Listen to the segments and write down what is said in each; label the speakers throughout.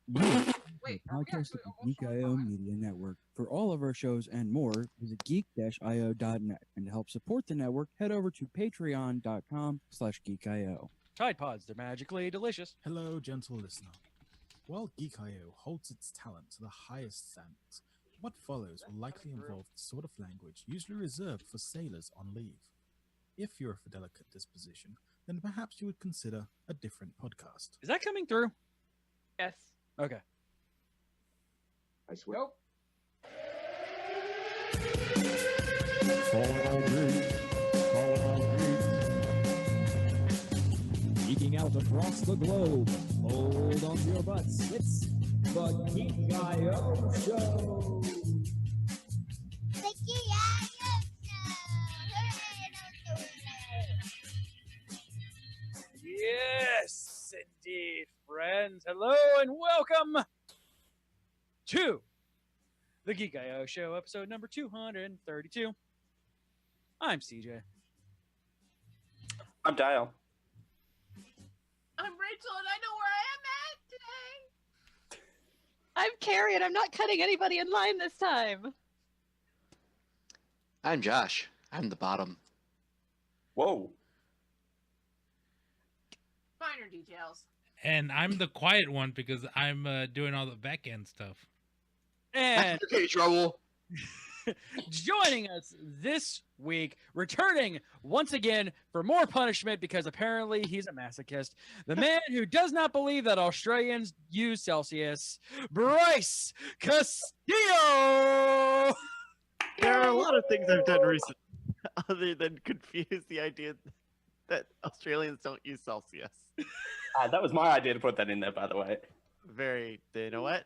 Speaker 1: Wait, podcast of the Geek I Media Network. For all of our shows and more, visit geek-io.net. And to help support the network, head over to patreon.com/geekio.
Speaker 2: Tide Pods, they're magically delicious.
Speaker 3: Hello, gentle listener. While Geek I.O. holds its talent to the highest standards, what follows will likely involve the sort of language usually reserved for sailors on leave. If you're of a delicate disposition, then perhaps you would consider a different podcast.
Speaker 2: Is that coming through?
Speaker 4: Yes.
Speaker 2: Okay.
Speaker 5: I swear.
Speaker 4: Nope.
Speaker 6: Geeking out across the globe. Hold on to your butts. It's the Geek I.O. Show.
Speaker 7: The Geek I.O. Show.
Speaker 2: Yes, indeed, friends. Hello and welcome to the Geek I.O. Show, episode number 232. I'm CJ.
Speaker 5: I'm Dale.
Speaker 4: I'm Rachel, and I know where I am at today.
Speaker 8: I'm Carrie, and I'm not cutting anybody in line this time.
Speaker 9: I'm Josh. I'm the bottom.
Speaker 5: Whoa.
Speaker 4: Finer details.
Speaker 10: And I'm the quiet one because I'm doing all the back end stuff.
Speaker 2: And
Speaker 9: Okay, trouble.
Speaker 2: joining us this week, returning once again for more punishment because apparently he's a masochist, the man who does not believe that Australians use Celsius, Bryce Castillo.
Speaker 11: There are a lot of things I've done recently other than confuse the idea that Australians don't use Celsius.
Speaker 5: That was my idea to put that in there, by the way.
Speaker 11: You know what?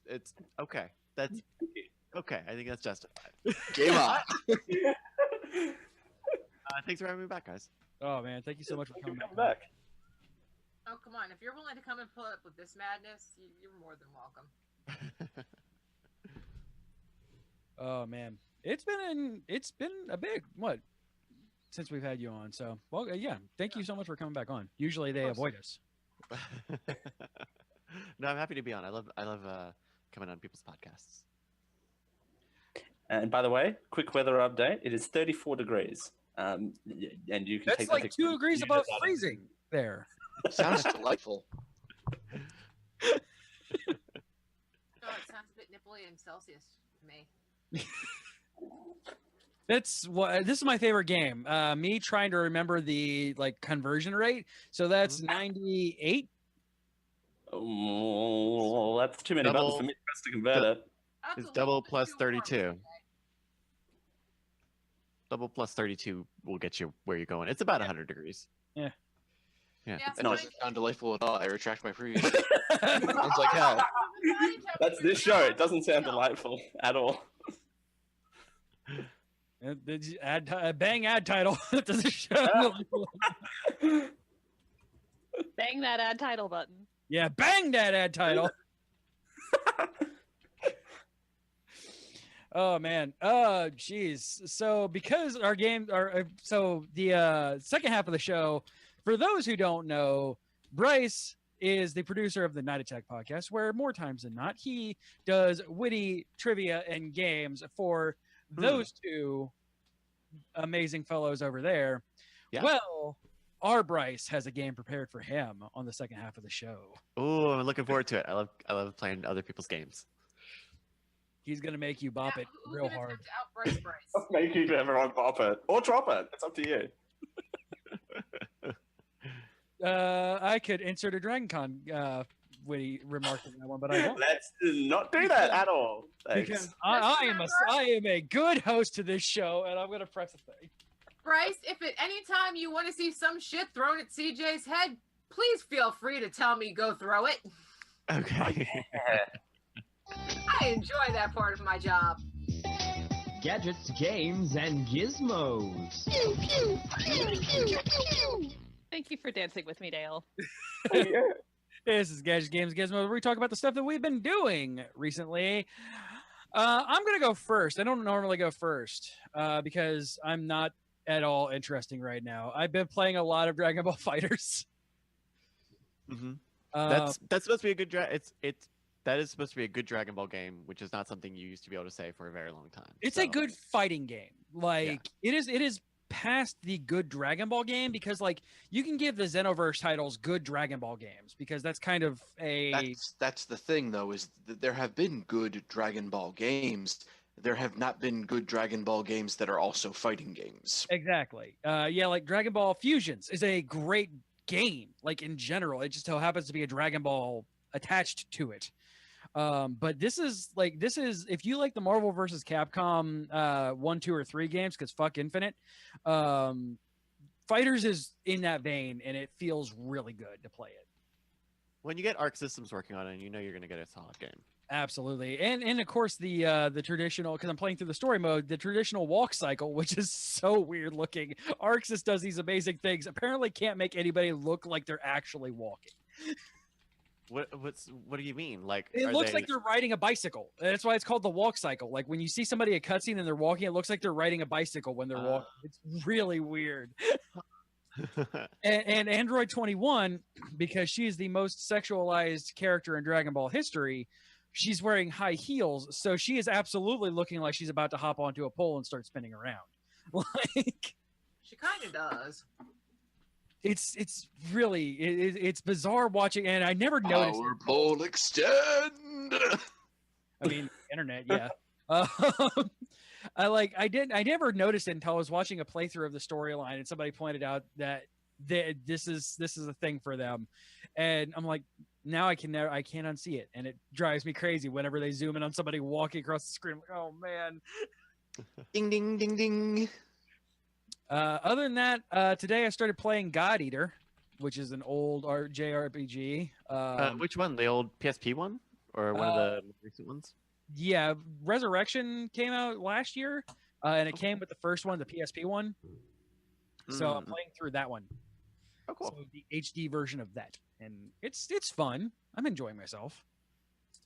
Speaker 11: It's okay. That's okay. I think that's justified.
Speaker 9: Game on.
Speaker 11: Thanks for having me back, guys.
Speaker 2: Oh man, thank you so much for coming
Speaker 5: Come
Speaker 2: back.
Speaker 5: back.
Speaker 4: Oh, come on. If you're willing to come and pull up with this madness, you're more than welcome.
Speaker 2: Oh man, it's been a big since we've had you on. So well, yeah, thank you so much for coming back on. Usually they avoid us.
Speaker 11: No, I'm happy to be on. I love coming on people's podcasts.
Speaker 5: And by the way, quick weather update. It is 34 degrees. And you can
Speaker 2: That's
Speaker 5: take
Speaker 2: like
Speaker 5: that
Speaker 2: 2 degrees above freezing there.
Speaker 9: Sounds delightful.
Speaker 4: Oh, it sounds a bit nipply and Celsius to me.
Speaker 2: This is my favorite game. Me trying to remember the conversion rate. So that's 98.
Speaker 5: Oh, that's too many
Speaker 11: Double.
Speaker 5: buttons for me to convert it.
Speaker 11: It's double plus 32. Double plus 32 will get you where you're going. It's about 100 degrees.
Speaker 2: Yeah.
Speaker 11: Yeah.
Speaker 4: Yeah,
Speaker 9: That doesn't sound delightful at all. I retract my previous. Sounds like hell.
Speaker 5: That's this show. It doesn't sound delightful at all.
Speaker 2: Did you add bang ad title to the show?
Speaker 8: Bang that add title button.
Speaker 2: Yeah, bang that ad title. Oh man. Oh jeez. So because our game are so the second half of the show, for those who don't know, Bryce is the producer of the Night Attack podcast, where more times than not he does witty trivia and games for those two amazing fellows over there.
Speaker 11: Yeah.
Speaker 2: Well, our Bryce has a game prepared for him on the second half of the show.
Speaker 11: Oh, I'm looking forward to it. I love playing other people's games.
Speaker 2: He's gonna make you bop it
Speaker 4: who
Speaker 2: real
Speaker 4: can
Speaker 2: hard.
Speaker 4: attempt to out Bryce?
Speaker 5: I'll make you everyone pop it. Or drop it. It's up to you.
Speaker 2: I could insert a Dragon Con witty remark in that one, but I won't.
Speaker 5: Let's not do that at all. Thanks.
Speaker 2: Because I am a good host to this show, and I'm gonna press a thing.
Speaker 4: Bryce, if at any time you want to see some shit thrown at CJ's head, please feel free to tell me go throw it.
Speaker 11: Okay.
Speaker 4: I enjoy that part of my job.
Speaker 6: Gadgets, games, and gizmos.
Speaker 7: Pew, pew, pew, pew, pew, pew.
Speaker 8: Thank you for dancing with me, Dale.
Speaker 2: This is Gadgets, Games, Gizmos, where we talk about the stuff that we've been doing recently. I'm going to go first. I don't normally go first because I'm not at all interesting right now. I've been playing a lot of Dragon Ball Fighters.
Speaker 11: Mm-hmm. That's supposed to be a good that is supposed to be a good Dragon Ball game, which is not something you used to be able to say for a very long time.
Speaker 2: It's a good fighting game. Like it is past the good Dragon Ball game, because like you can give the Xenoverse titles good Dragon Ball games, because that's kind of
Speaker 9: that's the thing though, is that there have been good Dragon Ball games. There have not been good Dragon Ball games that are also fighting games.
Speaker 2: Exactly. Yeah, like Dragon Ball Fusions is a great game, like in general. It just so happens to be a Dragon Ball attached to it. But this is if you like the Marvel versus Capcom 1, 2, or 3 games, because fuck Infinite, Fighters is in that vein, and it feels really good to play it.
Speaker 11: When you get Arc Systems working on it, you know you're gonna get a solid game.
Speaker 2: Absolutely. And of course the traditional, because I'm playing through the story mode, the traditional walk cycle, which is so weird looking. Arxis does these amazing things. Apparently can't make anybody look like they're actually walking.
Speaker 11: What do you mean? Like
Speaker 2: it looks like they're riding a bicycle. That's why it's called the walk cycle. Like when you see somebody a cutscene and they're walking, it looks like they're riding a bicycle when they're walking. It's really weird. and Android 21, because she is the most sexualized character in Dragon Ball history, she's wearing high heels, so she is absolutely looking like she's about to hop onto a pole and start spinning around. Like
Speaker 4: she kind of does.
Speaker 2: It's really it's bizarre watching, and I never noticed.
Speaker 9: Power pole extend.
Speaker 2: I mean, internet, yeah. I never noticed it until I was watching a playthrough of the storyline, and somebody pointed out that this is a thing for them, and I'm like, now I can't unsee it, and it drives me crazy whenever they zoom in on somebody walking across the screen. I'm like, oh man.
Speaker 9: Ding ding ding ding.
Speaker 2: Other than that, today I started playing God Eater, which is an old JRPG.
Speaker 11: Which one? The old PSP one, or one of the recent ones?
Speaker 2: Yeah, Resurrection came out last year, and it came with the first one, the PSP one. So I'm playing through that one.
Speaker 11: Oh, cool.
Speaker 2: So the HD version of that, and it's fun. I'm enjoying myself.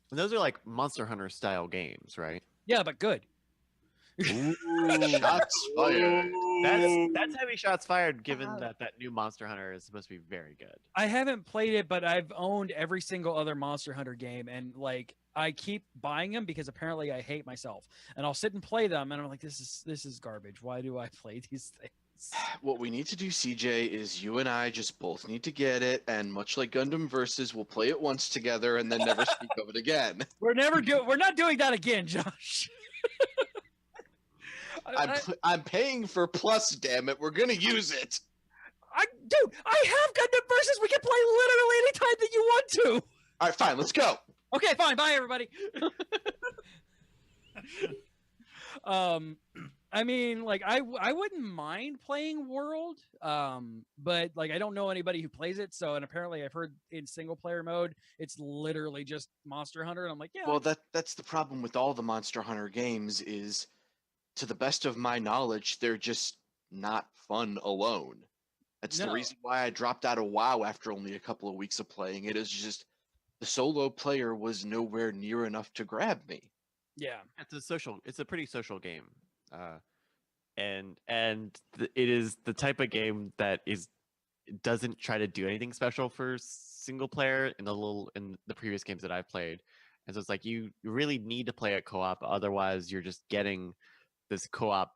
Speaker 11: And those are like Monster Hunter style games, right?
Speaker 2: Yeah, but good.
Speaker 9: Ooh, shots fired.
Speaker 11: That's heavy shots fired, given that new Monster Hunter is supposed to be very good.
Speaker 2: I haven't played it, but I've owned every single other Monster Hunter game, and like I keep buying them because apparently I hate myself, and I'll sit and play them, and I'm like, this is garbage. Why do I play these things?
Speaker 9: What we need to do, CJ, is you and I just both need to get it, and much like Gundam Versus, we'll play it once together and then never speak of it again.
Speaker 2: We're not doing that again, Josh.
Speaker 9: I'm paying for Plus, damn it. We're gonna use it.
Speaker 2: Dude, I have Gundam Versus. We can play literally anytime that you want to.
Speaker 9: All right, fine. Let's go.
Speaker 2: Okay, fine. Bye, everybody. I mean, like, I wouldn't mind playing World, but like I don't know anybody who plays it. So, and apparently I've heard in single player mode, it's literally just Monster Hunter, and I'm like, yeah.
Speaker 9: Well, that's the problem with all the Monster Hunter games is, to the best of my knowledge, they're just not fun alone. That's the reason why I dropped out of WoW after only a couple of weeks of playing it. Is just the solo player was nowhere near enough to grab me.
Speaker 2: Yeah,
Speaker 11: it's a pretty social game, and it is the type of game that doesn't try to do anything special for single player in the previous games that I've played, and so it's like you really need to play it co-op, otherwise you're just getting this co-op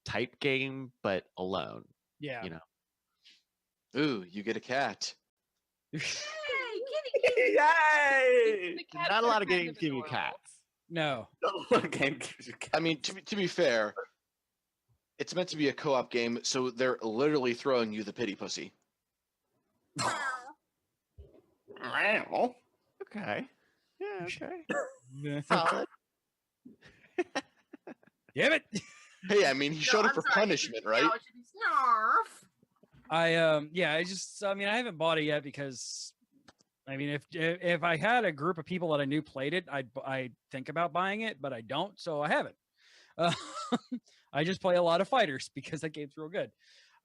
Speaker 11: type game but alone.
Speaker 2: Yeah,
Speaker 11: you know.
Speaker 9: Ooh, you get a cat.
Speaker 4: Yay! Kitty!
Speaker 11: Yay! Not a lot of games give you cats.
Speaker 2: No.
Speaker 9: I mean, to be fair, it's meant to be a co-op game, so they're literally throwing you the pity pussy.
Speaker 11: Okay. Yeah, okay. Solid.
Speaker 2: Damn it.
Speaker 9: Hey, I mean, he showed up for punishment, right?
Speaker 4: Snarf.
Speaker 2: I haven't bought it yet because, I mean, if I had a group of people that I knew played it, I'd think about buying it, but I don't, so I haven't. I just play a lot of fighters because that game's real good.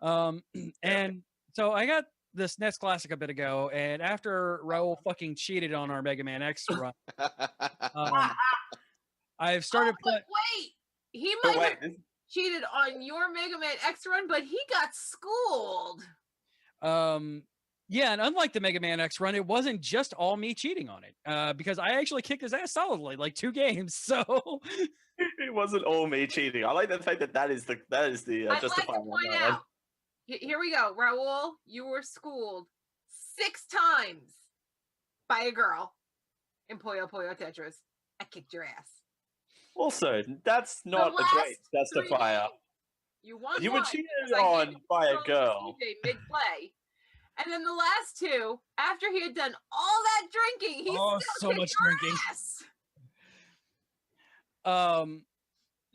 Speaker 2: And so I got this NES Classic a bit ago, and after Raul fucking cheated on our Mega Man X run, I've started playing.
Speaker 4: Wait, he might have cheated on your Mega Man X run, but he got schooled.
Speaker 2: Yeah, and unlike the Mega Man X run, it wasn't just all me cheating on it, because I actually kicked his ass solidly, like 2 games. So
Speaker 5: It wasn't all me cheating. I like the fact that is the
Speaker 4: I'd like to
Speaker 5: justifying
Speaker 4: point
Speaker 5: one.
Speaker 4: out. Here we go, Raul. You were schooled 6 times by a girl in Puyo Puyo Tetris. I kicked your ass.
Speaker 5: Also, that's not a great justifier.
Speaker 4: You won.
Speaker 5: You were
Speaker 4: one,
Speaker 5: cheated
Speaker 4: because I
Speaker 5: on
Speaker 4: gave
Speaker 5: by a
Speaker 4: control to
Speaker 5: girl.
Speaker 4: CJ mid-play. And then the last 2, after he had done all that drinking, he still
Speaker 2: so
Speaker 4: kicked
Speaker 2: much
Speaker 4: your
Speaker 2: drinking.
Speaker 4: ass.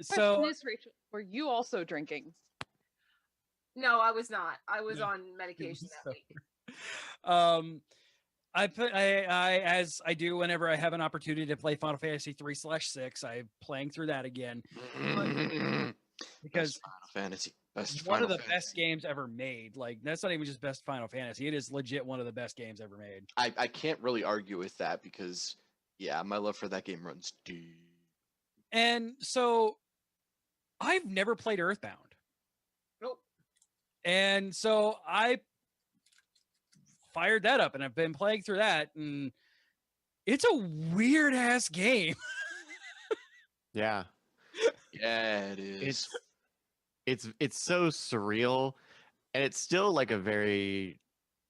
Speaker 2: So
Speaker 8: Question is, Rachel, were you also drinking?
Speaker 4: No, I was not. I was
Speaker 2: No.
Speaker 4: on medication that week.
Speaker 2: I as I do whenever I have an opportunity to play Final Fantasy 3/6, I'm playing through that again. Because
Speaker 9: Best Final Fantasy. Best
Speaker 2: one
Speaker 9: Final
Speaker 2: of the
Speaker 9: Fantasy.
Speaker 2: best games ever made. Like, that's not even just best Final Fantasy. It is legit one of the best games ever made.
Speaker 9: I can't really argue with that because, yeah, my love for that game runs deep.
Speaker 2: And so I've never played Earthbound.
Speaker 4: Nope.
Speaker 2: And so I fired that up and I've been playing through that, and it's a weird ass game.
Speaker 11: Yeah.
Speaker 9: Yeah, it is.
Speaker 11: It's so surreal, and it's still like a very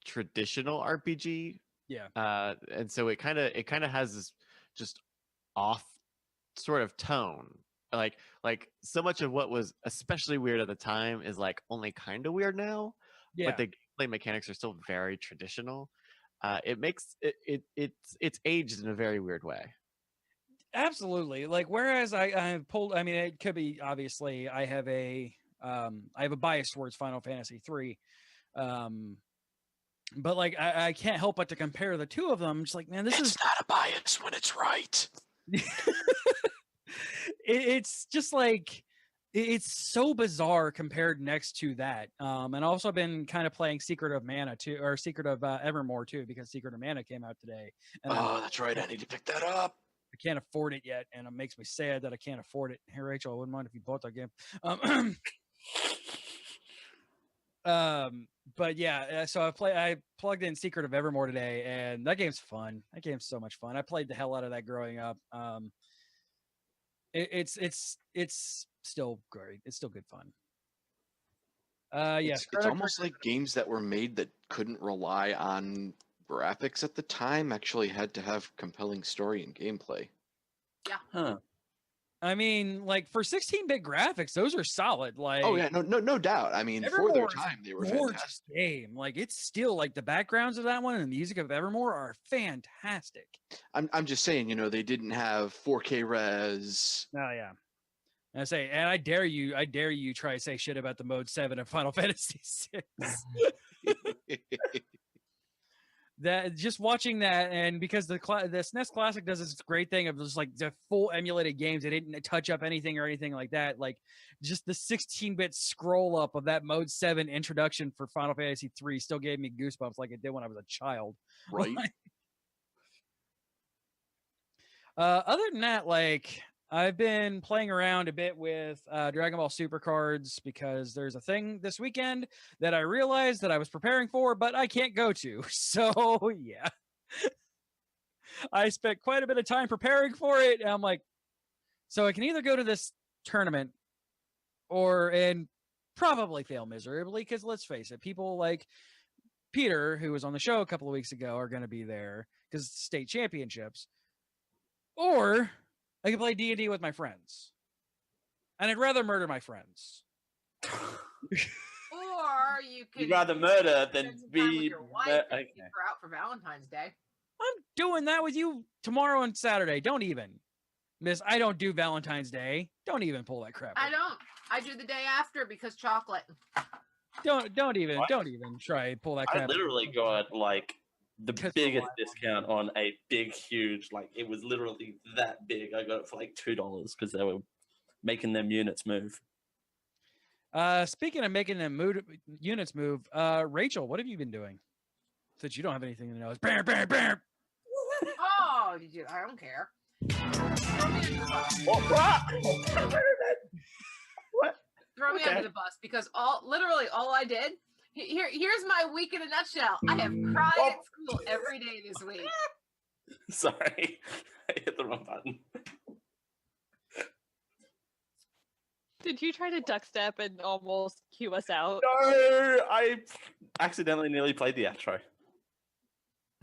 Speaker 11: traditional RPG.
Speaker 2: Yeah.
Speaker 11: And so it kind of has this just off sort of tone. Like so much of what was especially weird at the time is like only kind of weird now.
Speaker 2: Yeah.
Speaker 11: But the gameplay mechanics are still very traditional. It makes it's aged in a very weird way.
Speaker 2: Absolutely. Like, whereas I pulled, I mean, it could be, obviously I have a bias towards Final Fantasy 3. But like, I can't help but to compare the two of them. Just like, man, this is
Speaker 9: not a bias when it's right.
Speaker 2: It's just like, it's so bizarre compared next to that. And also I've been kind of playing Secret of Mana too, or Secret of Evermore too, because Secret of Mana came out today. And
Speaker 9: That's right. I need to pick that up.
Speaker 2: I can't afford it yet, and it makes me sad that I can't afford it. Hey, Rachel, I wouldn't mind if you bought that game. But yeah, so I plugged in Secret of Evermore today, and that game's fun. That game's so much fun. I played the hell out of that growing up. It's still great. It's still good fun. Yes,
Speaker 9: It's almost like games that were made that couldn't rely on graphics at the time actually had to have compelling story and gameplay.
Speaker 4: Yeah.
Speaker 5: Huh.
Speaker 2: I mean, like, for 16-bit graphics, those are solid. Like,
Speaker 9: Oh yeah, no doubt. I mean, for their time, they were
Speaker 2: gorgeous
Speaker 9: fantastic.
Speaker 2: game. Like, it's still like the backgrounds of that one and the music of Evermore are fantastic.
Speaker 9: I'm just saying, they didn't have 4K res.
Speaker 2: Oh yeah. And I dare you try to say shit about the mode 7 of Final Fantasy 6. That just watching that, and because the SNES Classic does this great thing of just like the full emulated games, they didn't touch up anything or anything like that. Like, just the 16-bit scroll up of that mode 7 introduction for Final Fantasy 3 still gave me goosebumps like it did when I was a child.
Speaker 9: Right.
Speaker 2: Other than that, like, I've been playing around a bit with Dragon Ball Super cards because there's a thing this weekend that I realized that I was preparing for, but I can't go to. So, yeah. I spent quite a bit of time preparing for it, and I'm like, so I can either go to this tournament and probably fail miserably, because let's face it, people like Peter, who was on the show a couple of weeks ago, are going to be there because it's state championships. Or I can play D&D with my friends. And I'd rather murder my friends.
Speaker 4: Or you could
Speaker 5: You'd rather murder than
Speaker 4: spend some time with
Speaker 5: be.
Speaker 4: your wife and take her out for Valentine's Day.
Speaker 2: I'm doing that with you tomorrow and Saturday. Don't even. Miss, I don't do Valentine's Day. Don't even pull that crap.
Speaker 4: I don't. I do the day after because chocolate.
Speaker 2: Don't even try and pull that crap.
Speaker 5: I literally got like the biggest discount on a big, huge, like it was literally that big. I got it for like $2 because they were making them units move.
Speaker 2: Speaking of making them units move, Rachel, what have you been doing? Since you don't have anything to know. Bam, bam, bam.
Speaker 4: Oh, I don't care.
Speaker 5: What?
Speaker 4: Throw me under the bus because literally all I did, Here's my week in a nutshell. I have cried at school every day this week.
Speaker 5: Sorry, I hit the wrong button.
Speaker 8: Did you try to duck step and almost cue us out?
Speaker 5: No, I accidentally nearly played the outro.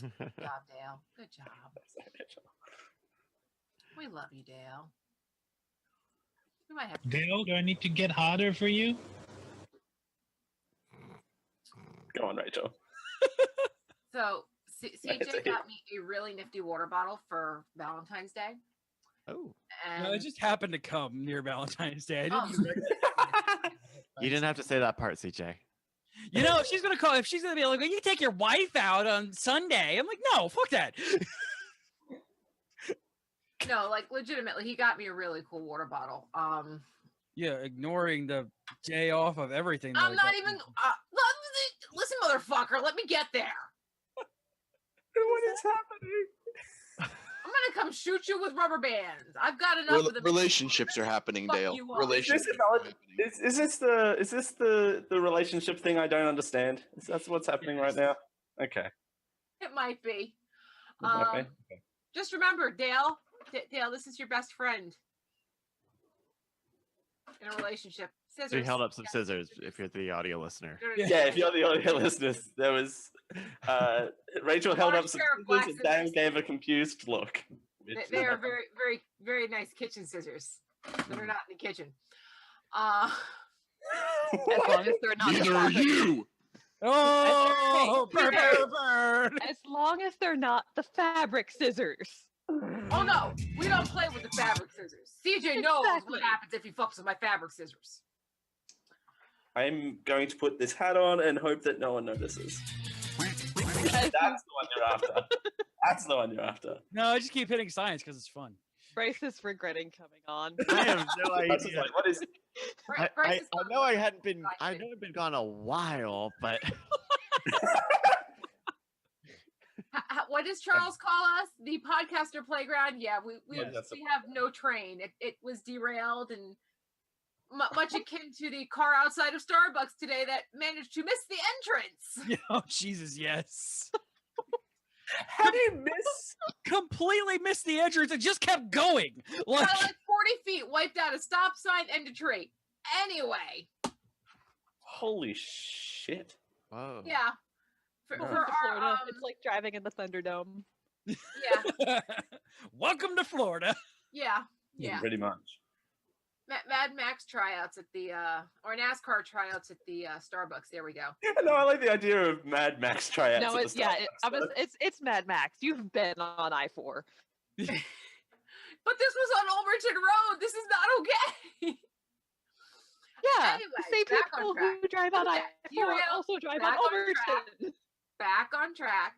Speaker 4: Good job, Dale. Good job. We love you, Dale. We might have to
Speaker 10: Dale, do I need to get harder for you?
Speaker 5: Go on, Rachel.
Speaker 4: So CJ got me a really nifty water bottle for Valentine's Day.
Speaker 11: Oh.
Speaker 4: And
Speaker 2: No, it just happened to come near Valentine's Day. I
Speaker 4: Oh.
Speaker 2: didn't.
Speaker 11: You didn't have to say that part, CJ.
Speaker 2: You know, if she's gonna call, if she's gonna be like, "You take your wife out on Sunday," I'm like, "No, fuck that."
Speaker 4: no, like legitimately, he got me a really cool water bottle.
Speaker 2: Yeah, ignoring the day off of everything. that
Speaker 4: I'm
Speaker 2: I
Speaker 4: not
Speaker 2: got
Speaker 4: even.
Speaker 2: you.
Speaker 4: Listen, motherfucker, let me get there.
Speaker 5: What is happening?
Speaker 4: I'm gonna come shoot you with rubber bands. I've got enough of the
Speaker 9: Relationships are happening,
Speaker 4: Fuck
Speaker 9: Dale.
Speaker 4: you all.
Speaker 9: Relationships.
Speaker 5: Is this the relationship thing I don't understand? Is that what's happening right now? Okay.
Speaker 4: It might be.
Speaker 5: It might be. Okay.
Speaker 4: Just remember, Dale. Dale, this is your best friend in a relationship. Scissors.
Speaker 11: So you held up some scissors if you're the audio listener.
Speaker 5: Yeah, if you're the audio listeners, there was Rachel held up some scissors and Dan gave a confused look.
Speaker 4: They are very, very, very nice kitchen scissors that are not in the kitchen.
Speaker 8: As long as they're not.
Speaker 9: Neither are you.
Speaker 2: Oh, burn, burn, burn.
Speaker 8: As long as they're not the fabric scissors.
Speaker 4: Oh no, we don't play with the fabric scissors. CJ knows what happens if he fucks with my fabric scissors.
Speaker 5: I'm going to put this hat on and hope that no one notices. That's the one you're after. That's the one you're after.
Speaker 2: No, I just keep hitting science because it's fun.
Speaker 8: Bryce is regretting coming on.
Speaker 11: I have no
Speaker 5: That's
Speaker 11: idea.
Speaker 5: like, what is?
Speaker 11: I know I hadn't been. I know I've been gone a while, but
Speaker 4: What does Charles call us? The podcaster playground? Yeah, we have no train. It was derailed and much akin to the car outside of Starbucks today that managed to miss the entrance.
Speaker 2: Oh Jesus, yes.
Speaker 5: How do you miss?
Speaker 2: Completely missed the entrance and just kept going. Like,
Speaker 4: Got like 40 feet, wiped out a stop sign and a tree. Anyway.
Speaker 5: Holy shit.
Speaker 11: whoa.
Speaker 4: Yeah. For
Speaker 8: Welcome to Florida. It's like driving in the Thunderdome.
Speaker 4: Yeah.
Speaker 2: welcome to Florida.
Speaker 4: Yeah. Yeah.
Speaker 5: Pretty much.
Speaker 4: Mad Max tryouts at the or NASCAR tryouts at the Starbucks. There we go.
Speaker 5: No, I like the idea of Mad Max tryouts.
Speaker 8: No,
Speaker 5: at
Speaker 8: it's
Speaker 5: the
Speaker 8: yeah,
Speaker 5: Starbucks.
Speaker 8: it's Mad Max. You've been on I-4.
Speaker 4: But this was on Overton Road. This is not okay.
Speaker 8: Yeah.
Speaker 4: Anyway,
Speaker 8: the same
Speaker 4: back on
Speaker 8: people
Speaker 4: track.
Speaker 8: who drive on
Speaker 4: Okay,
Speaker 8: I-4
Speaker 4: derailed,
Speaker 8: also drive
Speaker 4: back
Speaker 8: on
Speaker 4: on track.
Speaker 8: Overton.
Speaker 4: Back on track.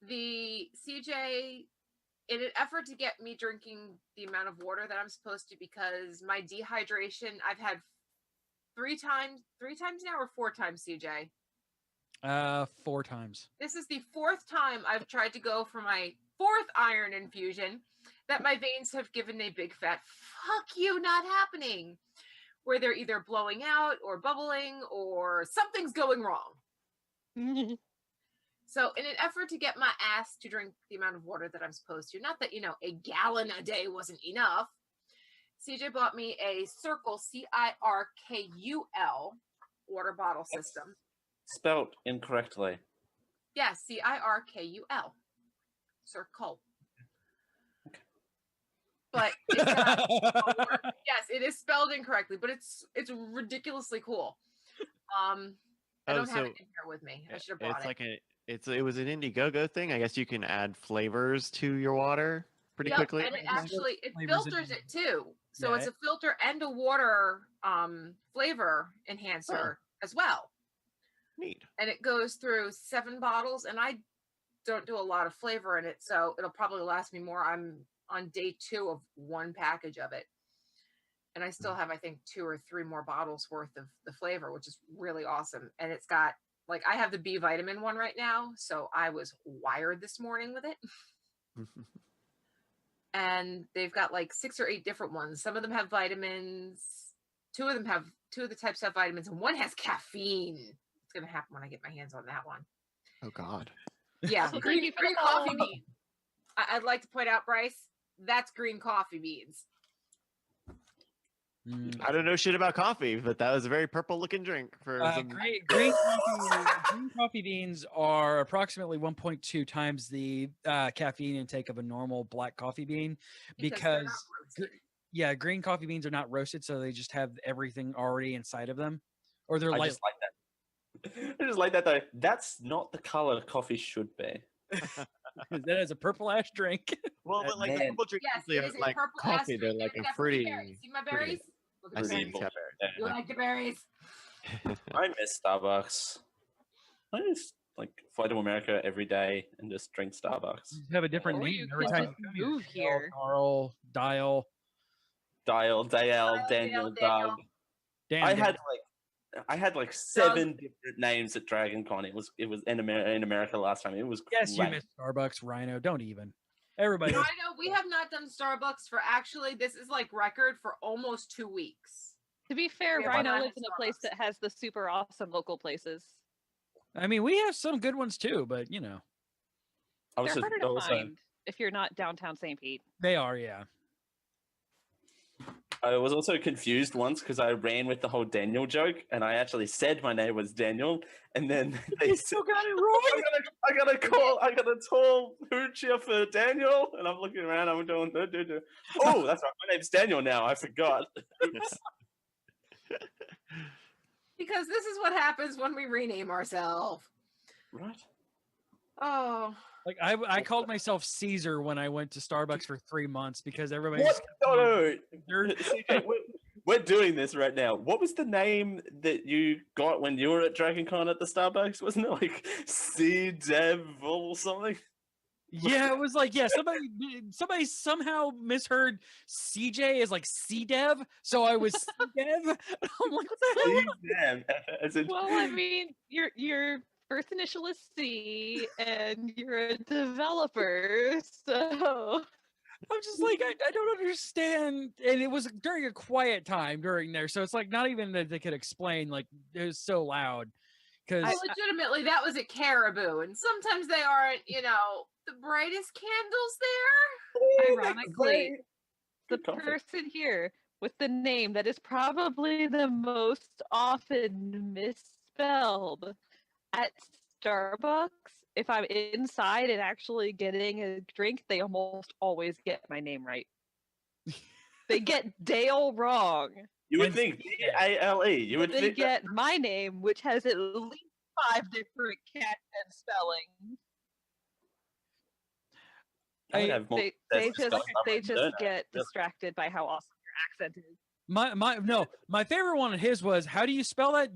Speaker 4: The CJ, in an effort to get me drinking the amount of water that I'm supposed to, because my dehydration, I've had three times now or 4 times, CJ.
Speaker 2: 4 times.
Speaker 4: This is the 4th time I've tried to go for my 4th iron infusion that my veins have given a big fat fuck you, not happening, where they're either blowing out or bubbling or something's going wrong. So in an effort to get my ass to drink the amount of water that I'm supposed to, not that, a gallon a day wasn't enough, CJ bought me a Circle, CIRKUL water bottle system.
Speaker 5: Spelt incorrectly.
Speaker 4: Yes, CIRKUL. Circle. But it's yes, it is spelled incorrectly, but it's ridiculously cool. I don't have it in here with me. I should have brought
Speaker 11: It's
Speaker 4: it.
Speaker 11: like it was an Indiegogo thing. I guess you can add flavors to your water pretty quickly.
Speaker 4: And it
Speaker 2: Flavors
Speaker 4: filters
Speaker 2: in-
Speaker 4: it too. So
Speaker 2: Yeah,
Speaker 4: it's a filter and a water flavor enhancer as well.
Speaker 11: Neat.
Speaker 4: And it goes through 7 bottles, and I don't do a lot of flavor in it, so it'll probably last me more. I'm on day 2 of 1 package of it. And I still have, I think, 2 or 3 more bottles worth of the flavor, which is really awesome. And it's got, like, I have the B vitamin one right now, so I was wired this morning with it. And they've got like 6 or 8 different ones. Some of them have vitamins. 2 of them have two of the types have vitamins, and one has caffeine. It's gonna happen when I get my hands on that one.
Speaker 11: Oh God.
Speaker 4: Yeah,
Speaker 8: So
Speaker 4: green,
Speaker 8: thank you for
Speaker 4: green
Speaker 8: the
Speaker 4: coffee
Speaker 8: follow.
Speaker 4: bean. I'd like to point out, Bryce, that's green coffee beans.
Speaker 11: I don't know shit about coffee, but that was a very purple looking drink for some.
Speaker 2: Green coffee beans are approximately 1.2 times the caffeine intake of a normal black coffee bean
Speaker 4: they're not
Speaker 2: because
Speaker 4: roasted.
Speaker 2: green coffee beans are not roasted, so they just have everything already inside of them, or they're
Speaker 5: I
Speaker 2: light.
Speaker 5: just like that. I just like that though. That's not the color coffee should be.
Speaker 2: That is a purple ash drink.
Speaker 11: Well, but like the
Speaker 5: Man.
Speaker 11: purple drinks
Speaker 4: Yes,
Speaker 11: usually
Speaker 4: it
Speaker 11: are
Speaker 4: is a
Speaker 11: like
Speaker 4: purple
Speaker 11: coffee.
Speaker 4: ash
Speaker 11: They're
Speaker 4: drink,
Speaker 11: like
Speaker 4: and
Speaker 11: a
Speaker 4: it's got pretty
Speaker 11: fruity.
Speaker 4: berries. See my berries? Look
Speaker 11: I
Speaker 4: at the
Speaker 11: see.
Speaker 4: berries.
Speaker 11: It's got berries.
Speaker 4: You like the berries?
Speaker 5: I miss Starbucks. I just like fly to America every day and just drink Starbucks.
Speaker 2: You have a different
Speaker 8: Or
Speaker 2: name
Speaker 8: you
Speaker 2: every
Speaker 8: could
Speaker 2: time
Speaker 8: just
Speaker 2: you come
Speaker 8: move
Speaker 2: Dale,
Speaker 8: here.
Speaker 2: Carl, Dial,
Speaker 5: Dale, Daniel,
Speaker 4: Daniel.
Speaker 5: Doug.
Speaker 2: Dan.
Speaker 5: I
Speaker 2: Dan.
Speaker 5: had like 7 different names at Dragon Con. It was in America last time. It was
Speaker 2: Yes, you
Speaker 5: great.
Speaker 2: missed Starbucks, Rhino. Don't even. Everybody.
Speaker 4: I know we have not done Starbucks for actually, this is like record for almost 2 weeks.
Speaker 8: To be fair,
Speaker 4: We have
Speaker 8: Rhino
Speaker 4: not
Speaker 8: lives in a place
Speaker 4: Starbucks.
Speaker 8: that has the super awesome local places.
Speaker 2: I mean, we have some good ones too, but you know,
Speaker 5: I was
Speaker 8: They're
Speaker 5: just
Speaker 8: harder to
Speaker 5: also,
Speaker 8: find if you're not downtown St. Pete.
Speaker 2: they are. Yeah.
Speaker 5: I was also confused once because I ran with the whole Daniel joke, and I actually said my name was Daniel, and then they said,
Speaker 2: got it wrong.
Speaker 5: I got a tall hoochie for Daniel, and I'm looking around, I'm doing, oh, that's right, my name's Daniel now, I forgot. Oops.
Speaker 4: Because this is what happens when we rename ourselves.
Speaker 5: Right.
Speaker 4: Oh.
Speaker 2: Like I called myself Caesar when I went to Starbucks for 3 months because everybody.
Speaker 5: What? No.
Speaker 2: They're-
Speaker 5: CJ, we're doing this right now. What was the name that you got when you were at Dragon Con at the Starbucks? Wasn't it like C Dev or something?
Speaker 2: Yeah, it was like somebody somehow misheard CJ as like C Dev, so I was C Dev. I'm like, what the hell?
Speaker 5: C-Dev, as in-
Speaker 8: Well, I mean, your first initial is C, and you're a developer, so
Speaker 2: I'm just like, I don't understand. And it was during a quiet time during there, so it's like not even that they could explain. Like it was so loud because
Speaker 4: Well, legitimately, that was at Caribou, and sometimes they aren't, the brightest candles there.
Speaker 8: ironically, the person here with the name that is probably the most often misspelled at Starbucks, if I'm inside and actually getting a drink, they almost always get my name right. They get Dale wrong.
Speaker 5: You would think D-A-L-E. You would
Speaker 8: They
Speaker 5: think
Speaker 8: get my name, which has at least 5 different cat and spellings.
Speaker 5: I would have more
Speaker 8: They
Speaker 5: success with
Speaker 8: just
Speaker 5: spelling
Speaker 8: they
Speaker 5: than
Speaker 8: just
Speaker 5: Burnout,
Speaker 8: get
Speaker 5: really.
Speaker 8: distracted by how awesome your accent is.
Speaker 2: my favorite one of his was, how do you spell that?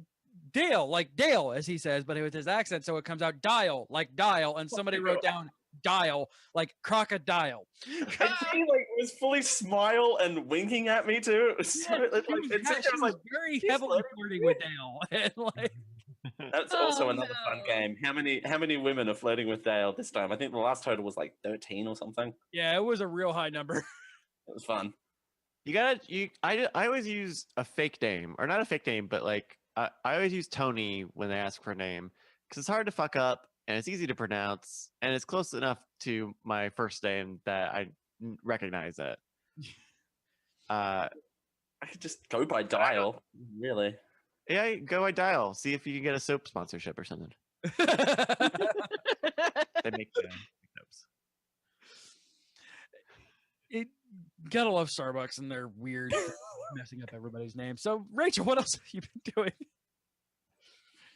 Speaker 2: Dale, like Dale, as he says, but with his accent, so it comes out dial, like dial, and somebody wrote down dial, like crocodile.
Speaker 5: And she like was fully smile and winking at me too. It was so like,
Speaker 2: She was very heavily flirting with Dale, and like
Speaker 5: that's also another fun game. How many women are flirting with Dale this time? I think the last total was like 13 or something.
Speaker 2: yeah, it was a real high number.
Speaker 5: It was fun.
Speaker 11: I always use a fake name, or not a fake name, but like I always use Tony when they ask for a name because it's hard to fuck up and it's easy to pronounce and it's close enough to my first name that I recognize it.
Speaker 5: I could just go by Dial, really.
Speaker 11: Yeah, go by Dial. See if you can get a soap sponsorship or something. They make soaps.
Speaker 2: It gotta love Starbucks and their weird messing up everybody's name. So Rachel, what else have you been doing?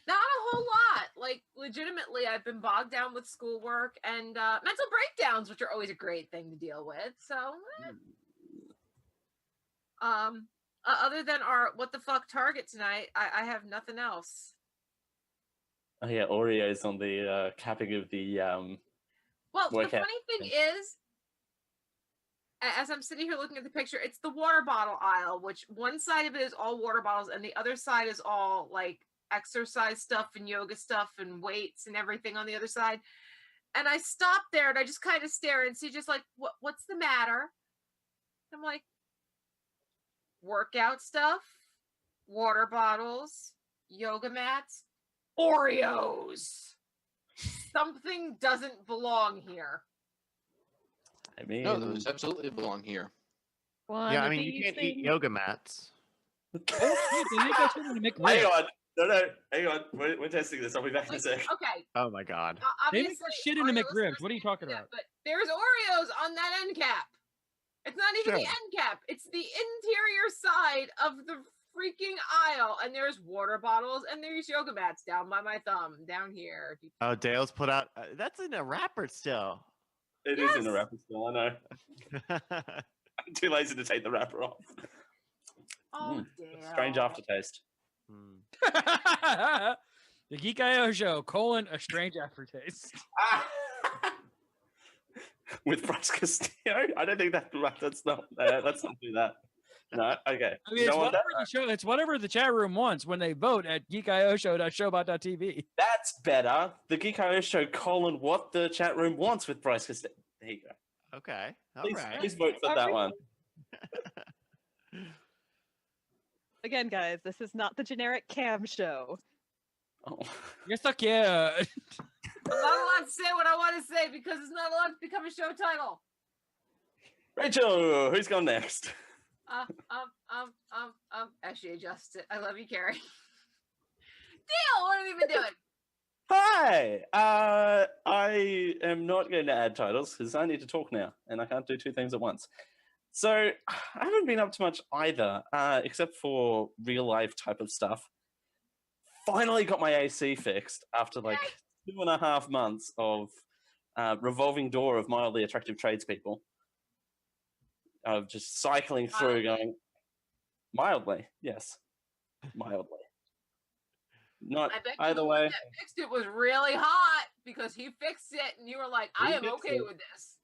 Speaker 4: Not a whole lot. Like, legitimately, I've been bogged down with schoolwork and mental breakdowns, which are always a great thing to deal with. So, other than our what the fuck Target tonight, I have nothing else.
Speaker 5: Oh yeah, Oreos on the capping of the
Speaker 4: Well, the
Speaker 5: workout
Speaker 4: funny thing
Speaker 5: thing.
Speaker 4: is, as I'm sitting here looking at the picture, it's the water bottle aisle, which one side of it is all water bottles, and the other side is all like exercise stuff and yoga stuff and weights and everything on the other side. And I stopped there and I just kind of stare and see just like, what's the matter? I'm like, workout stuff, water bottles, yoga mats, Oreos. Something doesn't belong here.
Speaker 5: I mean,
Speaker 9: No, those absolutely belong here.
Speaker 8: One
Speaker 11: Yeah, I
Speaker 8: of
Speaker 11: mean, you
Speaker 8: these
Speaker 11: can't eat
Speaker 8: things-
Speaker 11: yoga mats.
Speaker 2: Oh, shit, they make that shit into
Speaker 5: hang
Speaker 2: McRib.
Speaker 5: on. No, hang on. We're testing this. I'll be back in a
Speaker 4: Like,
Speaker 5: sec.
Speaker 4: okay,
Speaker 11: Oh my god.
Speaker 2: They
Speaker 4: obviously,
Speaker 2: make that shit into
Speaker 4: Oreo
Speaker 2: McRibs.
Speaker 4: listeners
Speaker 2: What are you
Speaker 4: can't
Speaker 2: talking
Speaker 4: see
Speaker 2: about?
Speaker 4: that, But there's Oreos on that end cap. It's not even the
Speaker 11: Sure.
Speaker 4: end cap. It's the interior side of the freaking aisle, and there's water bottles and there's yoga mats down by my thumb, down here.
Speaker 11: Oh, Dale's put out. That's in a wrapper still.
Speaker 5: It is in the wrapper still. I know. I'm too lazy to take the wrapper off.
Speaker 4: Oh, damn.
Speaker 5: Strange aftertaste.
Speaker 2: The Geek IO Show, a strange aftertaste.
Speaker 5: With Bryce Castillo? I don't think that's not. Let's not do that. No, okay.
Speaker 2: I mean, it's whatever the show. It's whatever the chat room wants when they vote at geekioshow.showbot.tv.
Speaker 5: That's better. The Geek IO Show, what the chat room wants with Bryce Castillo. There you go.
Speaker 11: Okay. All
Speaker 5: Please,
Speaker 11: right.
Speaker 5: please vote for that one.
Speaker 8: Again, guys, this is not the generic cam show.
Speaker 5: Oh.
Speaker 2: You're so cute. I'm
Speaker 4: not allowed to say what I want to say because it's not allowed to become a show title.
Speaker 5: Rachel, who's gone next?
Speaker 4: Actually, adjust it. I love you, Carrie. Deal. What have you been doing?
Speaker 5: Hi. I am not going to add titles because I need to talk now, and I can't do two things at once. So I haven't been up to much either, except for real life type of stuff. Finally got my AC fixed after like 2.5 months of revolving door of mildly attractive tradespeople. Of just cycling through, going mildly, yes, mildly. Not
Speaker 4: I bet
Speaker 5: either
Speaker 4: the one
Speaker 5: way.
Speaker 4: that fixed it was really hot because he fixed it, and you were like, "I
Speaker 5: He
Speaker 4: am
Speaker 5: fixed
Speaker 4: okay
Speaker 5: it.
Speaker 4: with this."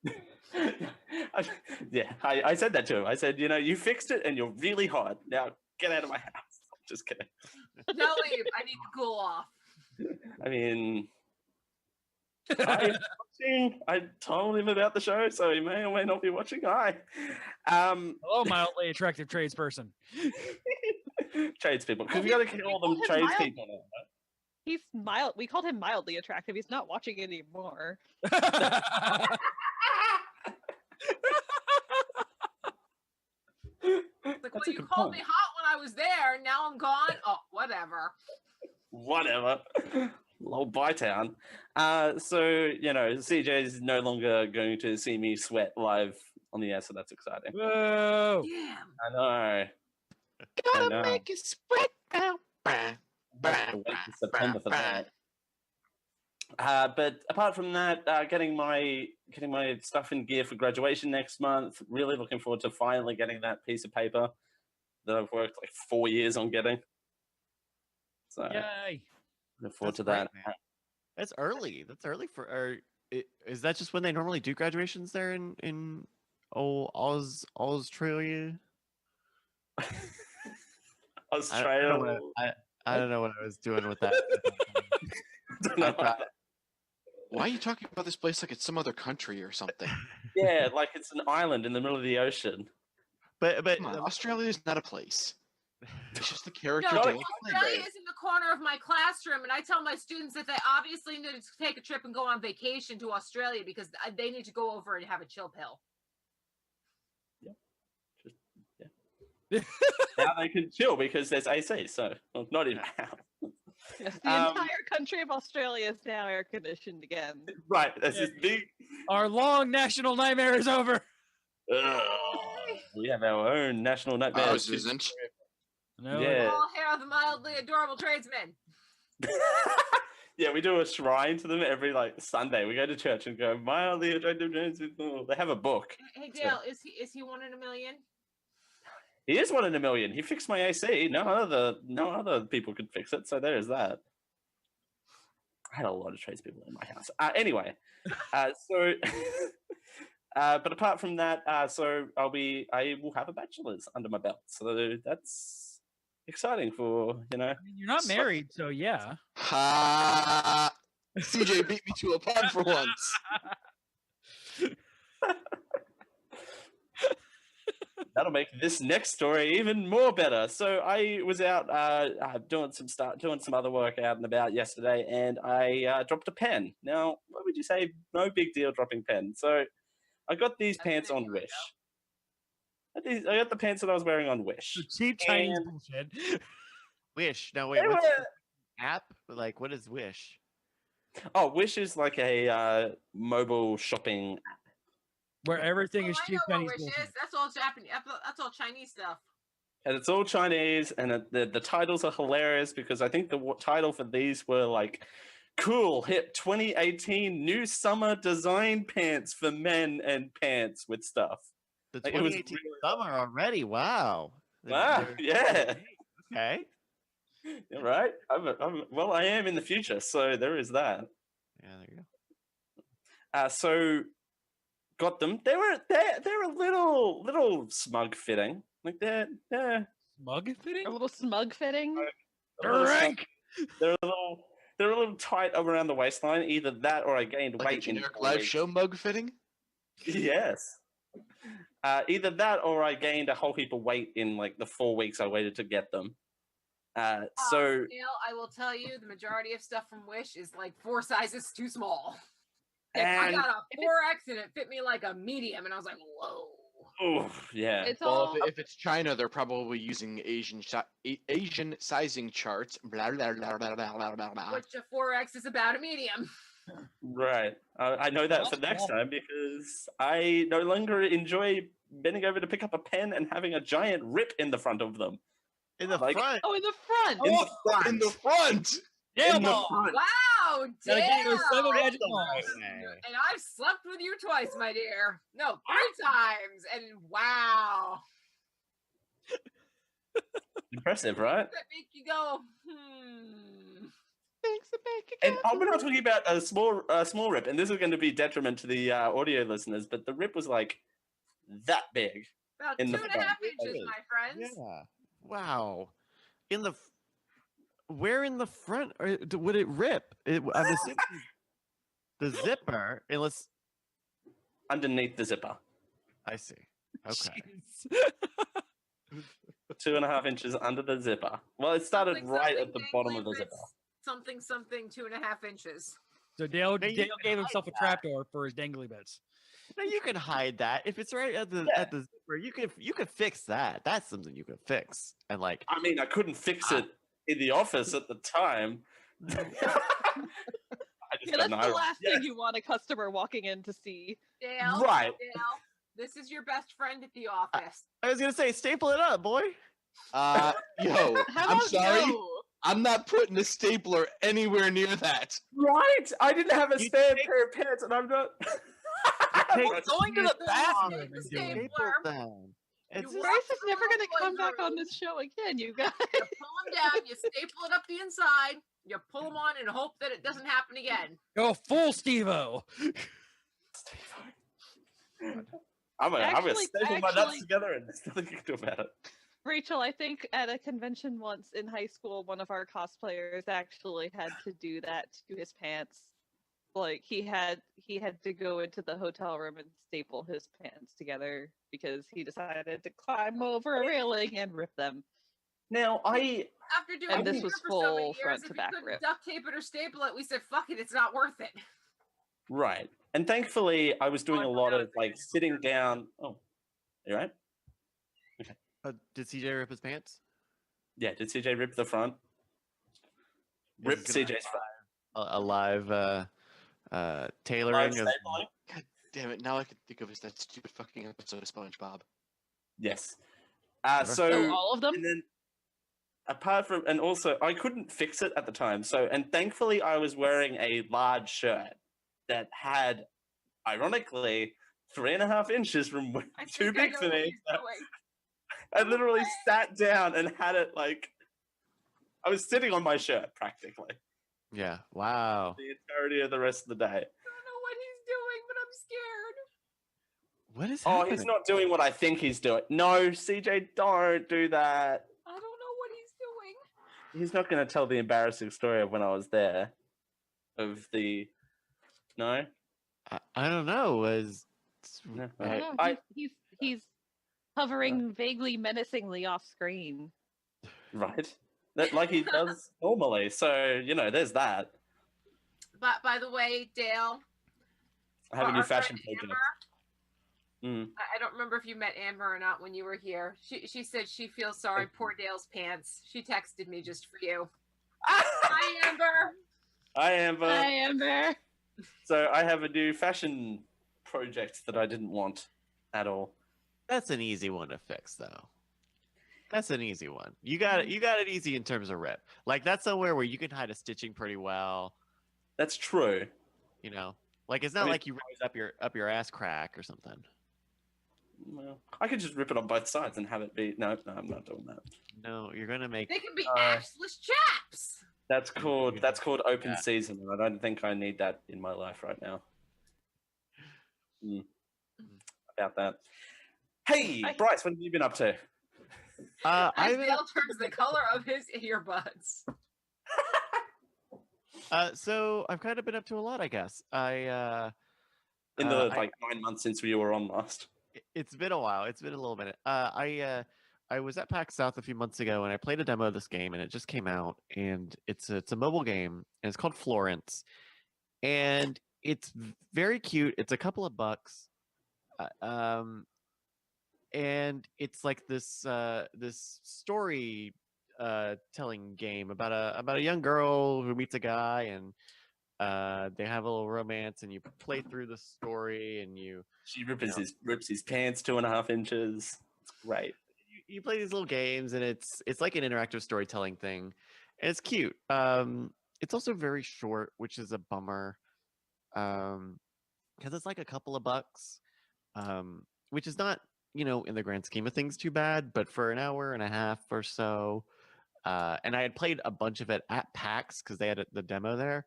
Speaker 5: Yeah, I said that to him. I said, you fixed it, and you're really hot. Now get out of my house. Just kidding.
Speaker 4: No, leave. I need to cool off.
Speaker 5: I mean, I told him about the show, so he may or may not be watching. Hi.
Speaker 2: Hello, mildly attractive tradesperson.
Speaker 5: Tradespeople. Because we got to call them tradespeople now. Right?
Speaker 8: He's mild. We called him mildly attractive. He's not watching anymore.
Speaker 4: Like, well, you called me hot when I was there. Now I'm gone. Oh, whatever.
Speaker 5: Whatever. Lol, Bytown. So, CJ is no longer going to see me sweat live on the air, so that's exciting.
Speaker 2: Whoa.
Speaker 4: Damn.
Speaker 5: I know.
Speaker 9: Gotta make it sweat now.
Speaker 5: Wait till September for that. But apart from that, getting my stuff in gear for graduation next month. Really looking forward to finally getting that piece of paper that I've worked like 4 years on getting. So
Speaker 2: Yay.
Speaker 5: look forward
Speaker 11: That's
Speaker 5: to that.
Speaker 11: great, man. That's early. That's early for. Is that just when they normally do graduations there in Australia?
Speaker 5: Australia.
Speaker 11: I don't know what I was doing with that.
Speaker 9: Why are you talking about this place like it's some other country or something?
Speaker 5: Yeah, like it's an island in the middle of the ocean.
Speaker 11: But
Speaker 9: Come on, Australia is not a place. It's just the character.
Speaker 4: No,
Speaker 9: Dale
Speaker 4: Australia is in the corner of my classroom, and I tell my students that they obviously need to take a trip and go on vacation to Australia because they need to go over and have a chill pill.
Speaker 5: Now they can chill because there's AC, so well, not in my house.
Speaker 8: Yes, the entire country of Australia is now air conditioned again.
Speaker 5: Right, that's this big.
Speaker 2: Our long national nightmare is over.
Speaker 5: We have our own national nightmare.
Speaker 9: Ours isn't.
Speaker 2: No,
Speaker 5: Yeah.
Speaker 4: All hair of the mildly adorable tradesmen.
Speaker 5: Yeah, we do a shrine to them every like Sunday. We go to church and go mildly attractive. They have a book.
Speaker 4: Hey Dale, is he one in a million?
Speaker 5: He is 1 in a million. He fixed my AC. No other people could fix it. So there is that. I had a lot of tradespeople in my house. Anyway, but apart from that, so I will have a bachelor's under my belt. So that's exciting for
Speaker 2: You're not married, so yeah.
Speaker 9: Ha! CJ beat me to a pun for once.
Speaker 5: that'll make this next story even more better. So I was out doing some other work out and about yesterday, and I dropped a pen. Now, what would you say? No big deal dropping pen. So I got these pants on Wish. I got the pants that I was wearing on Wish.
Speaker 2: Cheap Chinese bullshit.
Speaker 11: Wish. No, wait.
Speaker 5: They
Speaker 11: What's
Speaker 5: were-
Speaker 11: the app? Like, what is Wish?
Speaker 5: Oh, Wish is like a mobile shopping app.
Speaker 2: Where everything is
Speaker 4: I
Speaker 2: cheap
Speaker 4: know what
Speaker 2: Chinese
Speaker 4: Wish
Speaker 2: bullshit.
Speaker 4: is. That's all Japanese. That's all Chinese stuff.
Speaker 5: And it's all Chinese, and the titles are hilarious because I think the title for these were like, cool, hip 2018 new summer design pants for men and pants with stuff.
Speaker 11: The
Speaker 5: Like, it was
Speaker 11: 2018
Speaker 5: really
Speaker 11: summer already. Wow.
Speaker 5: Wow, yeah.
Speaker 11: Okay.
Speaker 5: You're right. Well, I am in the future, so there is that.
Speaker 11: Yeah, there you go.
Speaker 5: So got them. They're a little smug fitting. Like they're
Speaker 2: Smug fitting?
Speaker 8: A little smug fitting.
Speaker 5: a little smug. They're a little tight around the waistline. Either that or I gained
Speaker 9: Like a
Speaker 5: weight in
Speaker 9: generic
Speaker 5: 4
Speaker 9: live
Speaker 5: weeks.
Speaker 9: show mug fitting?
Speaker 5: Yes. Either that or I gained a whole heap of weight in like the 4 weeks I waited to get them. So
Speaker 4: Neil, I will tell you, the majority of stuff from Wish is like 4 sizes too small. Like, I
Speaker 5: And-
Speaker 4: got a 4X and it fit me like a medium, and I was like, whoa.
Speaker 5: oh yeah.
Speaker 8: It's
Speaker 9: Well,
Speaker 8: all
Speaker 9: if it's China, they're probably using Asian sizing charts. Blah, blah, blah, blah, blah, blah, blah, blah.
Speaker 4: Which a 4X is about a medium.
Speaker 5: Right. I know that for next time because I no longer enjoy bending over to pick up a pen and having a giant rip in the front of them.
Speaker 11: In the
Speaker 5: Like-
Speaker 11: front.
Speaker 8: in the front.
Speaker 5: In the front.
Speaker 9: In the front!
Speaker 2: Yeah,
Speaker 5: In the
Speaker 2: ball.
Speaker 5: front.
Speaker 4: Wow,
Speaker 2: Gotta get
Speaker 4: damn.
Speaker 2: those 7 magic balls.
Speaker 4: And I've slept with you twice, my dear. No, 3 times. And wow.
Speaker 5: Impressive, right?
Speaker 4: That make you go,
Speaker 8: Makes it make
Speaker 5: And we're not talking about a small rip, and this is going to be detriment to the audio listeners, but the rip was like that big.
Speaker 4: About
Speaker 5: In the
Speaker 4: 2.5
Speaker 5: front.
Speaker 4: inches, my friends.
Speaker 11: Yeah. Wow. In the where in the front would it rip? I'm assuming the zipper, unless
Speaker 5: Underneath the zipper.
Speaker 11: I see. Okay.
Speaker 2: Jeez.
Speaker 5: 2.5 inches under the zipper. Well, it started
Speaker 4: Something,
Speaker 5: right
Speaker 4: something
Speaker 5: at the bottom of the
Speaker 4: dangly
Speaker 5: zipper.
Speaker 4: bits, Something, 2.5 inches.
Speaker 2: So Dale
Speaker 11: Now you
Speaker 2: gave
Speaker 11: can
Speaker 2: himself a
Speaker 11: hide that.
Speaker 2: trapdoor for his dangly bits.
Speaker 11: Now you can hide that if it's right at the zipper. You could fix that. That's something you could fix. And like,
Speaker 5: I mean, I couldn't fix it in the office at the time. I just
Speaker 8: Yeah,
Speaker 5: got
Speaker 8: that's
Speaker 5: an
Speaker 8: the
Speaker 5: eye roll.
Speaker 8: last
Speaker 5: Yeah.
Speaker 8: thing you want a customer walking in to see.
Speaker 4: Dale,
Speaker 5: Right.
Speaker 4: Dale, this is your best friend at the office.
Speaker 11: I was gonna say, staple it up, boy.
Speaker 9: Yo,
Speaker 8: How
Speaker 9: I'm
Speaker 8: about
Speaker 9: sorry.
Speaker 8: you?
Speaker 9: I'm not putting a stapler anywhere near that.
Speaker 5: Right. I didn't have a
Speaker 11: You
Speaker 5: spare
Speaker 11: take-
Speaker 5: pair of pants, and I'm not.
Speaker 11: Take
Speaker 5: What?
Speaker 11: going to the
Speaker 4: Take
Speaker 11: bathroom
Speaker 4: the
Speaker 11: and
Speaker 4: stapler.
Speaker 11: staple them. It's
Speaker 4: You
Speaker 11: just-
Speaker 8: Bryce is never
Speaker 4: Little
Speaker 8: going to come
Speaker 4: boys
Speaker 8: back on
Speaker 4: room.
Speaker 8: this show again, you guys.
Speaker 4: You pull them down, you staple it up the inside, you pull them on and hope that it doesn't happen again.
Speaker 2: Go full Steve-O.
Speaker 5: I'm gonna
Speaker 8: Actually-
Speaker 5: staple my nuts
Speaker 8: actually-
Speaker 5: together, and there's nothing you can do about it.
Speaker 8: Rachel, I think at a convention once in high school, one of our cosplayers actually had to do that to his pants. Like he had to go into the hotel room and staple his pants together because he decided to climb over a railing and rip them.
Speaker 5: Now,
Speaker 4: After doing
Speaker 8: And this
Speaker 4: theater
Speaker 8: was
Speaker 4: for so many
Speaker 8: full
Speaker 4: years,
Speaker 8: front
Speaker 4: if
Speaker 8: to
Speaker 4: you
Speaker 8: back
Speaker 4: couldn't
Speaker 8: rip.
Speaker 4: duct tape it or staple it, we said, fuck it, it's not worth it.
Speaker 5: right, and thankfully, I was doing a lot of like sitting down. Oh, you right?
Speaker 11: did CJ rip his pants?
Speaker 5: Yeah. Did CJ rip the front?
Speaker 11: This
Speaker 5: Rip
Speaker 11: is gonna
Speaker 5: CJ's front.
Speaker 11: A live tailoring
Speaker 5: Live
Speaker 11: of
Speaker 5: stapling?
Speaker 9: God damn it! Now I can think of is that stupid fucking episode of SpongeBob.
Speaker 5: Yes.
Speaker 11: Sure.
Speaker 8: So
Speaker 5: So
Speaker 8: all of them?
Speaker 5: and then apart from, and also I couldn't fix it at the time. So, and thankfully I was wearing a large shirt that had, ironically, 3.5 inches from
Speaker 4: I
Speaker 5: too
Speaker 4: think I
Speaker 5: big
Speaker 4: know
Speaker 5: for
Speaker 4: what
Speaker 5: me.
Speaker 4: he's
Speaker 5: So
Speaker 4: doing.
Speaker 5: I literally sat down and had it like, I was sitting on my shirt practically
Speaker 11: yeah. Wow.
Speaker 5: the entirety of the rest of the day.
Speaker 4: I don't know what he's doing, but I'm scared.
Speaker 11: What is
Speaker 5: Oh,
Speaker 11: happening?
Speaker 5: he's not doing what I think he's doing. No, CJ, don't do that.
Speaker 4: I don't know what he's doing.
Speaker 5: He's not going to tell the embarrassing story of when I was there. Of the, no.
Speaker 11: I don't know. Was
Speaker 5: No.
Speaker 8: I don't know.
Speaker 5: I-
Speaker 8: He's hovering vaguely menacingly off screen.
Speaker 5: Right. Like he does normally. So, there's that.
Speaker 4: But by the way, Dale,
Speaker 5: I have a new
Speaker 4: our
Speaker 5: fashion
Speaker 4: friend
Speaker 5: project.
Speaker 4: Amber, I don't remember if you met Amber or not when you were here. She said she feels sorry. Poor Dale's pants. She texted me just for you. Hi, Amber.
Speaker 5: Hi, Amber.
Speaker 8: Hi, Amber.
Speaker 5: So I have a new fashion project that I didn't want at all.
Speaker 11: That's an easy one to fix, though. That's an easy one. You got it easy in terms of rip. Like that's somewhere where you can hide a stitching pretty well.
Speaker 5: That's true.
Speaker 11: Like it's not like you raise up your ass crack or something.
Speaker 5: Well, I could just rip it on both sides and have it be. No, I'm not doing that.
Speaker 11: No, you're gonna make.
Speaker 4: They can be assless chaps.
Speaker 5: That's called open season, and I don't think I need that in my life right now. About that. Hey, Bryce, what have you been up to?
Speaker 4: As Dale turns the color of his earbuds.
Speaker 11: So I've kind of been up to a lot, I guess.
Speaker 5: In the 9 months since we were on last.
Speaker 11: It's been a while. It's been a little minute. I was at PAX South a few months ago, and I played a demo of this game, and it just came out, and it's a mobile game, and it's called Florence, and it's very cute. It's a couple of bucks, and it's like this story telling game about a young girl who meets a guy, and they have a little romance, and you play through the story, and
Speaker 5: she rips his pants 2.5 inches. It's great.
Speaker 11: You play these little games, and it's like an interactive storytelling thing, and it's cute. It's also very short, which is a bummer, because it's like a couple of bucks, which is not in the grand scheme of things too bad, but for an hour and a half or so, and I had played a bunch of it at PAX because they had the demo there,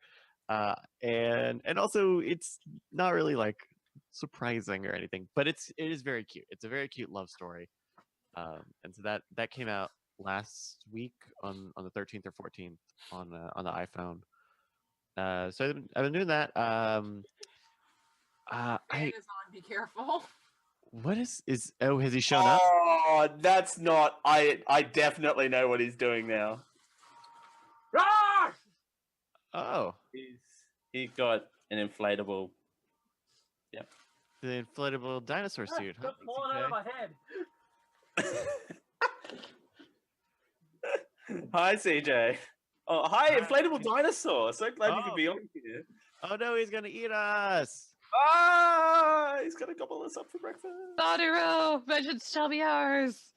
Speaker 11: and also it's not really like surprising or anything, but it is very cute. It's a very cute love story, and so that came out last week on the 13th or 14th on the iPhone. So I've been doing that.
Speaker 4: Be careful.
Speaker 11: What has he shown up?
Speaker 5: Oh, that's not. I definitely know what he's doing now.
Speaker 2: Ah!
Speaker 11: Oh,
Speaker 5: he's got an inflatable. Yeah.
Speaker 11: The inflatable dinosaur suit. Huh?
Speaker 2: Just pulling out of my head.
Speaker 5: Hi, CJ. Oh, hi, inflatable dinosaur. So glad you could be on here.
Speaker 11: Oh no, he's gonna eat us.
Speaker 5: Ah, he's gonna gobble us up for breakfast.
Speaker 8: Thadero, vengeance shall be ours.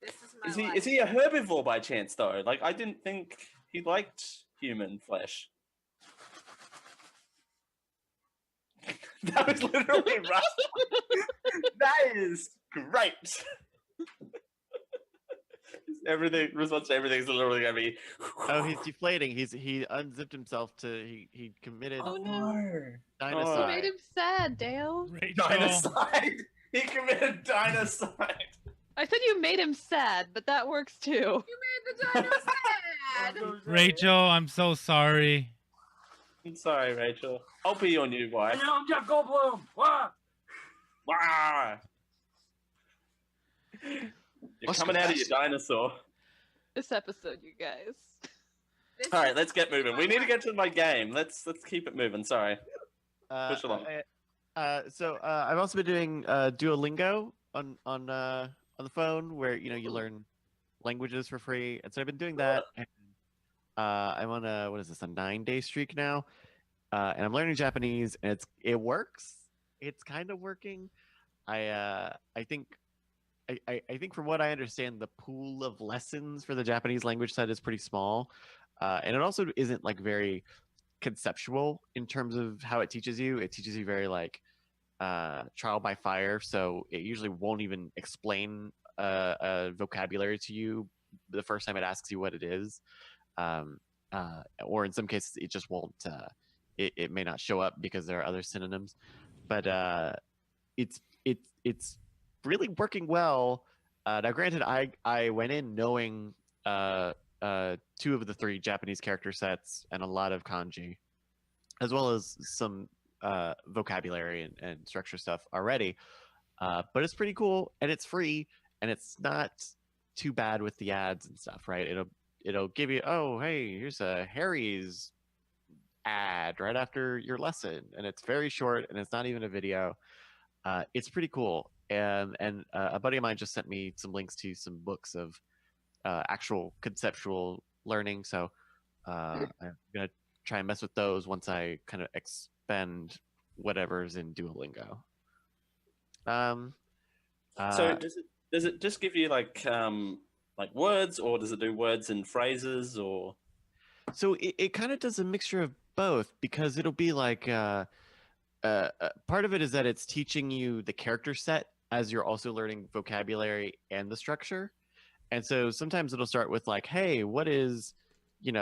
Speaker 4: This is
Speaker 5: Is he a herbivore by chance though? Like I didn't think he liked human flesh. That was literally right. That is great. Response to everything is literally gonna be.
Speaker 11: Oh, he's deflating. He unzipped himself he committed.
Speaker 8: Oh no!
Speaker 11: Dinosaur.
Speaker 8: You made him sad, Dale.
Speaker 5: Dinocide. He committed dinocide.
Speaker 8: I said you made him sad, but that works too.
Speaker 4: You made the dino sad.
Speaker 10: Rachel, I'm so sorry.
Speaker 5: I'm sorry, Rachel. I'll be your new wife.
Speaker 2: And now I'm Jeff Goldblum. Wah!
Speaker 5: Wah! You're coming out of your dinosaur.
Speaker 8: This episode, you guys.
Speaker 5: All right, let's get moving. We need to get to my game. Let's keep it moving. Sorry. Push along.
Speaker 11: So I've also been doing Duolingo on the phone, where you learn languages for free, and so I've been doing that. And, I'm on a 9-day streak now, and I'm learning Japanese, and it works. It's kind of working. I think from what I understand, the pool of lessons for the Japanese language side is pretty small, and it also isn't like very conceptual in terms of how it teaches you. It teaches you very like trial by fire, so it usually won't even explain a vocabulary to you the first time it asks you what it is, or in some cases it just won't. It may not show up because there are other synonyms, but it's really working well. Now, granted, I went in knowing 2 of the 3 Japanese character sets and a lot of kanji, as well as some vocabulary and structure stuff already. But it's pretty cool and it's free and it's not too bad with the ads and stuff, right? It'll give you, oh, hey, here's a Harry's ad right after your lesson, and it's very short and it's not even a video. It's pretty cool. And a buddy of mine just sent me some links to some books of actual conceptual learning. So I'm gonna try and mess with those once I kind of expend whatever's in Duolingo.
Speaker 5: So does it just give you like words, or does it do words and phrases, or?
Speaker 11: So it kind of does a mixture of both, because it'll be like part of it is that it's teaching you the character set as you're also learning vocabulary and the structure. And so sometimes it'll start with like, hey, what is, let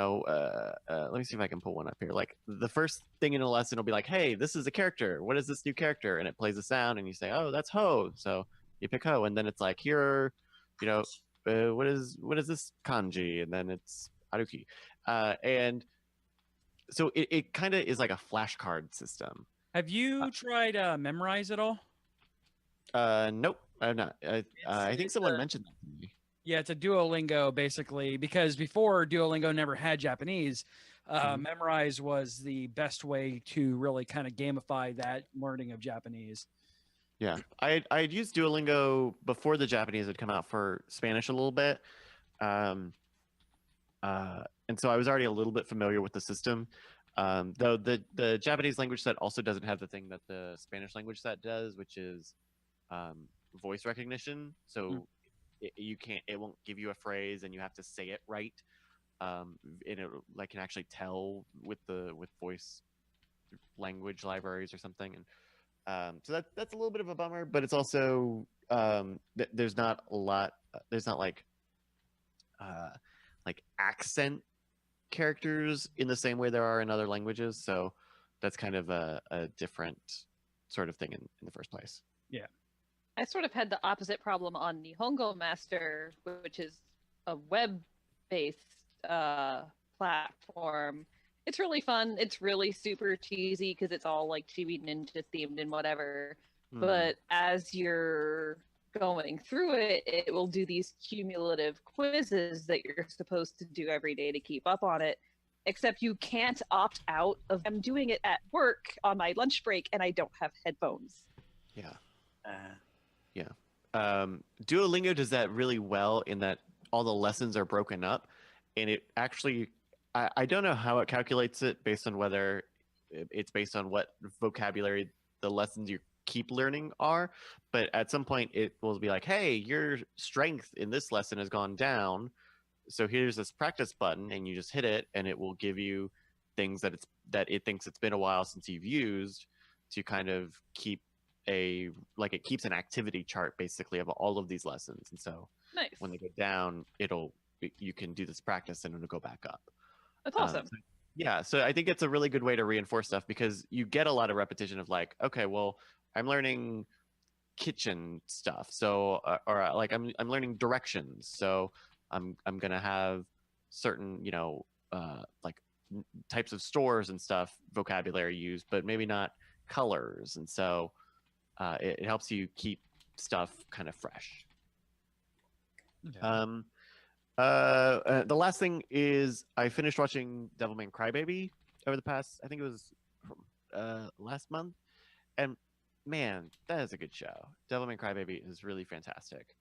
Speaker 11: me see if I can pull one up here. Like the first thing in a lesson will be like, hey, this is a character. What is this new character? And it plays a sound and you say, oh, that's Ho. So you pick Ho. And then it's like, here, what is this kanji? And then it's Haruki. And so it kind of is like a flashcard system.
Speaker 2: Have you tried Memorize at all?
Speaker 11: Nope, I've not. I think someone mentioned that to me.
Speaker 2: Yeah, it's a Duolingo basically, because before Duolingo never had Japanese. Memorize was the best way to really kind of gamify that learning of Japanese.
Speaker 11: Yeah, I had used Duolingo before the Japanese had come out for Spanish a little bit, and so I was already a little bit familiar with the system. Though the Japanese language set also doesn't have the thing that the Spanish language set does, which is voice recognition. So it won't give you a phrase and you have to say it right. And it can actually tell with voice language libraries or something. And so that's a little bit of a bummer, but it's also there's not a lot. There's not like accent characters in the same way there are in other languages. So that's kind of a different sort of thing in the first place.
Speaker 2: Yeah.
Speaker 8: I sort of had the opposite problem on Nihongo Master, which is a web-based platform. It's really fun. It's really super cheesy because it's all like Chibi Ninja themed and whatever. But as you're going through it, it will do these cumulative quizzes that you're supposed to do every day to keep up on it. Except you can't opt out of. I'm doing it at work on my lunch break, and I don't have headphones.
Speaker 11: Yeah. Duolingo does that really well in that all the lessons are broken up, and it actually, I don't know how it calculates it based on whether it's based on what vocabulary the lessons you keep learning are, but at some point it will be like, hey, your strength in this lesson has gone down, so here's this practice button, and you just hit it and it will give you things that it thinks it's been a while since you've used, to kind of keep it keeps an activity chart basically of all of these lessons. And so
Speaker 8: nice. When
Speaker 11: they go down, you can do this practice and it'll go back up.
Speaker 8: That's awesome.
Speaker 11: So I think it's a really good way to reinforce stuff, because you get a lot of repetition of like, okay, well, I'm learning kitchen stuff, so I'm learning directions, so I'm gonna have certain types of stores and stuff vocabulary used, but maybe not colors, and so it helps you keep stuff kind of fresh.
Speaker 2: Okay.
Speaker 11: The last thing is I finished watching Devilman Crybaby over the past, I think it was last month, and man, that is a good show. Devilman Crybaby is really fantastic.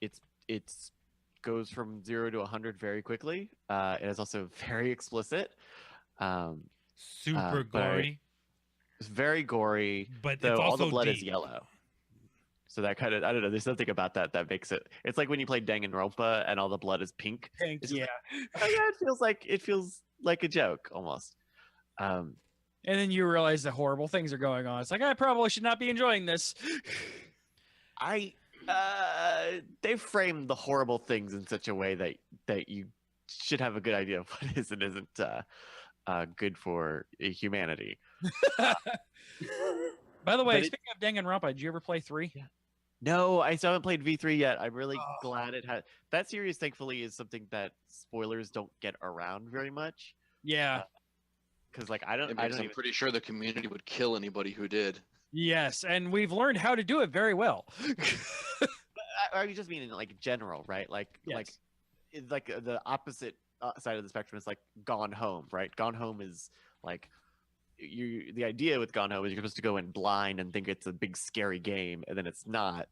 Speaker 11: It's goes from 0 to 100 very quickly. It is also very explicit.
Speaker 10: Super gory.
Speaker 11: It's very gory,
Speaker 10: but
Speaker 11: though
Speaker 10: it's also
Speaker 11: all the blood
Speaker 10: deep.
Speaker 11: is yellow. So that kind of, I don't know, there's something about that makes it. It's like when you play Danganronpa and all the blood is pink.
Speaker 2: Pink,
Speaker 11: It's just
Speaker 2: yeah.
Speaker 11: like, oh yeah, it feels like a joke almost.
Speaker 2: And then you realize that horrible things are going on. It's like, I probably should not be enjoying this.
Speaker 11: They frame the horrible things in such a way that you should have a good idea of what is and isn't good for humanity.
Speaker 2: By the way, speaking of Danganronpa, did you ever play 3?
Speaker 11: Yeah. No, I still haven't played V3 yet. I'm really glad it had. That series, thankfully, is something that spoilers don't get around very much.
Speaker 2: Yeah.
Speaker 11: Because I'm
Speaker 9: pretty sure the community would kill anybody who did.
Speaker 2: Yes, and we've learned how to do it very well.
Speaker 11: Are you just meaning like general, right?
Speaker 2: Yes.
Speaker 11: It's like the opposite side of the spectrum is like Gone Home, right? Gone Home is like the idea with Gone Home is you're supposed to go in blind and think it's a big scary game, and then it's not.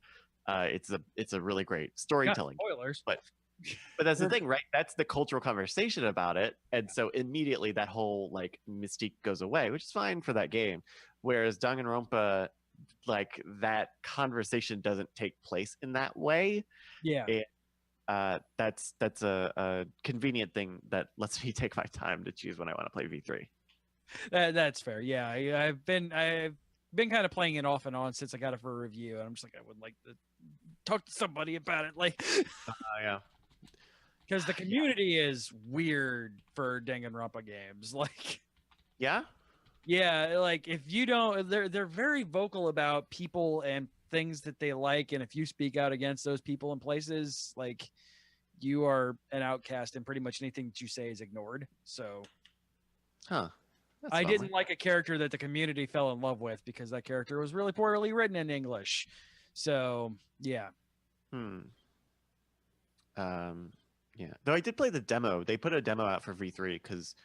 Speaker 11: It's a really great storytelling.
Speaker 2: Spoilers.
Speaker 11: But that's the thing, right? That's the cultural conversation about it, and so immediately that whole like mystique goes away, which is fine for that game. Whereas Danganronpa, like that conversation doesn't take place in that way.
Speaker 2: Yeah.
Speaker 11: That's a convenient thing that lets me take my time to choose when I want to play V3.
Speaker 2: That's fair. Yeah, I've been kind of playing it off and on since I got it for a review, and I'm just like, I would like to talk to somebody about it, like,
Speaker 11: yeah,
Speaker 2: because the community is weird for Danganronpa games, like,
Speaker 11: yeah,
Speaker 2: like if you don't, they're very vocal about people and things that they like, and if you speak out against those people and places, like, you are an outcast, and pretty much anything that you say is ignored. So,
Speaker 11: huh.
Speaker 2: I didn't like a character that the community fell in love with because that character was really poorly written in English. So, yeah.
Speaker 11: Yeah. Though I did play the demo. They put a demo out for V3 because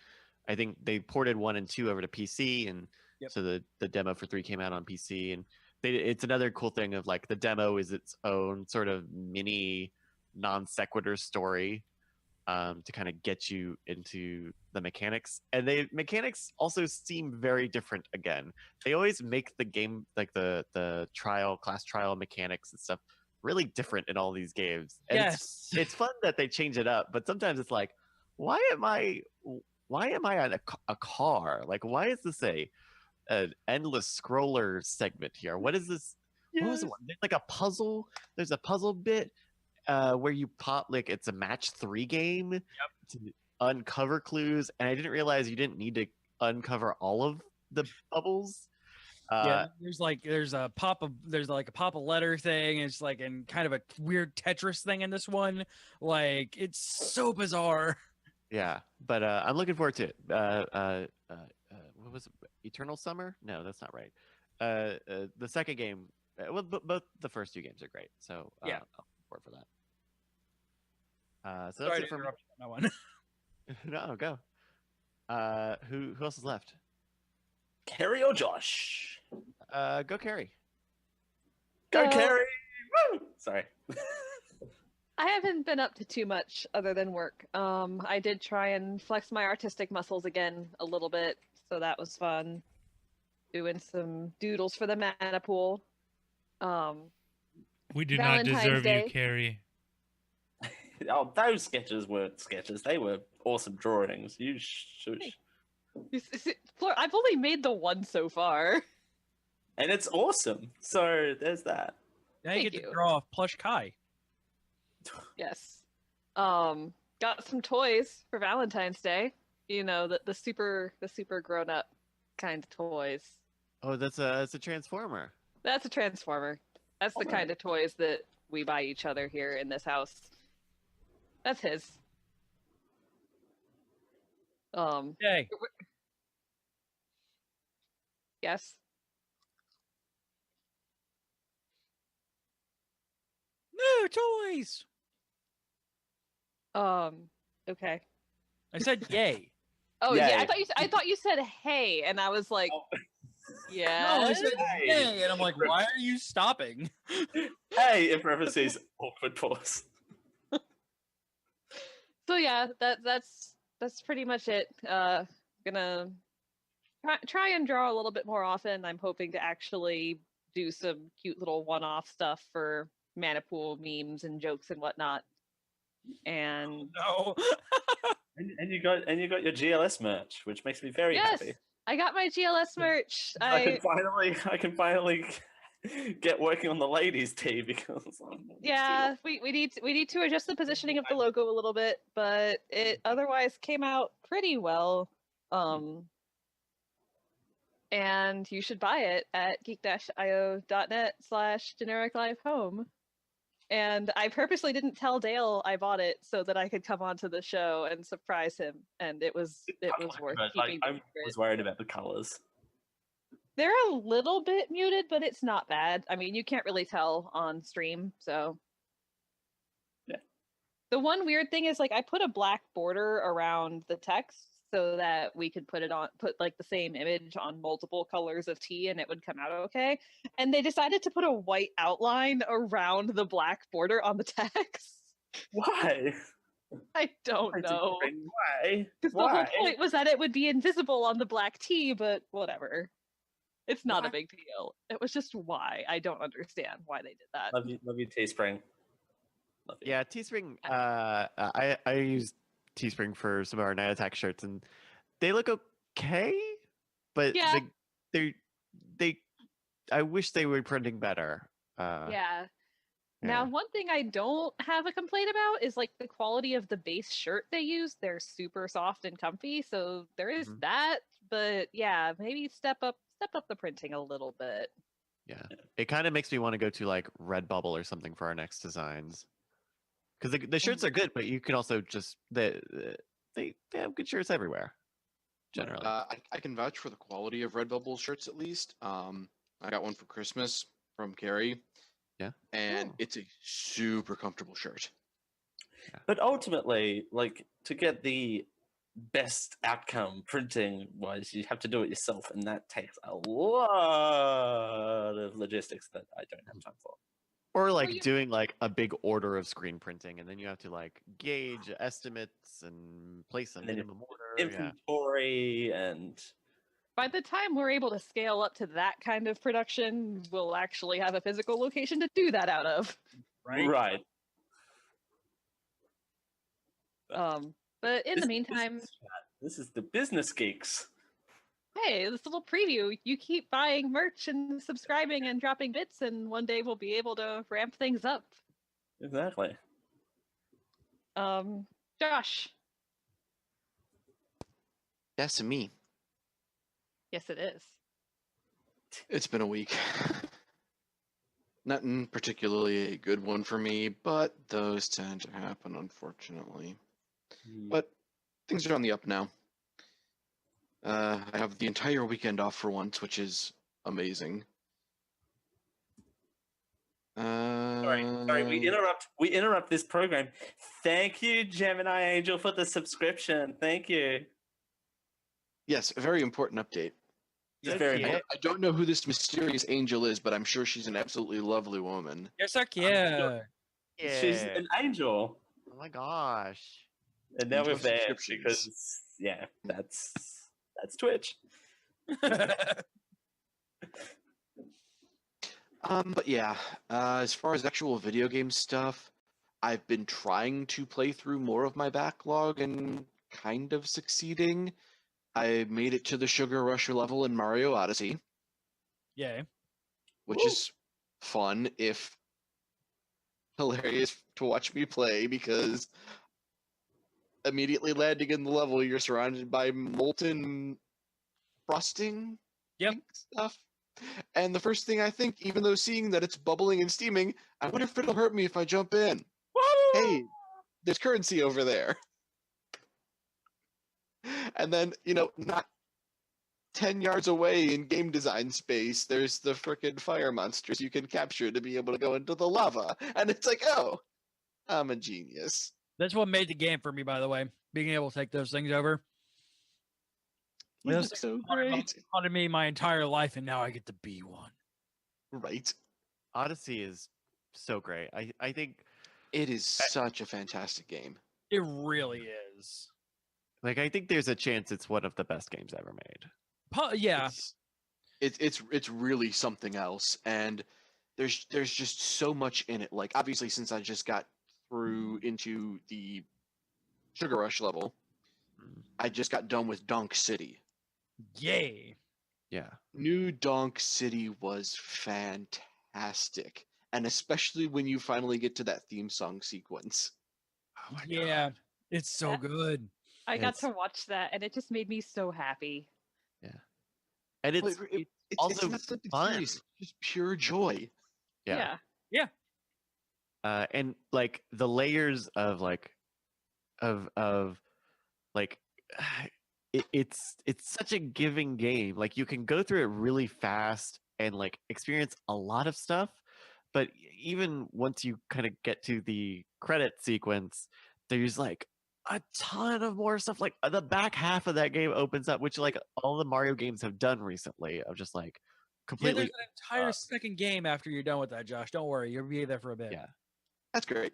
Speaker 11: I think they ported 1 and 2 over to PC, and so the demo for 3 came out on PC. And it's another cool thing of like the demo is its own sort of mini non sequitur story to kind of get you into the mechanics. And the mechanics also seem very different again. They always make the game, like the class trial mechanics and stuff, really different in all these games. And it's fun that they change it up, but sometimes it's like, why am I on a car? Like, why is this an endless scroller segment here? What is this? What was the one? There's like a puzzle. There's a puzzle bit where you pop, like, it's a match 3 game to uncover clues, and I didn't realize you didn't need to uncover all of the bubbles.
Speaker 2: There's a pop a letter thing. It's like, and kind of a weird Tetris thing in this one. Like, it's so bizarre.
Speaker 11: Yeah, but I'm looking forward to it. What was it? Eternal Summer? No, that's not right. The second game, well, both the first 2 games are great. So
Speaker 2: yeah,
Speaker 11: I'll look forward for that. So that's it for me.
Speaker 2: That one.
Speaker 11: No, go. Who else is left?
Speaker 5: Carrie or Josh?
Speaker 11: Go Carrie.
Speaker 5: Go Carrie! Woo! Sorry.
Speaker 8: I haven't been up to too much other than work. I did try and flex my artistic muscles again a little bit, so that was fun. Doing some doodles for the mana pool.
Speaker 10: We do
Speaker 8: Valentine's
Speaker 10: not deserve
Speaker 8: Day.
Speaker 10: you, Carrie.
Speaker 5: Oh, those sketches weren't sketches. They were awesome drawings. You shush.
Speaker 8: Fleur, I've only made the one so far.
Speaker 5: And it's awesome. So there's that.
Speaker 2: Now you get to draw a plush Kai.
Speaker 8: Yes. Got some toys for Valentine's Day. You know, the super grown up kind of toys.
Speaker 11: Oh, that's a Transformer.
Speaker 8: That's a Transformer. That's the kind of toys that we buy each other here in this house. That's his.
Speaker 2: Hey.
Speaker 8: Yes.
Speaker 2: No toys.
Speaker 8: Okay.
Speaker 2: I said yay.
Speaker 8: Oh
Speaker 5: Yay.
Speaker 8: yeah, I thought you said hey, and I was like, yeah.
Speaker 2: No, I said yay, and I'm like, why are you stopping?
Speaker 5: Hey, in parentheses, awkward pause.
Speaker 8: So yeah, that's pretty much it. Gonna try and draw a little bit more often. I'm hoping to actually do some cute little one-off stuff for mana pool memes and jokes and whatnot. And
Speaker 2: no.
Speaker 5: and you got your GLS merch, which makes me very happy.
Speaker 8: I got my GLS merch.
Speaker 5: I can finally get working on the ladies' tee because
Speaker 8: we need to adjust the positioning of the logo a little bit, but it otherwise came out pretty well. And you should buy it at geek-io.net/generic-live-home. And I purposely didn't tell Dale I bought it so that I could come onto the show and surprise him, and it was worth keeping.
Speaker 5: I was worried about the colors.
Speaker 8: They're a little bit muted, but it's not bad. I mean, you can't really tell on stream, so.
Speaker 5: Yeah.
Speaker 8: The one weird thing is like I put a black border around the text so that we could put like the same image on multiple colors of tea and it would come out okay. And they decided to put a white outline around the black border on the text.
Speaker 5: Why?
Speaker 8: I don't know.
Speaker 5: Why?
Speaker 8: Because the whole point was that it would be invisible on the black tea, but whatever. It's not a big deal. It was just why. I don't understand why they did that.
Speaker 5: Love you, Teespring.
Speaker 11: Yeah, Teespring. I use Teespring for some of our Night Attack shirts, and they look okay, but
Speaker 8: Yeah.
Speaker 11: they I wish they were printing better.
Speaker 8: Yeah. Now, one thing I don't have a complaint about is like the quality of the base shirt they use. They're super soft and comfy, so there is that. But yeah, maybe step up the printing a little bit.
Speaker 11: Yeah, it kind of makes me want to go to like Redbubble or something for our next designs, because the shirts are good, but you can also just they have good shirts everywhere. Generally,
Speaker 9: I can vouch for the quality of Redbubble shirts at least. I got one for Christmas from Carrie.
Speaker 11: Yeah.
Speaker 9: And it's a super comfortable shirt.
Speaker 5: Yeah. But ultimately, like, to get the best outcome printing wise, you have to do it yourself, and that takes a lot of logistics that I don't have time for.
Speaker 11: Or like doing like a big order of screen printing, and then you have to like gauge estimates and place a minimum order.
Speaker 5: Inventory and
Speaker 8: by the time we're able to scale up to that kind of production, we'll actually have a physical location to do that out of.
Speaker 5: Right.
Speaker 8: But in the meantime,
Speaker 5: this is the business geeks.
Speaker 8: Hey, this little preview. You keep buying merch and subscribing and dropping bits, and one day we'll be able to ramp things up.
Speaker 5: Exactly.
Speaker 8: Josh.
Speaker 9: Yes, me.
Speaker 8: Yes, it is.
Speaker 9: It's been a week. Nothing particularly a good one for me, but those tend to happen, unfortunately. But things are on the up now. I have the entire weekend off for once, which is amazing.
Speaker 5: Sorry, we interrupt this program. Thank you, Gemini Angel, for the subscription. Thank you.
Speaker 9: Yes, a very important update. I don't know who this mysterious angel is, but I'm sure she's an absolutely lovely woman.
Speaker 2: You're so cute.
Speaker 5: She's an angel.
Speaker 11: Oh my gosh.
Speaker 5: And now we're there because that's Twitch.
Speaker 9: But yeah, as far as actual video game stuff, I've been trying to play through more of my backlog and kind of succeeding. I made it to the Sugar Rusher level in Mario Odyssey.
Speaker 2: Yay.
Speaker 9: Which is fun, if hilarious to watch me play, because immediately landing in the level, you're surrounded by molten frosting stuff. And the first thing I think, even though seeing that it's bubbling and steaming, I wonder if it'll hurt me if I jump in. Hey, there's currency over there. And then, not 10 yards away in game design space, there's the frickin' fire monsters you can capture to be able to go into the lava. And it's like, oh, I'm a genius.
Speaker 2: That's what made the game for me, by the way. Being able to take those things over.
Speaker 9: That's so great.
Speaker 2: Haunted me my entire life, and now I get to be one.
Speaker 9: Right.
Speaker 11: Odyssey is so great. I think
Speaker 9: it is such a fantastic game.
Speaker 2: It really is.
Speaker 11: Like, I think there's a chance it's one of the best games ever made.
Speaker 2: Yeah.
Speaker 9: It's really something else, and there's just so much in it. Like, obviously, since I just got through into the Sugar Rush level, I just got done with Donk City.
Speaker 2: Yay.
Speaker 11: Yeah.
Speaker 9: New Donk City was fantastic, and especially when you finally get to that theme song sequence.
Speaker 11: Oh my
Speaker 2: God. It's so good.
Speaker 8: I got to watch that, and it just made me so happy.
Speaker 11: Yeah. And it's also
Speaker 9: not something
Speaker 11: fun.
Speaker 9: serious, it's just pure joy.
Speaker 11: Yeah.
Speaker 2: Yeah.
Speaker 11: And like the layers of it's such a giving game. Like you can go through it really fast and like experience a lot of stuff, but even once you kind of get to the credit sequence, there's like a ton of more stuff. Like the back half of that game opens up, which like all the Mario games have done recently, of just like
Speaker 2: Yeah,
Speaker 11: completely.
Speaker 2: there's an entire second game after you're done with that, Josh. Don't worry, you'll be there for a bit.
Speaker 11: Yeah.
Speaker 9: That's great.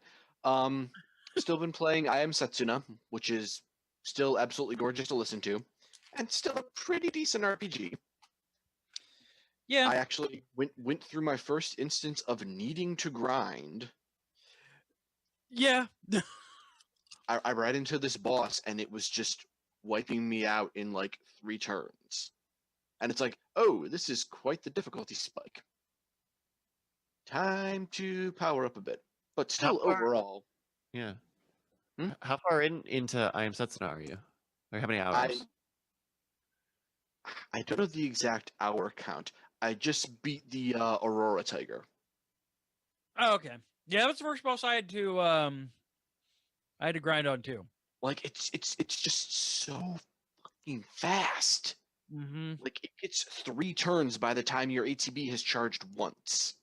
Speaker 9: Still been playing I Am Setsuna, which is still absolutely gorgeous to listen to, and still a pretty decent RPG.
Speaker 2: Yeah.
Speaker 9: I actually went through my first instance of needing to grind.
Speaker 2: Yeah.
Speaker 9: I ran into this boss, and it was just wiping me out in like 3 turns. And it's like, oh, this is quite the difficulty spike. Time to power up a bit. But still, overall,
Speaker 11: Yeah. How far into I Am Setsuna are you? Like how many hours?
Speaker 9: I don't know the exact hour count. I just beat the Aurora Tiger.
Speaker 2: Oh, okay. Yeah, that's the first boss I had to grind on too.
Speaker 9: Like it's just so fucking fast.
Speaker 2: Mm-hmm.
Speaker 9: Like it gets 3 turns by the time your ATB has charged once.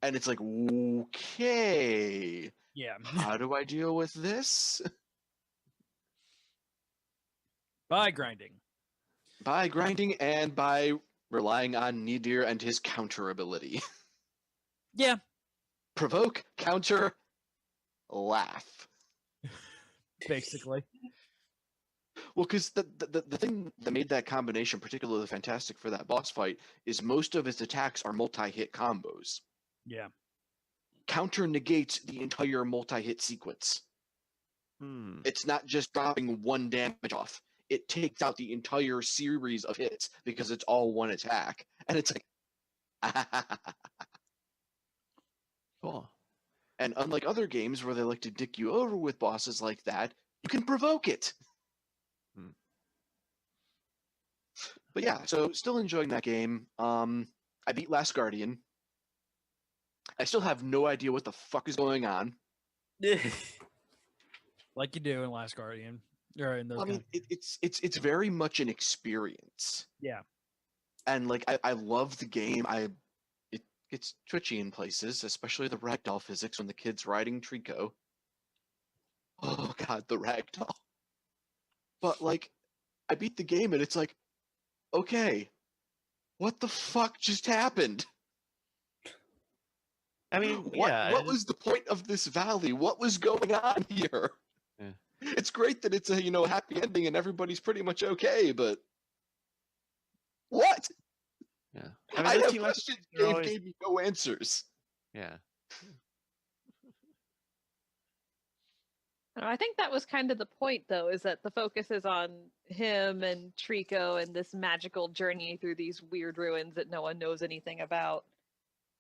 Speaker 9: And it's like, okay.
Speaker 2: Yeah.
Speaker 9: How do I deal with this?
Speaker 2: By grinding.
Speaker 9: By grinding and by relying on Nidir and his counter ability.
Speaker 2: Yeah.
Speaker 9: Provoke, counter, laugh.
Speaker 2: Basically.
Speaker 9: Well, because the thing that made that combination particularly fantastic for that boss fight is most of his attacks are multi-hit combos.
Speaker 2: Yeah.
Speaker 9: Counter negates the entire multi-hit sequence. It's not just dropping 1 damage off. It takes out the entire series of hits because it's all 1 attack. And it's like,
Speaker 11: cool.
Speaker 9: And unlike other games where they like to dick you over with bosses like that, you can provoke it. But yeah, so still enjoying that game. I beat Last Guardian. I still have no idea what the fuck is going on.
Speaker 2: Like you do in Last Guardian. Or in those
Speaker 9: I mean, it's very much an experience.
Speaker 2: Yeah.
Speaker 9: And like I love the game. It's twitchy in places, especially the ragdoll physics when the kid's riding Trico. Oh god, the ragdoll. But like, I beat the game and it's like, okay, what the fuck just happened?
Speaker 11: I mean,
Speaker 9: what was the point of this valley? What was going on here?
Speaker 11: Yeah.
Speaker 9: It's great that it's a happy ending and everybody's pretty much okay, but what?
Speaker 11: Yeah,
Speaker 9: I have questions. Game gave me no answers.
Speaker 11: Yeah.
Speaker 8: I think that was kind of the point, though, is that the focus is on him and Trico and this magical journey through these weird ruins that no one knows anything about.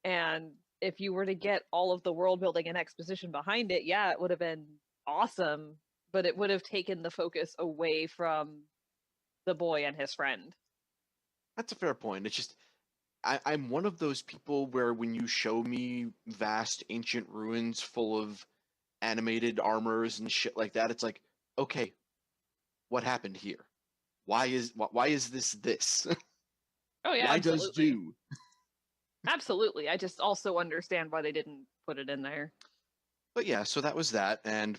Speaker 8: And if you were to get all of the world building and exposition behind it, yeah, it would have been awesome, but it would have taken the focus away from the boy and his friend.
Speaker 9: That's a fair point. It's just, I'm one of those people where when you show me vast ancient ruins full of animated armors and shit like that, it's like, okay, what happened here? Why is this?
Speaker 8: Oh yeah,
Speaker 9: why
Speaker 8: absolutely.
Speaker 9: does do?
Speaker 8: Absolutely. I just also understand why they didn't put it in there.
Speaker 9: But yeah, so that was that, and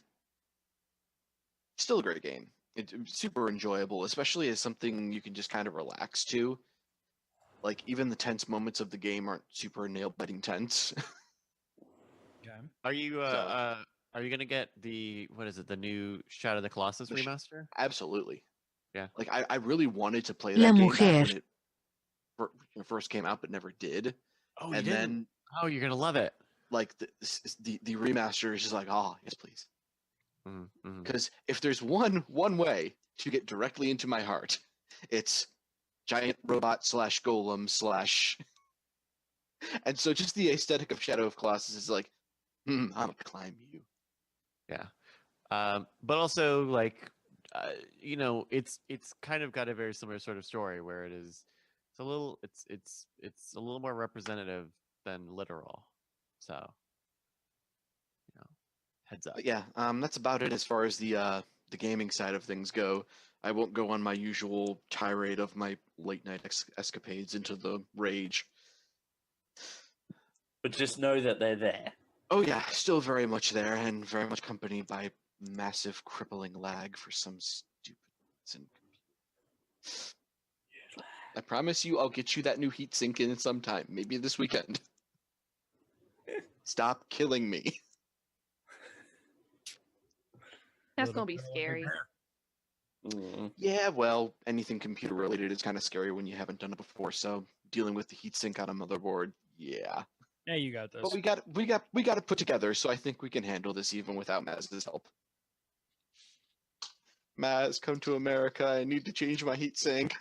Speaker 9: still a great game. It's super enjoyable, especially as something you can just kind of relax to. Like, even the tense moments of the game aren't super nail-biting tense.
Speaker 2: Okay.
Speaker 11: Are you gonna get the the new Shadow of the Colossus remaster?
Speaker 9: Absolutely.
Speaker 11: Yeah.
Speaker 9: Like I really wanted to play that game back when it first came out, but never did.
Speaker 11: Oh,
Speaker 9: and
Speaker 11: you
Speaker 9: then
Speaker 11: didn't? Oh, you're gonna love it.
Speaker 9: Like the remaster is just like, oh yes, please. Because if there's one way to get directly into my heart, it's giant robot / golem / and so just the aesthetic of Shadow of Colossus is like, I'm gonna climb you.
Speaker 11: Yeah. But also like, it's kind of got a very similar sort of story where it's a little more representative than literal. So, heads up.
Speaker 9: But yeah, that's about it as far as the gaming side of things go. I won't go on my usual tirade of my late night escapades into the rage.
Speaker 5: But just know that they're there.
Speaker 9: Oh yeah, still very much there, and very much accompanied by massive crippling lag for some stupid reason. I promise you I'll get you that new heatsink in sometime, maybe this weekend. Stop killing me.
Speaker 8: That's gonna be scary.
Speaker 9: Yeah, well, anything computer related is kind of scary when you haven't done it before, so dealing with the heatsink on a motherboard, yeah.
Speaker 2: Yeah, you got this.
Speaker 9: But we got it put together, so I think we can handle this even without Maz's help. Maz, come to America. I need to change my heatsink.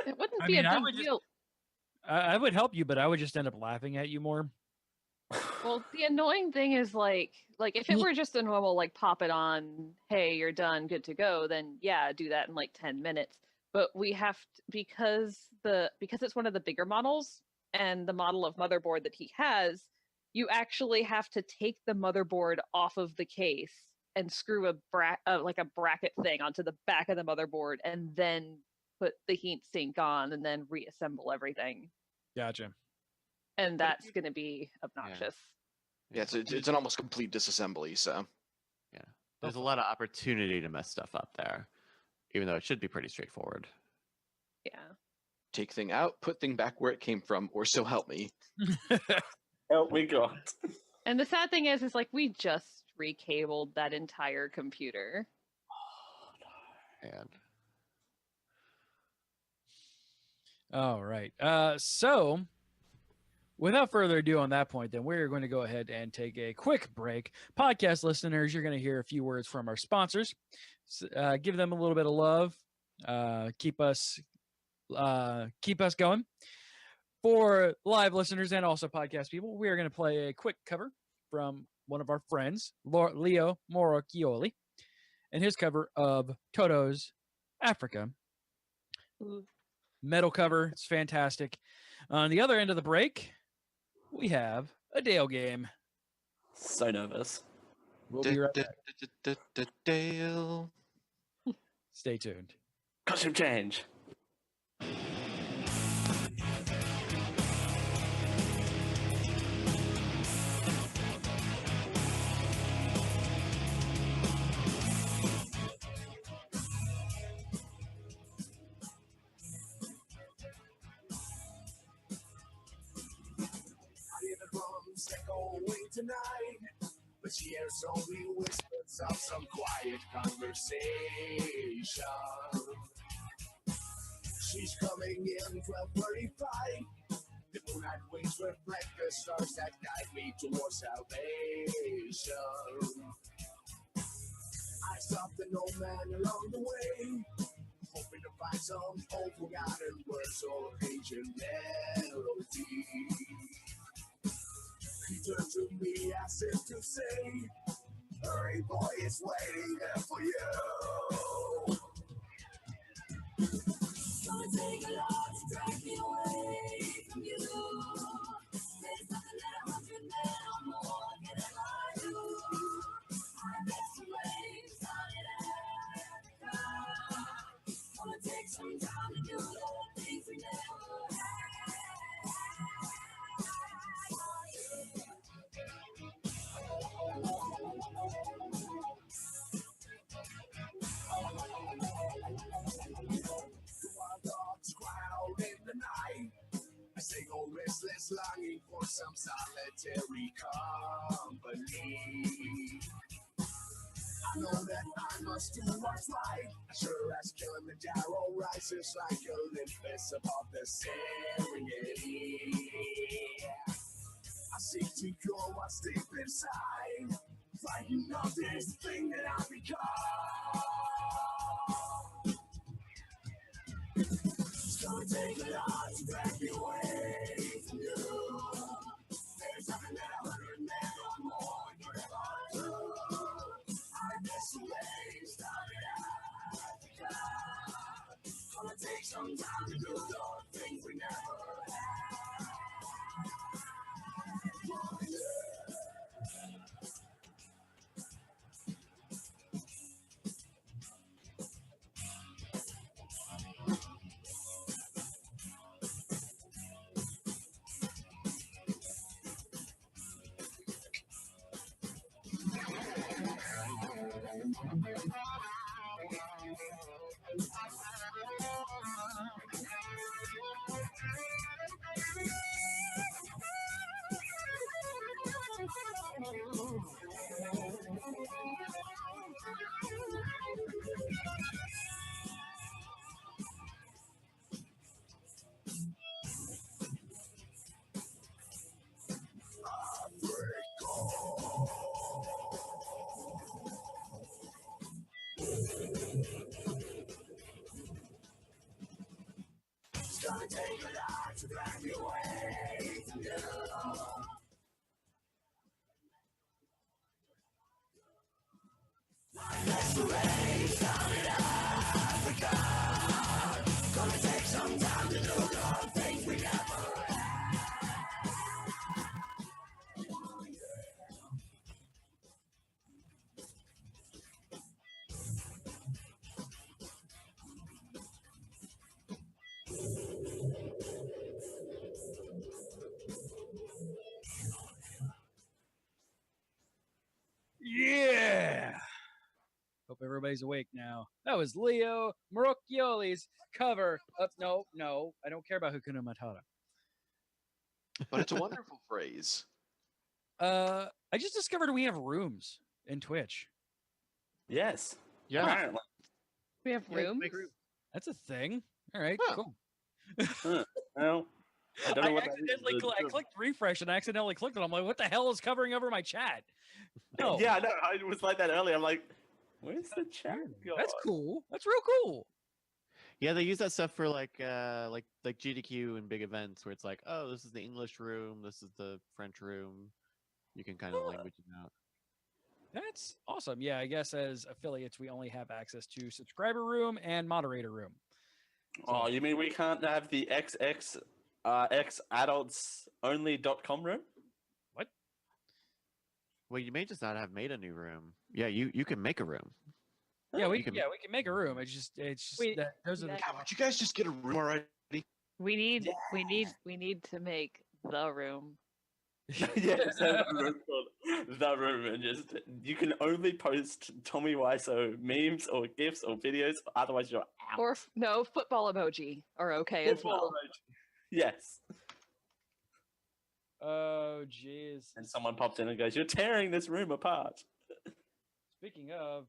Speaker 8: It wouldn't
Speaker 2: I
Speaker 8: be
Speaker 2: mean,
Speaker 8: a
Speaker 2: I
Speaker 8: big
Speaker 2: would just-
Speaker 8: deal.
Speaker 2: I would help you, but I would just end up laughing at you more.
Speaker 8: Well, the annoying thing is like if it were just a normal like pop it on, hey, you're done, good to go, then yeah, do that in like 10 minutes. But we have to, because it's one of the bigger models and the model of motherboard that he has, you actually have to take the motherboard off of the case and screw a bracket thing onto the back of the motherboard and then put the heat sink on and then reassemble everything.
Speaker 2: Gotcha.
Speaker 8: And that's going to be obnoxious.
Speaker 9: Yeah, it's an almost complete disassembly, so.
Speaker 11: Yeah. There's a lot of opportunity to mess stuff up there, even though it should be pretty straightforward.
Speaker 8: Yeah.
Speaker 9: Take thing out, put thing back where it came from, or so help me.
Speaker 5: Help me God.
Speaker 8: And the sad thing is like we just recabled that entire computer.
Speaker 11: And
Speaker 2: All right. So without further ado on that point, then we're going to go ahead and take a quick break. Podcast listeners, you're going to hear a few words from our sponsors. Give them a little bit of love. Keep us going. For live listeners and also podcast people, we are going to play a quick cover from one of our friends, Leo Morocchioli, and his cover of Toto's Africa.
Speaker 8: Ooh.
Speaker 2: Metal cover. It's fantastic. On the other end of the break, we have a Dale game.
Speaker 5: So nervous.
Speaker 2: We'll be right back.
Speaker 9: Dale.
Speaker 2: Stay tuned.
Speaker 5: Costume change.
Speaker 12: Tonight, but she hears only whispers of some quiet conversation. She's coming in 12:35. The moonlight wings reflect the stars that guide me towards salvation. I stopped an old man along the way, hoping to find some old forgotten words or ancient melody. He turned to me as if to say, hurry boy, it's waiting there for you. Gonna take a lot to drag me away from you. There's nothing that 100 men or more can ever do. I bet some waves on it Africa. Gonna take some time to do the things we never had. In the night, I single restless longing for some solitary company. I know that I must do what's right. Sure as Kilimanjaro rises like Olympus above the Serengeti. I seek to cure what's deep inside, frightened of this thing that I become. It's gonna take a lot to drag me away from you. There's nothing that 100 men or more could ever do. I guess the way started Africa. Gonna take some time to do the things we never had. Oh, yeah. It's gonna take a lot to drag you away from you. Let's raise down in Africa. Gonna take some time to do the things we never had.
Speaker 2: Yeah. Hope everybody's awake now. That was Leo Marocchioli's cover of no, I don't care about Hakuna Matata.
Speaker 9: But it's a wonderful phrase.
Speaker 2: I just discovered we have rooms in Twitch.
Speaker 5: Yes.
Speaker 11: Yeah.
Speaker 5: Apparently.
Speaker 8: We have rooms.
Speaker 2: That's a thing. All right,
Speaker 9: Huh.
Speaker 2: cool.
Speaker 5: Well, I don't know what that
Speaker 2: accidentally
Speaker 5: is.
Speaker 2: I clicked refresh and I accidentally clicked it. I'm like, what the hell is covering over my chat? No.
Speaker 5: Yeah, I know. I was like that earlier. I'm like, where's the chat?
Speaker 2: That's
Speaker 5: gone?
Speaker 2: cool. That's real cool.
Speaker 11: Yeah, they use that stuff for like GDQ and big events where it's like, oh, this is the English room, this is the French room. You can kind of language it out.
Speaker 2: That's awesome. Yeah, I guess as affiliates, we only have access to subscriber room and moderator room.
Speaker 5: Oh, you mean we can't have the xadultsonly.com room?
Speaker 2: What?
Speaker 11: Well, you may just not have made a new room. Yeah, you can make a room.
Speaker 2: Yeah, we
Speaker 11: You can-
Speaker 2: can make a room. It's just
Speaker 8: Wait,
Speaker 2: that those are the
Speaker 9: God, would you guys just get a room already?
Speaker 8: We need to make the room.
Speaker 5: Yeah, just have a room called the room, and just you can only post Tommy Wiseau memes or gifs or videos. Otherwise, you're out.
Speaker 8: Or no, football emoji are okay as
Speaker 5: Football
Speaker 8: well.
Speaker 5: emoji. Yes.
Speaker 2: Oh, jeez.
Speaker 5: And someone pops in and goes, "You're tearing this room apart."
Speaker 2: Speaking of,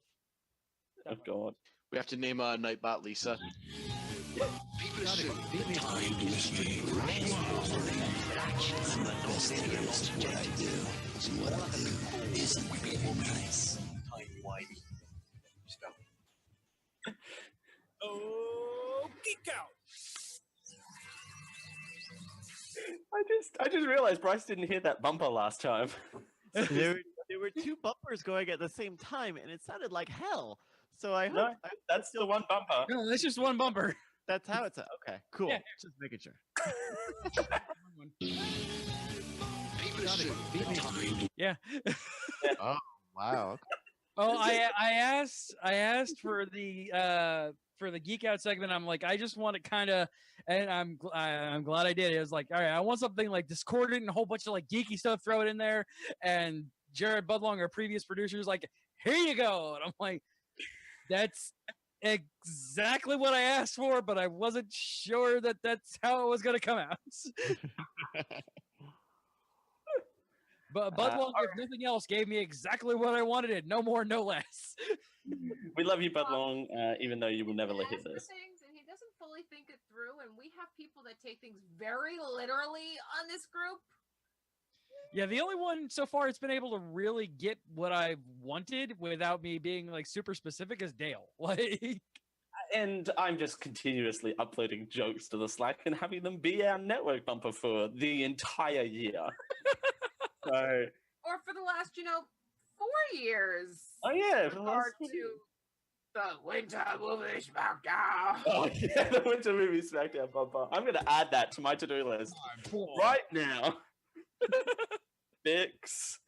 Speaker 5: Oh God.
Speaker 9: We have to name Nightbot Lisa.
Speaker 12: Oh, geek out.
Speaker 5: I just realized Bryce didn't hear that bumper last time.
Speaker 11: there were two bumpers going at the same time, and it sounded like hell. So I hope
Speaker 5: No, that's the one bumper.
Speaker 2: no, that's just one bumper.
Speaker 11: that's how it's. Okay, cool.
Speaker 2: Yeah.
Speaker 11: Just making sure.
Speaker 2: Yeah.
Speaker 11: Oh wow. Okay.
Speaker 2: Oh, I asked for the Geek Out segment. I'm like, I just want to kind of, and I'm glad I did. It was like, all right, I want something like discordant and a whole bunch of like geeky stuff, throw it in there. And Jared Budlong, our previous producer, is like, here you go. And I'm like, that's exactly what I asked for, but I wasn't sure that that's how it was going to come out. But Budlong, if nothing else, gave me exactly what I wanted it. No more, no less.
Speaker 5: We love you, Budlong, even though you will never hear
Speaker 4: Asks for
Speaker 5: this.
Speaker 4: things and he doesn't fully think it through, and we have people that take things very literally on this group.
Speaker 2: Yeah, the only one so far it's been able to really get what I wanted without me being like super specific is Dale. Like,
Speaker 5: And I'm just continuously uploading jokes to the Slack and having them be our network bumper for the entire year. So,
Speaker 4: Or for the last, 4 years.
Speaker 5: oh yeah,
Speaker 4: With
Speaker 5: for the
Speaker 4: regard
Speaker 5: last 2 years.
Speaker 4: to the Winter Movie Smackdown.
Speaker 5: Oh yeah, the Winter Movie Smackdown bumper. I'm gonna add that to my to-do list right now. Fix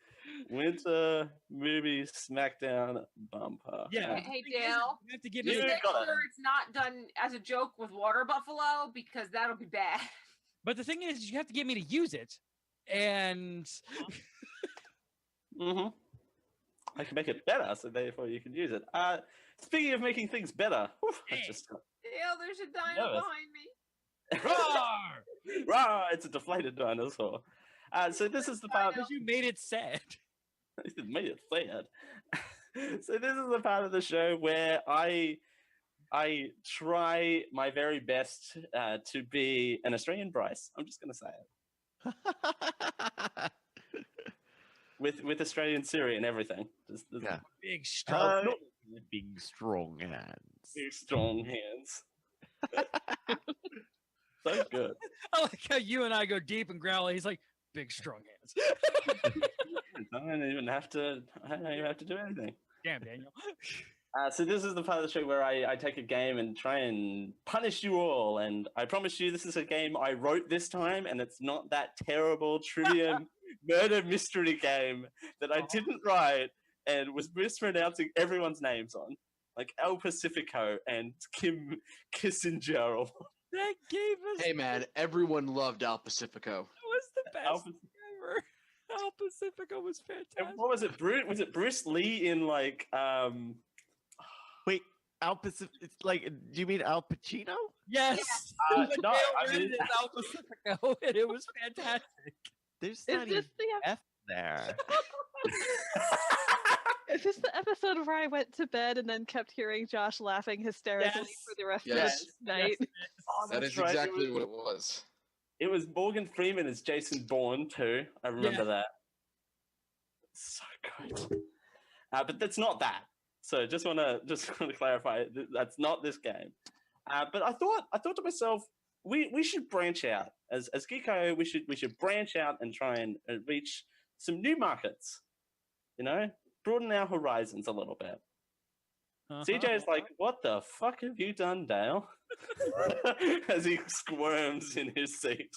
Speaker 5: Winter Movie Smackdown bumper.
Speaker 2: yeah.
Speaker 4: Hey, Dale.
Speaker 2: You have to give
Speaker 4: Just
Speaker 2: me.
Speaker 4: make
Speaker 5: got it.
Speaker 4: sure it's not done as a joke with Water Buffalo, because that'll be bad.
Speaker 2: But the thing is, you have to get me to use it, and
Speaker 5: Mm-hmm. I can make it better, so therefore you can use it. Speaking of making things better, I just got
Speaker 4: Ew, there's a dino
Speaker 5: nervous.
Speaker 4: behind me.
Speaker 2: Roar!
Speaker 5: Rah! It's a deflated dinosaur. So this is the part.
Speaker 2: Because you made it sad.
Speaker 5: It made it sad. So this is the part of the show where I try my very best to be an Australian Bryce. I'm just going to say it. With Australian Siri and everthing.
Speaker 11: Yeah.
Speaker 2: Big strong.
Speaker 11: Big strong hands.
Speaker 5: Big strong hands. So good.
Speaker 2: I like how you and I go deep and growly. He's like, big strong hands.
Speaker 5: I don't even have to do anything.
Speaker 2: Damn, Daniel.
Speaker 5: So this is the part of the show where I take a game and try and punish you all. And I promise you, this is a game I wrote this time, and it's not that terrible trivia murder mystery game that I didn't write and was mispronouncing everyone's names on, like El Pacifico and Kim Kissinger.
Speaker 2: That gave us.
Speaker 9: Hey man, everyone loved Al Pacifico.
Speaker 2: That was the best thing ever. El Pacifico was fantastic.
Speaker 5: And what was it? Was it Bruce Lee in like?
Speaker 11: Wait, Al Pacifico? It's like, do you mean Al Pacino?
Speaker 2: Yes.
Speaker 5: No,
Speaker 2: The
Speaker 5: I
Speaker 2: male
Speaker 5: mean-
Speaker 2: rated is El Pacifico, and it was fantastic.
Speaker 11: There's
Speaker 8: Is
Speaker 11: not
Speaker 8: this
Speaker 11: even
Speaker 8: the
Speaker 11: F there.
Speaker 8: Is this the episode where I went to bed and then kept hearing Josh laughing hysterically
Speaker 2: Yes.
Speaker 8: for the rest
Speaker 9: Yes.
Speaker 8: of the night?
Speaker 5: Oh,
Speaker 9: That
Speaker 5: that's
Speaker 9: is
Speaker 5: right,
Speaker 9: exactly what it was.
Speaker 5: It was Morgan Freeman as Jason Bourne too. I remember that. So good. But that's not that. So just want to clarify, that's not this game. But I thought to myself, we should branch out as Geek I, we should branch out and try and reach some new markets. You know, broaden our horizons a little bit. CJ is like, "What the fuck have you done, Dale?" As he squirms in his seat.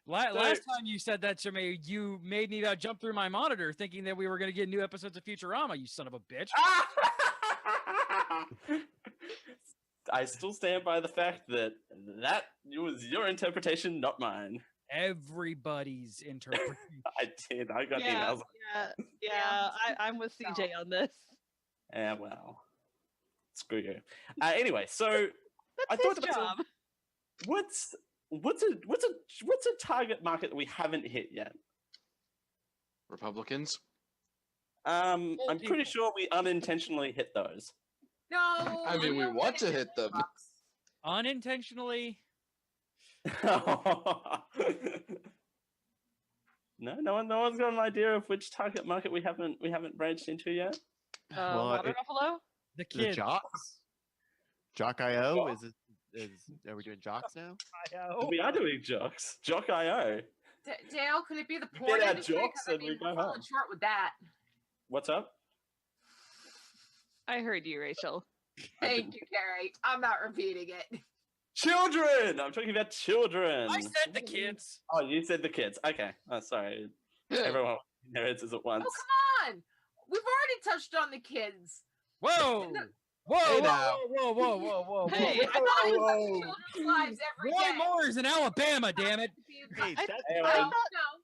Speaker 2: Last time you said that to me, you made me jump through my monitor thinking that we were going to get new episodes of Futurama, you son of a bitch.
Speaker 5: I still stand by the fact that was your interpretation, not mine.
Speaker 2: Everybody's interpretation.
Speaker 5: I did. I got
Speaker 8: Yeah,
Speaker 5: emails.
Speaker 8: I'm with CJ on this.
Speaker 5: Yeah, well, screw you. Anyway, so I
Speaker 8: That's
Speaker 5: thought
Speaker 8: his
Speaker 5: to myself,
Speaker 8: job.
Speaker 5: what's a target market that we haven't hit yet?
Speaker 9: Republicans?
Speaker 5: I'm pretty sure we unintentionally hit those.
Speaker 4: No.
Speaker 9: I mean, we want to hit them.
Speaker 2: Unintentionally.
Speaker 5: No one's got an idea of which target market we haven't branched into yet.
Speaker 8: Water Buffalo?
Speaker 2: The
Speaker 11: Is it
Speaker 2: kids.
Speaker 11: Jocks? Jock.io? Are we doing Jocks now?
Speaker 5: We are doing Jocks. Jock.io.
Speaker 4: Dale, could it be the
Speaker 5: We
Speaker 4: porn
Speaker 5: get our
Speaker 4: industry?
Speaker 5: jocks
Speaker 4: 'Cause,
Speaker 5: and we
Speaker 4: we're
Speaker 5: go
Speaker 4: falling
Speaker 5: home.
Speaker 4: short with that.
Speaker 5: What's up?
Speaker 8: I heard you, Rachel.
Speaker 4: Thank you, Carrie. I'm not repeating it.
Speaker 5: Children! I'm talking about children.
Speaker 2: I said the kids.
Speaker 5: Oh, you said the kids. Okay. Oh, sorry. Everyone inherits at once.
Speaker 4: Oh, come on. We've already touched on the kids.
Speaker 2: Whoa! Whoa!
Speaker 9: Hey,
Speaker 2: Whoa!
Speaker 9: now.
Speaker 2: Whoa! Whoa! Whoa! Whoa!
Speaker 8: Hey,
Speaker 4: I thought he touched children's lives every
Speaker 2: Roy
Speaker 4: day.
Speaker 2: Moore is in Alabama. Damn it!
Speaker 11: Hey,
Speaker 8: I-
Speaker 11: that's
Speaker 8: I
Speaker 4: No,
Speaker 8: thought,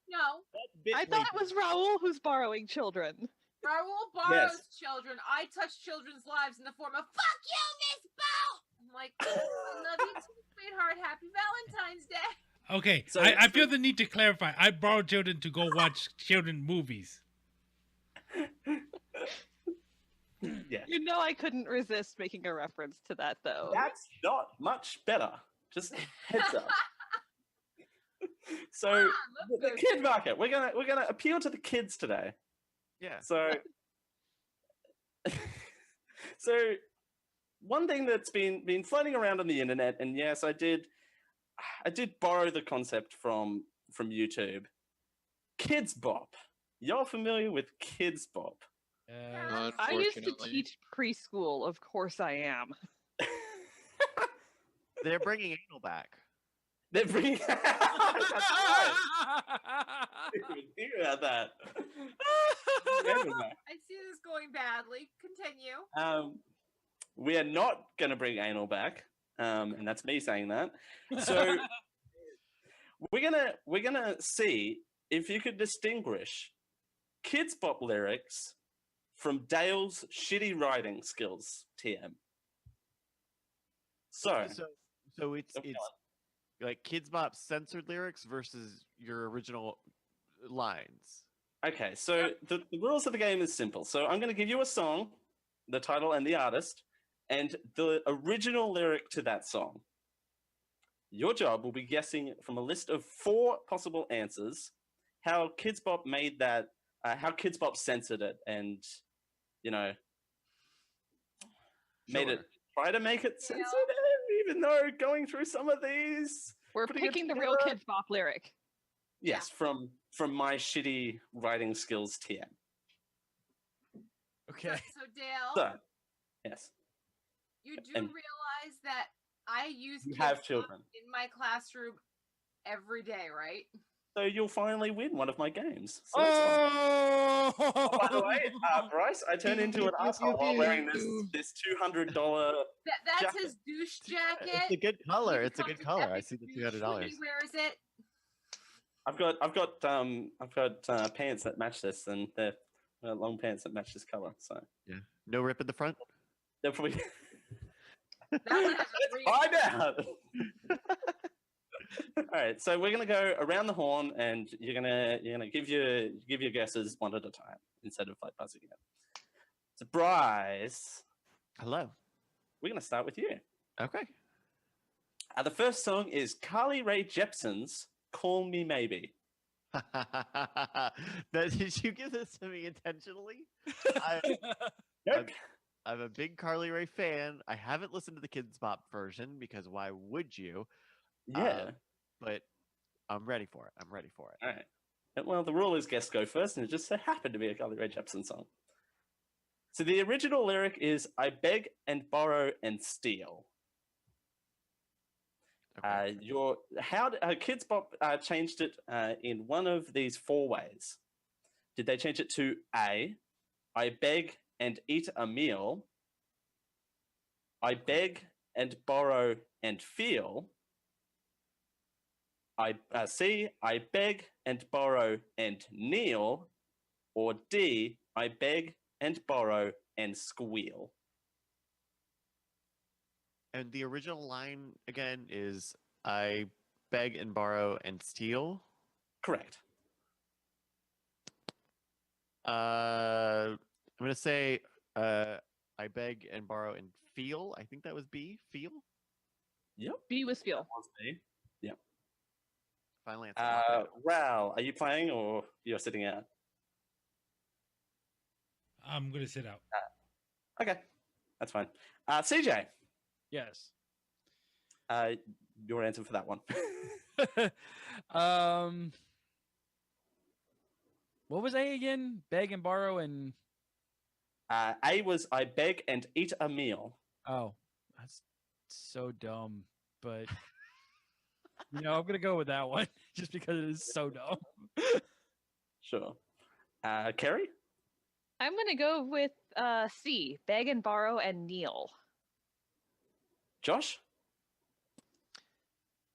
Speaker 4: no.
Speaker 8: I thought it was Raul who's borrowing children.
Speaker 4: Raul borrows children. I touch children's lives in the form of "fuck you, Miss Boat." I'm like, I love you too, sweetheart. Happy Valentine's Day.
Speaker 10: Okay,
Speaker 5: So-
Speaker 10: I feel the need to clarify. I borrow children to go watch children movies.
Speaker 5: Yeah.
Speaker 8: You know I couldn't resist making a reference to that, though.
Speaker 5: That's not much better. Just heads up. So the kid market. We're gonna appeal to the kids today.
Speaker 11: Yeah.
Speaker 5: So one thing that's been floating around on the internet, and yes, I did borrow the concept from YouTube. Kidz Bop. Y'all familiar with Kidz Bop?
Speaker 8: I used to
Speaker 9: Unfortunately.
Speaker 8: teach preschool. Of course I am.
Speaker 11: They're bringing anal back.
Speaker 5: They're bringing. That's right. I didn't even think about that. Remember that.
Speaker 4: I see this going badly. Continue.
Speaker 5: We are not going to bring anal back, and that's me saying that. So we're gonna see if you could distinguish Kidz Bop lyrics from Dale's shitty writing skills TM. So
Speaker 11: it's like Kidz Bop censored lyrics versus your original lines.
Speaker 5: Okay, so the rules of the game is simple. So I'm going to give you a song, the title and the artist, and the original lyric to that song. Your job will be guessing from a list of 4 possible answers how Kidz Bop made that, how Kidz Bop censored it, and made it try to make it sensitive, even though going through some of these.
Speaker 8: We're picking the real Kidz Bop lyric.
Speaker 5: Yes, from my shitty writing skills TM.
Speaker 2: Okay.
Speaker 4: So Dale,
Speaker 5: So, yes.
Speaker 4: you do
Speaker 5: And
Speaker 4: realize that I use
Speaker 5: you
Speaker 4: Kidz
Speaker 5: have
Speaker 4: Bop
Speaker 5: children.
Speaker 4: in my classroom every day, right?
Speaker 5: So you'll finally win one of my games. So that's fine. Oh, by the way, Bryce, I turned into an asshole while wearing this $200.
Speaker 4: That's his douche jacket.
Speaker 11: It's a good color. It's a good color. I see the
Speaker 4: When
Speaker 11: $200.
Speaker 4: he wears it.
Speaker 5: I've got pants that match this, and they're long pants that match this color. So
Speaker 11: yeah, no rip in the front.
Speaker 5: They're probably.
Speaker 4: That one has
Speaker 5: Find out. All right, so we're gonna go around the horn, and you're gonna give your guesses one at a time instead of like buzzing in. So Bryce,
Speaker 11: hello.
Speaker 5: We're gonna start with you.
Speaker 11: Okay.
Speaker 5: The first song is Carly Rae Jepsen's "Call Me Maybe."
Speaker 11: Did you give this to me intentionally?
Speaker 5: Nope.
Speaker 11: I'm a big Carly Rae fan. I haven't listened to the Kidz Bop version because why would you?
Speaker 5: Yeah.
Speaker 11: But I'm ready for it. I'm ready for it.
Speaker 5: All right. Well, the rule is guests go first, and it just so happened to be a Carly Rae Jepsen song. So the original lyric is "I beg and borrow and steal."
Speaker 11: Okay.
Speaker 5: Kidz Bop changed it in one of these 4 ways. Did they change it to A, I beg and eat a meal, I beg and borrow and feel, C, I beg and borrow and kneel, or D, I beg and borrow and squeal?
Speaker 11: And the original line again is I beg and borrow and steal.
Speaker 5: Correct.
Speaker 11: I'm gonna say I beg and borrow and feel. I think that was B. Feel.
Speaker 5: Yep.
Speaker 8: B was feel.
Speaker 5: Yep.
Speaker 11: Final answer.
Speaker 5: Wow, are you playing or you're sitting out?
Speaker 10: I'm gonna sit out.
Speaker 5: Okay, that's fine. CJ.
Speaker 2: Yes.
Speaker 5: Your answer for that one.
Speaker 2: What was A again? Beg and borrow and.
Speaker 5: A was I beg and eat a meal.
Speaker 2: Oh, that's so dumb. But I'm gonna go with that one just because it is so dumb.
Speaker 5: Sure. Kerry?
Speaker 8: I'm gonna go with C. Beg and borrow and kneel.
Speaker 5: Josh?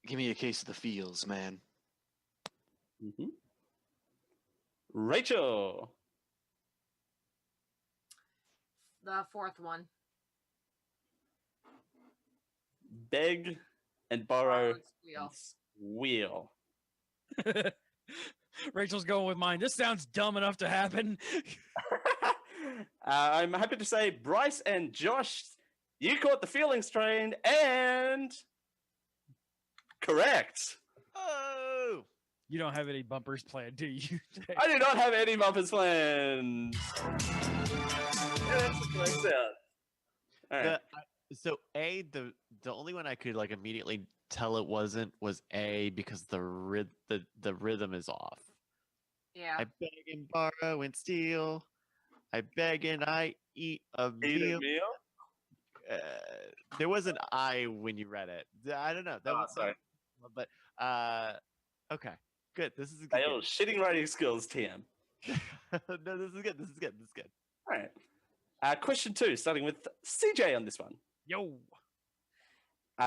Speaker 9: Give me a case of the feels, man.
Speaker 5: Mm-hmm. Rachel?
Speaker 4: The 4th one.
Speaker 5: Beg and borrow
Speaker 4: Squeal.
Speaker 5: wheel.
Speaker 2: Rachel's going with mine. This sounds dumb enough to happen.
Speaker 5: I'm happy to say Bryce and Josh, you caught the feelings train, and correct.
Speaker 11: Oh,
Speaker 2: you don't have any bumpers planned, do you?
Speaker 5: I do not have any bumpers planned. Yeah, that's the correct sound. All right.
Speaker 11: So A, the only one I could like immediately tell it wasn't was A because the rhythm is off.
Speaker 4: Yeah.
Speaker 11: I beg and borrow and steal. I beg and I eat a meal. There was an I when you read it. I don't know. That was
Speaker 5: sorry.
Speaker 11: But okay, good. This is a good.
Speaker 5: Shitting writing skills, TM.
Speaker 11: No, this is good. This is good. This is good.
Speaker 5: All right. Question 2, starting with CJ on this one.
Speaker 2: Yo.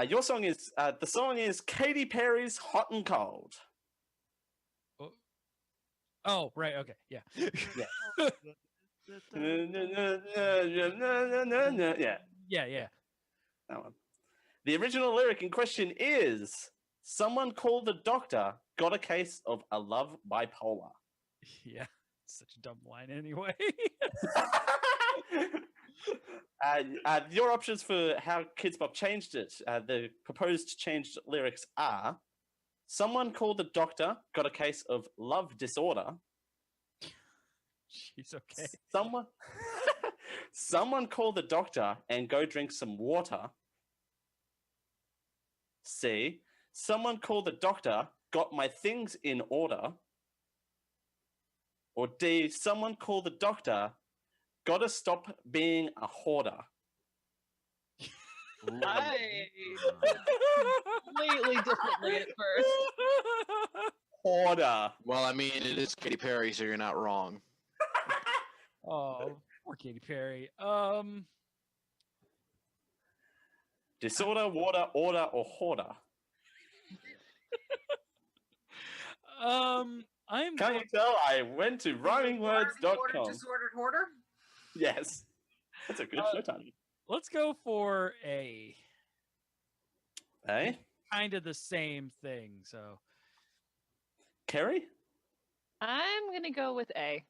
Speaker 5: Your song is the song is Katy Perry's "Hot and Cold."
Speaker 2: Oh, right. Okay. Yeah.
Speaker 5: Yeah,
Speaker 2: Yeah.
Speaker 5: that one. The original lyric in question is someone called the doctor, got a case of a love bipolar.
Speaker 2: Yeah. Such a dumb line anyway.
Speaker 5: Your options for how Kidz Bop changed it, the proposed changed lyrics are someone called the doctor, got a case of love disorder.
Speaker 2: She's okay.
Speaker 5: Someone call the doctor and go drink some water. C. Someone call the doctor, got my things in order. Or D. Someone call the doctor, gotta stop being a hoarder.
Speaker 8: I completely differently at first.
Speaker 5: Hoarder.
Speaker 9: Well, I mean, it is Katy Perry, so you're not wrong.
Speaker 2: Oh, poor Katy Perry.
Speaker 5: Disorder, water, order, or hoarder.
Speaker 2: I'm.
Speaker 5: Can't you tell? I went to rhymingwords.com.
Speaker 4: Disordered hoarder.
Speaker 5: Yes, that's a good show title.
Speaker 2: Let's go for A.
Speaker 5: Eh?
Speaker 2: Kind of the same thing. So,
Speaker 5: Kerry?
Speaker 8: I'm gonna go with A.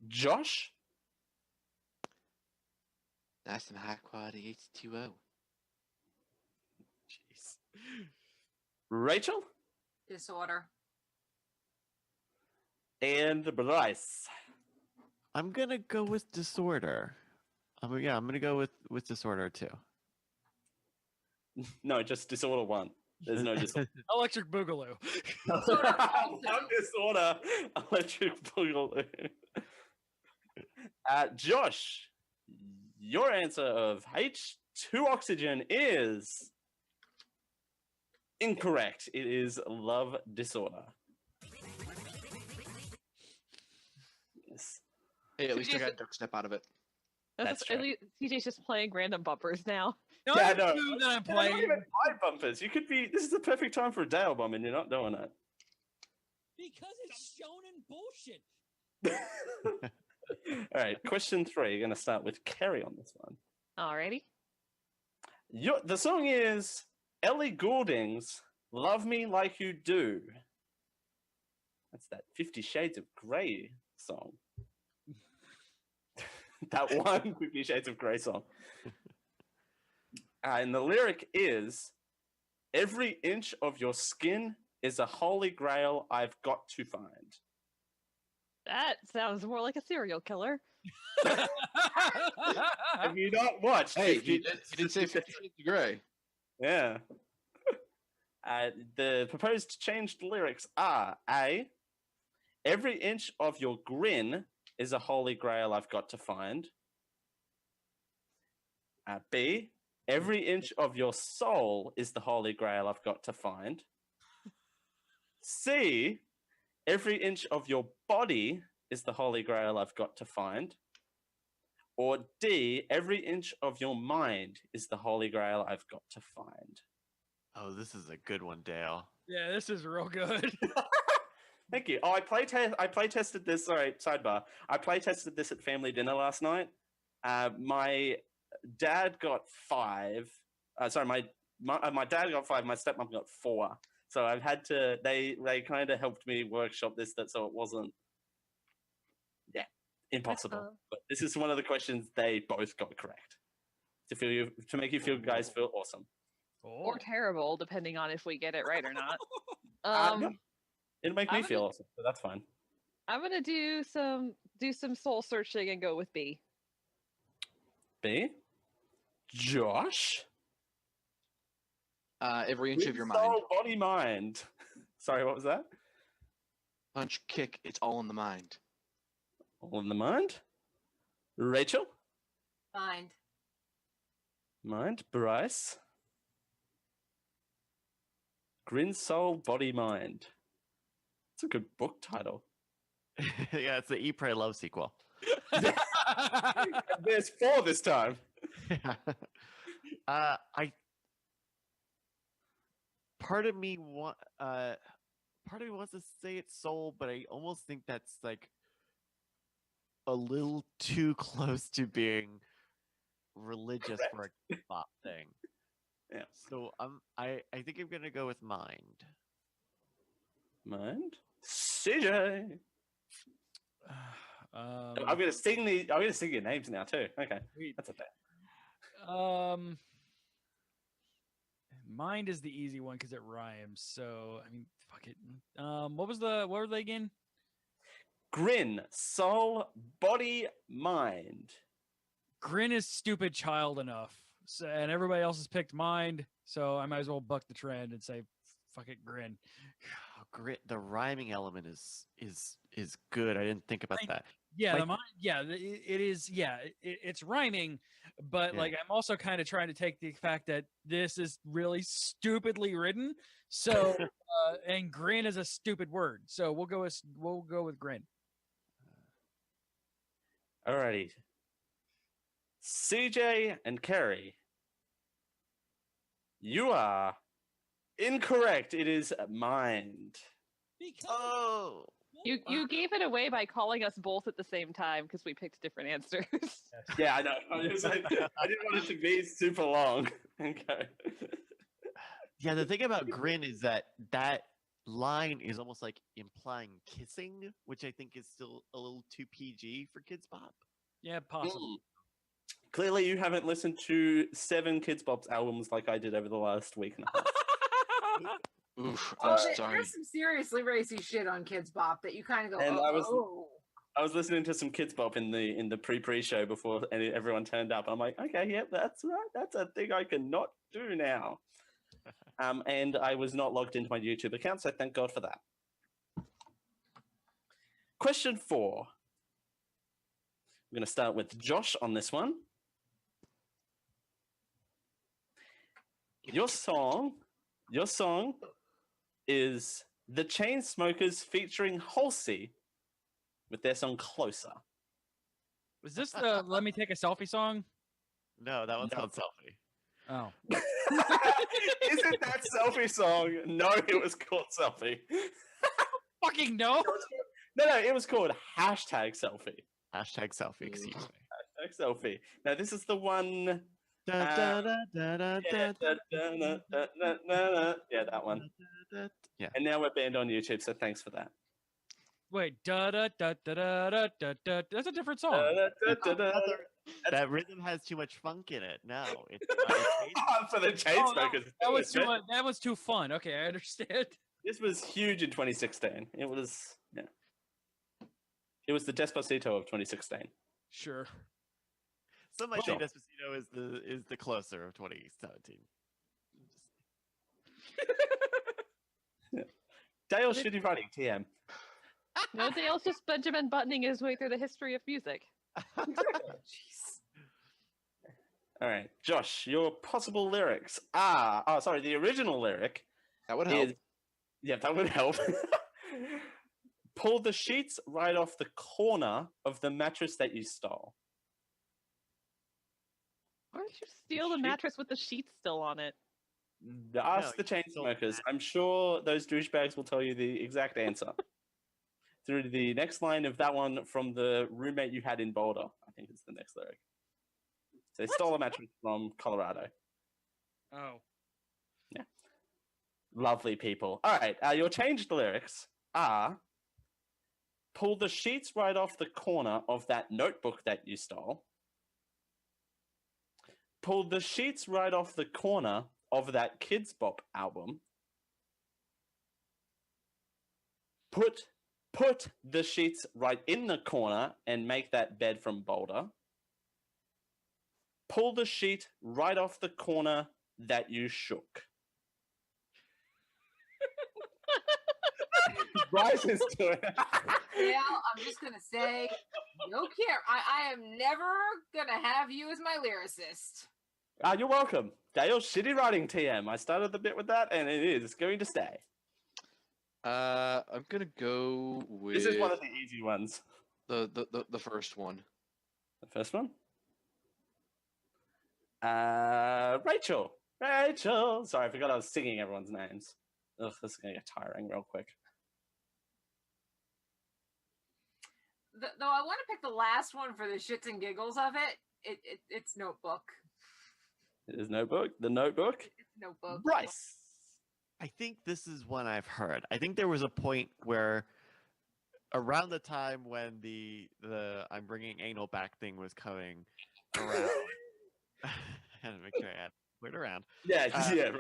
Speaker 5: Josh?
Speaker 9: Nice and high quality H2O.
Speaker 5: Jeez. Rachel?
Speaker 4: Disorder.
Speaker 5: And Bryce.
Speaker 11: I'm gonna go with disorder. I'm gonna go with disorder too.
Speaker 5: No, just disorder one. There's no disorder.
Speaker 2: Electric Boogaloo.
Speaker 5: One disorder. Electric Boogaloo. Josh, your answer of H2 oxygen is incorrect. It is love disorder. Yes.
Speaker 9: Hey, at least I got duck step out of it.
Speaker 5: That's
Speaker 8: At least CJ's just playing random bumpers now.
Speaker 2: No,
Speaker 5: Yeah,
Speaker 2: I
Speaker 5: no.
Speaker 2: knew that I'm
Speaker 5: Not
Speaker 2: playing.
Speaker 5: even live bumpers. You could be. This is the perfect time for a Dale bomb, and you're not doing it.
Speaker 6: Because it's shonen bullshit.
Speaker 5: All right, question 3. You're going to start with Kerry on this one.
Speaker 8: Alrighty.
Speaker 5: The song is Ellie Goulding's "Love Me Like You Do." That's that 50 Shades of Grey song. That one 50 Shades of Grey song. And the lyric is, "Every inch of your skin is a holy grail I've got to find."
Speaker 8: That sounds more like a serial killer.
Speaker 5: Have you not watched?
Speaker 9: Hey, you didn't say 50 Shades of Grey.
Speaker 5: Yeah. The proposed changed lyrics are A. Every inch of your grin is a holy grail I've got to find. B. Every inch of your soul is the holy grail I've got to find. C. Every inch of your body is the holy grail I've got to find. Or D. Every inch of your mind is the holy grail I've got to find.
Speaker 11: Oh, this is a good one, Dale.
Speaker 2: Yeah, this is real good.
Speaker 5: Thank you. Oh, I play tested this. Sorry, sidebar. I play tested this at family dinner last night. My dad got 5. Sorry, my dad got 5. My stepmom got 4. So I've had to. They kind of helped me workshop this, so it wasn't. Yeah, impossible. But this is one of the questions they both got correct. To make you guys feel awesome.
Speaker 8: Or terrible, depending on if we get it right or not.
Speaker 5: No, it'll make me feel awesome, so that's fine.
Speaker 8: I'm gonna do some soul searching and go with B.
Speaker 5: B. Josh.
Speaker 9: Every inch of your mind.
Speaker 5: Soul, body, mind. Sorry, what was that?
Speaker 9: Punch, kick, it's all in the mind.
Speaker 5: All in the mind. Rachel.
Speaker 4: Mind.
Speaker 5: Mind. Bryce. Grin, soul, body, mind. It's a good book title.
Speaker 11: Yeah, it's the Eat, Pray, Love sequel.
Speaker 5: There's 4 this time.
Speaker 11: Part of me part of me wants to say it's soul, but I almost think that's like a little too close to being religious for a Kidz Bop thing.
Speaker 5: Yeah.
Speaker 11: So I think I'm gonna go with mind.
Speaker 5: Mind? CJ. I'm
Speaker 2: Um,
Speaker 5: gonna sing the. I'm gonna sing your names now too. Okay,
Speaker 2: Sweet.
Speaker 5: that's okay.
Speaker 2: Mind is the easy one because it rhymes. So I mean, fuck it. What were they again?
Speaker 5: Grin, soul, body, mind.
Speaker 2: Grin is stupid child enough, so, and everybody else has picked mind. So I might as well buck the trend and say, fuck it, Grin.
Speaker 11: Oh, grit. The rhyming element is good. I didn't think about that.
Speaker 2: Yeah,
Speaker 11: My-
Speaker 2: the mind. Yeah, it is. Yeah, it's rhyming, but
Speaker 11: Yeah.
Speaker 2: like I'm also kind of trying to take the fact that this is really stupidly written. So, and grin is a stupid word. So we'll go with grin.
Speaker 5: Alrighty. CJ and Kerry. You are incorrect. It is mind.
Speaker 11: Oh.
Speaker 8: You gave it away by calling us both at the same time because we picked different answers.
Speaker 5: Yeah, I know. I didn't want it to be super long. Okay.
Speaker 11: Yeah, the thing about grin is that line is almost like implying kissing, which I think is still a little too PG for Kidz Bop.
Speaker 2: Yeah, possible.
Speaker 5: Clearly, you haven't listened to 7 Kidz Bop's albums like I did over the last week and a half.
Speaker 9: Oof,
Speaker 4: Oh,
Speaker 9: I'm sorry.
Speaker 4: there's some seriously racy shit on Kidz Bop that you kind of go,
Speaker 5: And
Speaker 4: oh.
Speaker 5: I was listening to some Kidz Bop in the pre-show before everyone turned up. I'm like, okay, yep, that's right. That's a thing I cannot do now. And I was not logged into my YouTube account, so thank God for that. Question 4. I'm going to start with Josh on this one. Your song is The Chainsmokers featuring Halsey with their song Closer.
Speaker 2: Was this the "Let Me Take a Selfie" song?
Speaker 11: No, that one's called Selfie.
Speaker 2: Oh,
Speaker 5: Isn't that Selfie song? No, it was called Selfie.
Speaker 2: fucking no.
Speaker 5: No, it was called Selfie.
Speaker 11: Selfie, excuse me.
Speaker 5: Selfie. Now, this is the one. Yeah, that one.
Speaker 11: Yeah.
Speaker 5: And now we're banned on YouTube, so thanks for that.
Speaker 2: Wait, da da da da da da da da. That's a different song.
Speaker 11: That rhythm has too much funk in it. No, it's
Speaker 5: for the Chainsmokers.
Speaker 2: That was too fun. Okay, I understand.
Speaker 5: This was huge in 2016. It was the Despacito of 2016.
Speaker 2: Sure.
Speaker 11: Some might say Despacito is the closer of 2017.
Speaker 5: Dale shitty writing, TM.
Speaker 8: No, Dale's just Benjamin buttoning his way through the history of music.
Speaker 5: All right, Josh, your possible lyrics are... Oh, sorry, the original lyric...
Speaker 9: That would help.
Speaker 5: Yeah, that would help. Pull the sheets right off the corner of the mattress that you stole.
Speaker 8: Why don't you steal the mattress with the sheets still on it?
Speaker 5: Ask the Chainsmokers. I'm sure those douchebags will tell you the exact answer. Through the next line of that one from the roommate you had in Boulder, I think is the next lyric. So they stole a mattress from Colorado.
Speaker 2: Oh.
Speaker 5: Yeah. Lovely people. All right, your changed lyrics are... Pull the sheets right off the corner of that notebook that you stole. Pull the sheets right off the corner of that Kidz Bop album. Put the sheets right in the corner and make that bed from Boulder. Pull the sheet right off the corner that you shook. Bryce is doing it.
Speaker 4: Yeah, I'm just gonna say, no care. I am never gonna have you as my lyricist.
Speaker 5: You're welcome. Dale, shitty writing TM. I started the bit with that, and it is going to stay.
Speaker 9: I'm gonna go with.
Speaker 5: This is one of the easy ones.
Speaker 9: The first one.
Speaker 5: The first one. Rachel. Sorry, I forgot I was singing everyone's names. Ugh, this is gonna get tiring real quick.
Speaker 4: though I want to pick the last one for the shits and giggles of it. It's Notebook.
Speaker 5: It is Notebook. The Notebook.
Speaker 4: It's Notebook.
Speaker 5: Bryce.
Speaker 11: I think this is one I've heard. I think there was a point where around the time when the I'm bringing anal back thing was coming around. I had to make sure I had it around.
Speaker 5: Yeah, yeah,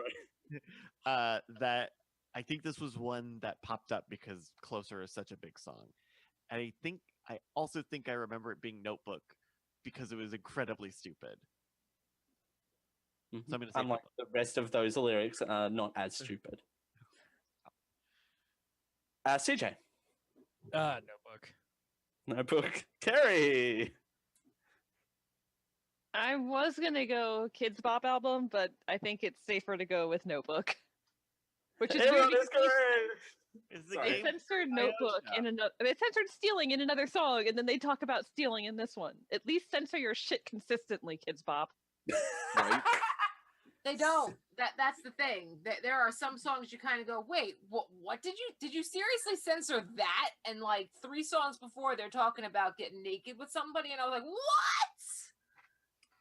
Speaker 5: right.
Speaker 11: That I think this was one that popped up because Closer is such a big song. And I also think I remember it being Notebook because it was incredibly stupid. So I'm gonna say
Speaker 5: Unlike the rest of those lyrics are not as stupid. CJ.
Speaker 2: Notebook.
Speaker 5: Notebook. Carrie.
Speaker 8: I was gonna go Kidz Bop album, but I think it's safer to go with Notebook. Which is weird because they censored Notebook in another. They censored stealing in another song, and then they talk about stealing in this one. At least censor your shit consistently, Kidz Bop.
Speaker 9: Right?
Speaker 4: They don't. That's the thing. There are some songs you kind of go, wait, what did you seriously censor that? And like 3 songs before, they're talking about getting naked with somebody, and I was like, what?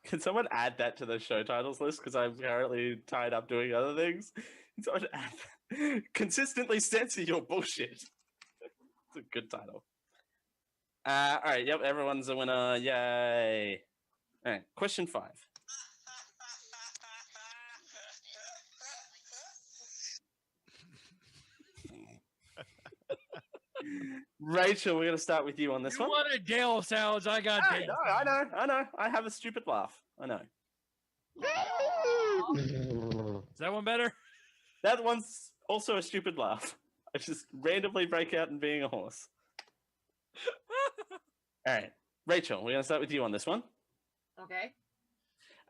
Speaker 5: Can someone add that to the show titles list? Because I'm currently tied up doing other things. Can someone add that? Consistently censor your bullshit. It's a good title. All right. Yep. Everyone's a winner. Yay. All right. Question 5. Rachel, we're going to start with you on this one.
Speaker 2: You wanted Dale sounds. I got Dale.
Speaker 5: No, I know. I have a stupid laugh. I know.
Speaker 2: Is that one better?
Speaker 5: That one's also a stupid laugh. I just randomly break out and being a horse. All right, Rachel, we're going to start with you on this one.
Speaker 4: Okay.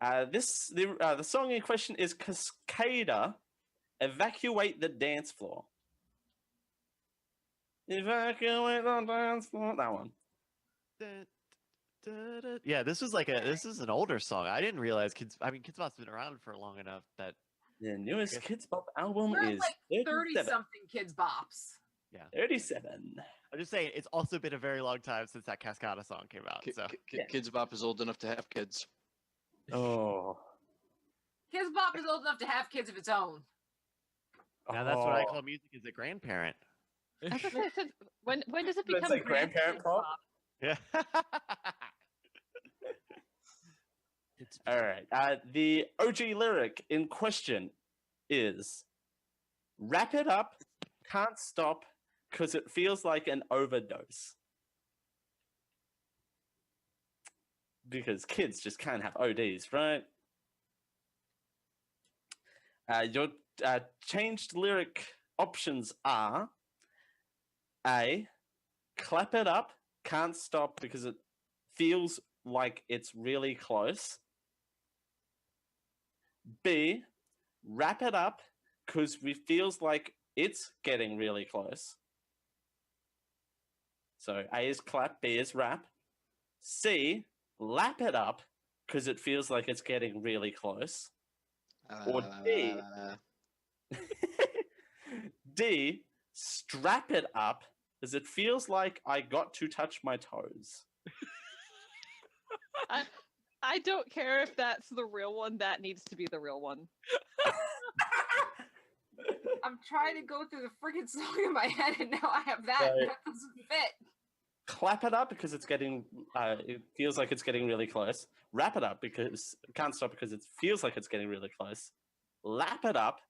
Speaker 5: The song in question is Cascada, Evacuate the Dance Floor. Evacuate the dance floor. That one.
Speaker 11: Yeah, this is an older song. I didn't realize Kidz Bop's been around for long enough that
Speaker 5: the newest Kidz Bop album
Speaker 4: We're
Speaker 5: is
Speaker 4: like 30-something Kidz Bops.
Speaker 11: Yeah,
Speaker 5: 37.
Speaker 11: I'm just saying it's also been a very long time since that Cascada song came out. So
Speaker 9: Kidz Bop is old enough to have kids.
Speaker 5: Oh.
Speaker 4: Kidz Bop is old enough to have kids of its own.
Speaker 11: Now that's what I call music as a grandparent.
Speaker 8: I was gonna say, when does it become
Speaker 5: That's like grandparent pop?
Speaker 11: Yeah.
Speaker 5: All right. The OG lyric in question is wrap it up, can't stop, because it feels like an overdose. Because kids just can't have ODs, right? Your changed lyric options are A, clap it up, can't stop because it feels like it's really close. B, wrap it up because it feels like it's getting really close. So A is clap, B is wrap. C, lap it up because it feels like it's getting really close. Or D, D, strap it up as it feels like I got to touch my toes.
Speaker 8: I don't care if that's the real one. That needs to be the real one.
Speaker 4: I'm trying to go through the freaking song in my head, and now I have that.
Speaker 5: Right.
Speaker 4: That doesn't fit.
Speaker 5: Clap it up because it's getting, it feels like it's getting really close. Wrap it up because can't stop because it feels like it's getting really close. Lap it up,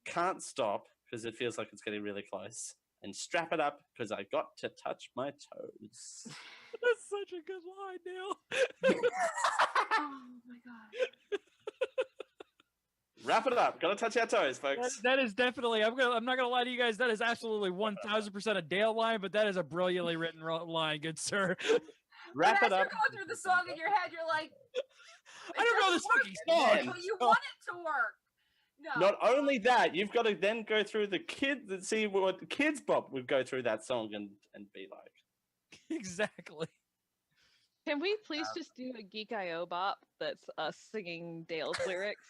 Speaker 5: can't stop because it feels like it's getting really close. And strap it up because I got to touch my toes.
Speaker 2: That's such a good line, Dale.
Speaker 4: Oh my god.
Speaker 5: Wrap it up. Gotta touch our toes, folks.
Speaker 2: That is definitely. I'm not gonna lie to you guys. That is absolutely 1,000% a Dale line, but that is a brilliantly written line, good sir.
Speaker 5: Wrap
Speaker 4: But
Speaker 5: it
Speaker 4: as
Speaker 5: up.
Speaker 4: you're going through the song in your head, you're like,
Speaker 2: I don't know this fucking song.
Speaker 4: but you want it to work. No.
Speaker 5: Not only that, you've got to then go through the kids and see what the Kidz Bop would go through that song and be like.
Speaker 2: Exactly.
Speaker 8: Can we please just do a Geek IO bop that's us singing Dale's lyrics?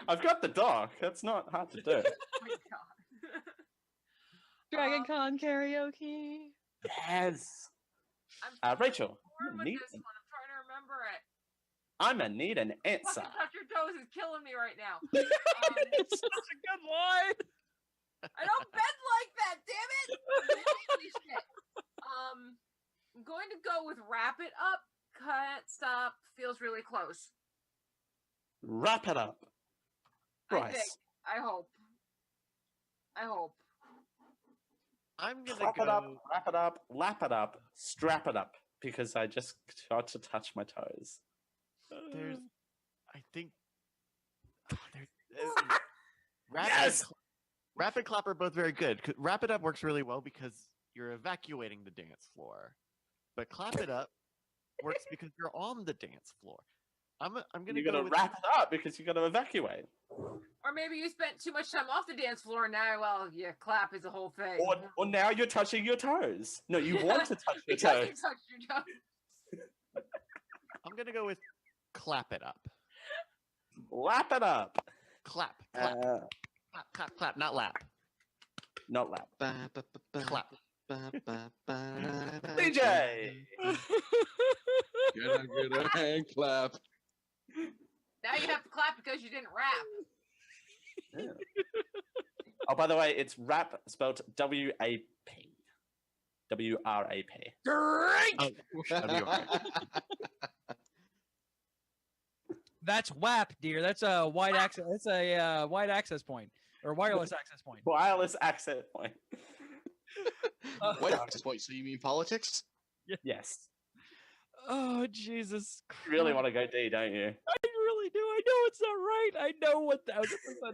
Speaker 5: I've got the doc. That's not hard to do.
Speaker 4: Oh my god.
Speaker 8: Dragon Con karaoke.
Speaker 5: Yes. Rachel,
Speaker 4: torn with this one. I'm trying to remember it.
Speaker 5: I'm gonna need an answer.
Speaker 4: Fucking touch your toes is killing me right now.
Speaker 2: It's such a good line.
Speaker 4: I don't bend like that, damn it! Holy shit. I'm going to go with wrap it up. Cut, stop. Feels really close.
Speaker 5: Wrap it up.
Speaker 4: I think. I hope.
Speaker 11: I'm gonna
Speaker 5: Clap
Speaker 11: go.
Speaker 5: it up, wrap it up, lap it up, strap it up, because I just got to touch my toes.
Speaker 11: There's, I think, there's,
Speaker 5: Yes!
Speaker 11: Wrap and clap are both very good. Wrap it up works really well because you're evacuating the dance floor, but clap it up works because you're on the dance floor. I'm gonna
Speaker 5: You're gonna
Speaker 11: with,
Speaker 5: wrap it up because you're gonna evacuate.
Speaker 4: Or maybe you spent too much time off the dance floor and now, well, yeah, clap is the whole thing.
Speaker 5: Or now you're touching your toes. No, you want to touch your
Speaker 4: because
Speaker 5: toes.
Speaker 4: you touched your toes.
Speaker 11: I'm gonna go with clap it up.
Speaker 5: Lap it up.
Speaker 11: Clap, clap, clap, clap, clap, not lap.
Speaker 5: Not lap.
Speaker 11: Clap.
Speaker 5: DJ.
Speaker 9: Get a hand clap.
Speaker 4: Now you have to clap because you didn't rap.
Speaker 5: Oh, by the way, it's rap spelled W-A-P. W-R-A-P.
Speaker 2: Drink! That's WAP, dear. That's a wide access. That's a wide access point or wireless access point.
Speaker 5: Wireless access point.
Speaker 9: What access point? So you mean politics?
Speaker 5: Yes.
Speaker 2: Oh Jesus!
Speaker 5: You really want to go D, don't you?
Speaker 2: I really do. I know it's not right. I know 1000%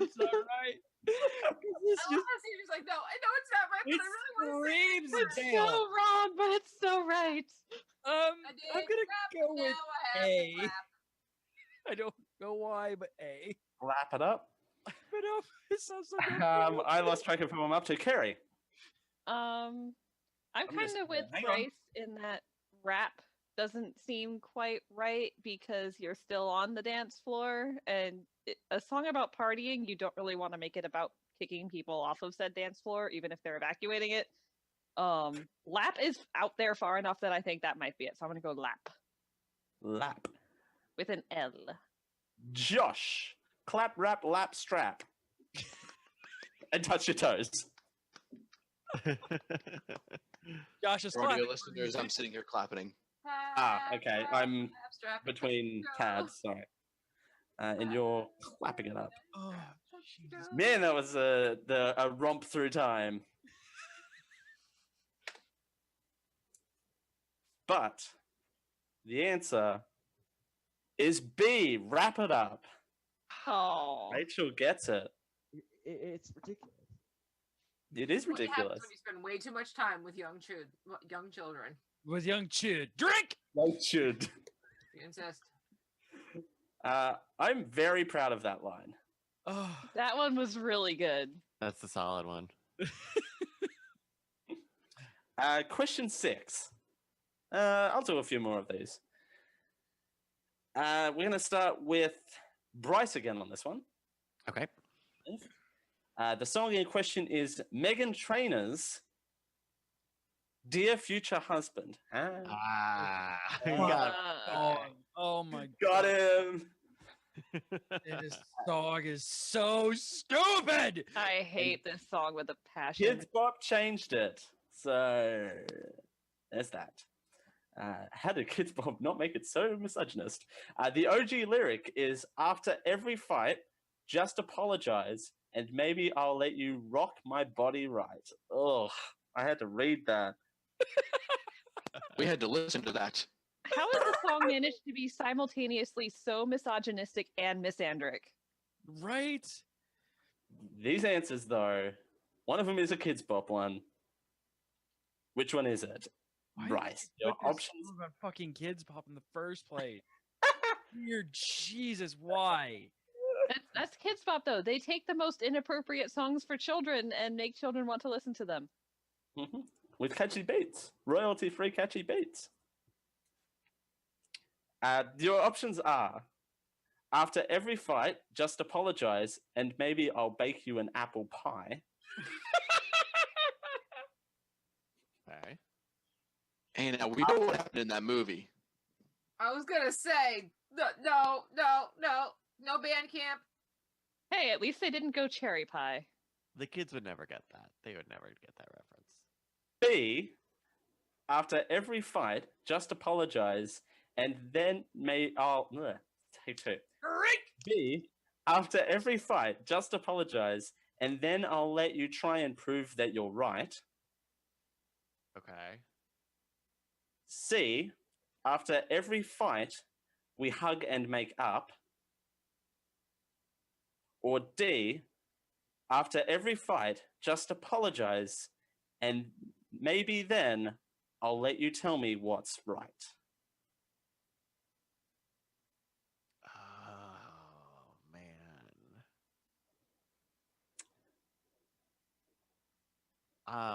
Speaker 2: it's not right. This
Speaker 4: I love how Caesar's like, no, I know it's not right, but I really want to say it.
Speaker 8: It's so wrong, but it's so right.
Speaker 2: I'm gonna go with A.
Speaker 4: Clap.
Speaker 2: I don't know why, but A.
Speaker 5: Lap it up.
Speaker 2: But it sounds so good.
Speaker 5: I lost track of who I'm up to. Carrie.
Speaker 8: I'm kind
Speaker 5: just
Speaker 8: of with
Speaker 5: hang on.
Speaker 8: Bryce in that rap doesn't seem quite right because you're still on the dance floor, and a song about partying, you don't really want to make it about kicking people off of said dance floor, even if they're evacuating it. Lap is out there far enough that I think that might be it. So I'm gonna go lap
Speaker 5: Lap.
Speaker 8: with an L.
Speaker 5: Josh. Clap, rap, lap, strap. And touch your toes.
Speaker 2: Josh is
Speaker 9: For audio
Speaker 2: clapping.
Speaker 9: listeners, I'm sitting here clapping.
Speaker 5: Okay. I'm between tabs. Sorry. And you're clapping it up.
Speaker 2: Oh, Jesus.
Speaker 5: Man, that was a romp through time. But the answer is B. Wrap it up.
Speaker 8: Oh,
Speaker 5: Rachel gets it.
Speaker 6: It's ridiculous.
Speaker 5: It is
Speaker 4: What happens
Speaker 5: ridiculous.
Speaker 4: when you spend way too much time with young children.
Speaker 2: With young Chid. Drink!
Speaker 5: Rachel.
Speaker 4: You insist.
Speaker 5: I'm very proud of that line.
Speaker 2: Oh,
Speaker 8: that one was really good.
Speaker 11: That's a solid one.
Speaker 5: Question 6. I'll do a few more of these. We're going to start with Bryce again on this one.
Speaker 11: Okay.
Speaker 5: The song in question is Meghan Trainor's Dear Future Husband.
Speaker 11: Ah,
Speaker 2: oh,
Speaker 11: you got it.
Speaker 2: oh my
Speaker 5: Got him.
Speaker 2: This dog is so stupid.
Speaker 8: I hate this song with a passion.
Speaker 5: Kidz Bop changed it. So there's that. How did Kidz Bop not make it so misogynist? The OG lyric is, after every fight, just apologize and maybe I'll let you rock my body right. Ugh, I had to read that.
Speaker 9: We had to listen to that.
Speaker 8: How has the song managed to be simultaneously so misogynistic and misandric?
Speaker 2: Right?
Speaker 5: These answers, though, one of them is a Kidz Bop one. Which one is it?
Speaker 2: Why
Speaker 5: Bryce,
Speaker 2: did you
Speaker 5: your
Speaker 2: put this
Speaker 5: options.
Speaker 2: song on fucking Kidz Bop in the first place. Dear Jesus, why?
Speaker 8: That's Kidz Bop, though. They take the most inappropriate songs for children and make children want to listen to them.
Speaker 5: Mhm. With catchy beats, royalty-free catchy beats. Your options are, after every fight, just apologize and maybe I'll bake you an apple pie.
Speaker 11: Okay.
Speaker 9: Hey, now we know what happened in that movie.
Speaker 4: I was gonna say no band camp.
Speaker 8: Hey, at least they didn't go cherry pie.
Speaker 11: The kids would never get that. They would never get that reference.
Speaker 5: B, after every fight, just apologize and then take two. B, after every fight, just apologize and then I'll let you try and prove that you're right.
Speaker 11: Okay.
Speaker 5: C, after every fight, we hug and make up. Or D, after every fight, just apologize, and maybe then I'll let you tell me what's right.
Speaker 11: Oh, man.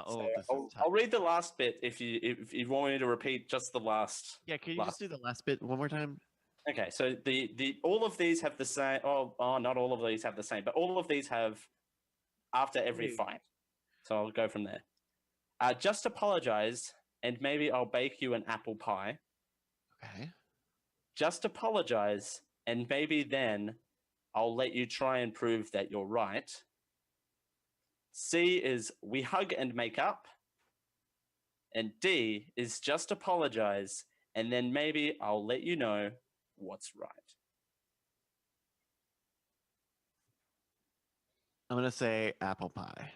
Speaker 5: So
Speaker 11: This is tough.
Speaker 5: I'll read the last bit if you want me to repeat just the last.
Speaker 11: Yeah, can you just do the last bit one more time?
Speaker 5: Okay, so the all of these have the same. Oh, not all of these have the same, but all of these have after every fight. So I'll go from there. Just apologize, and maybe I'll bake you an apple pie.
Speaker 11: Okay.
Speaker 5: Just apologize, and maybe then I'll let you try and prove that you're right. C is we hug and make up. And D is just apologize, and then maybe I'll let you know what's right.
Speaker 11: I'm going to say apple pie.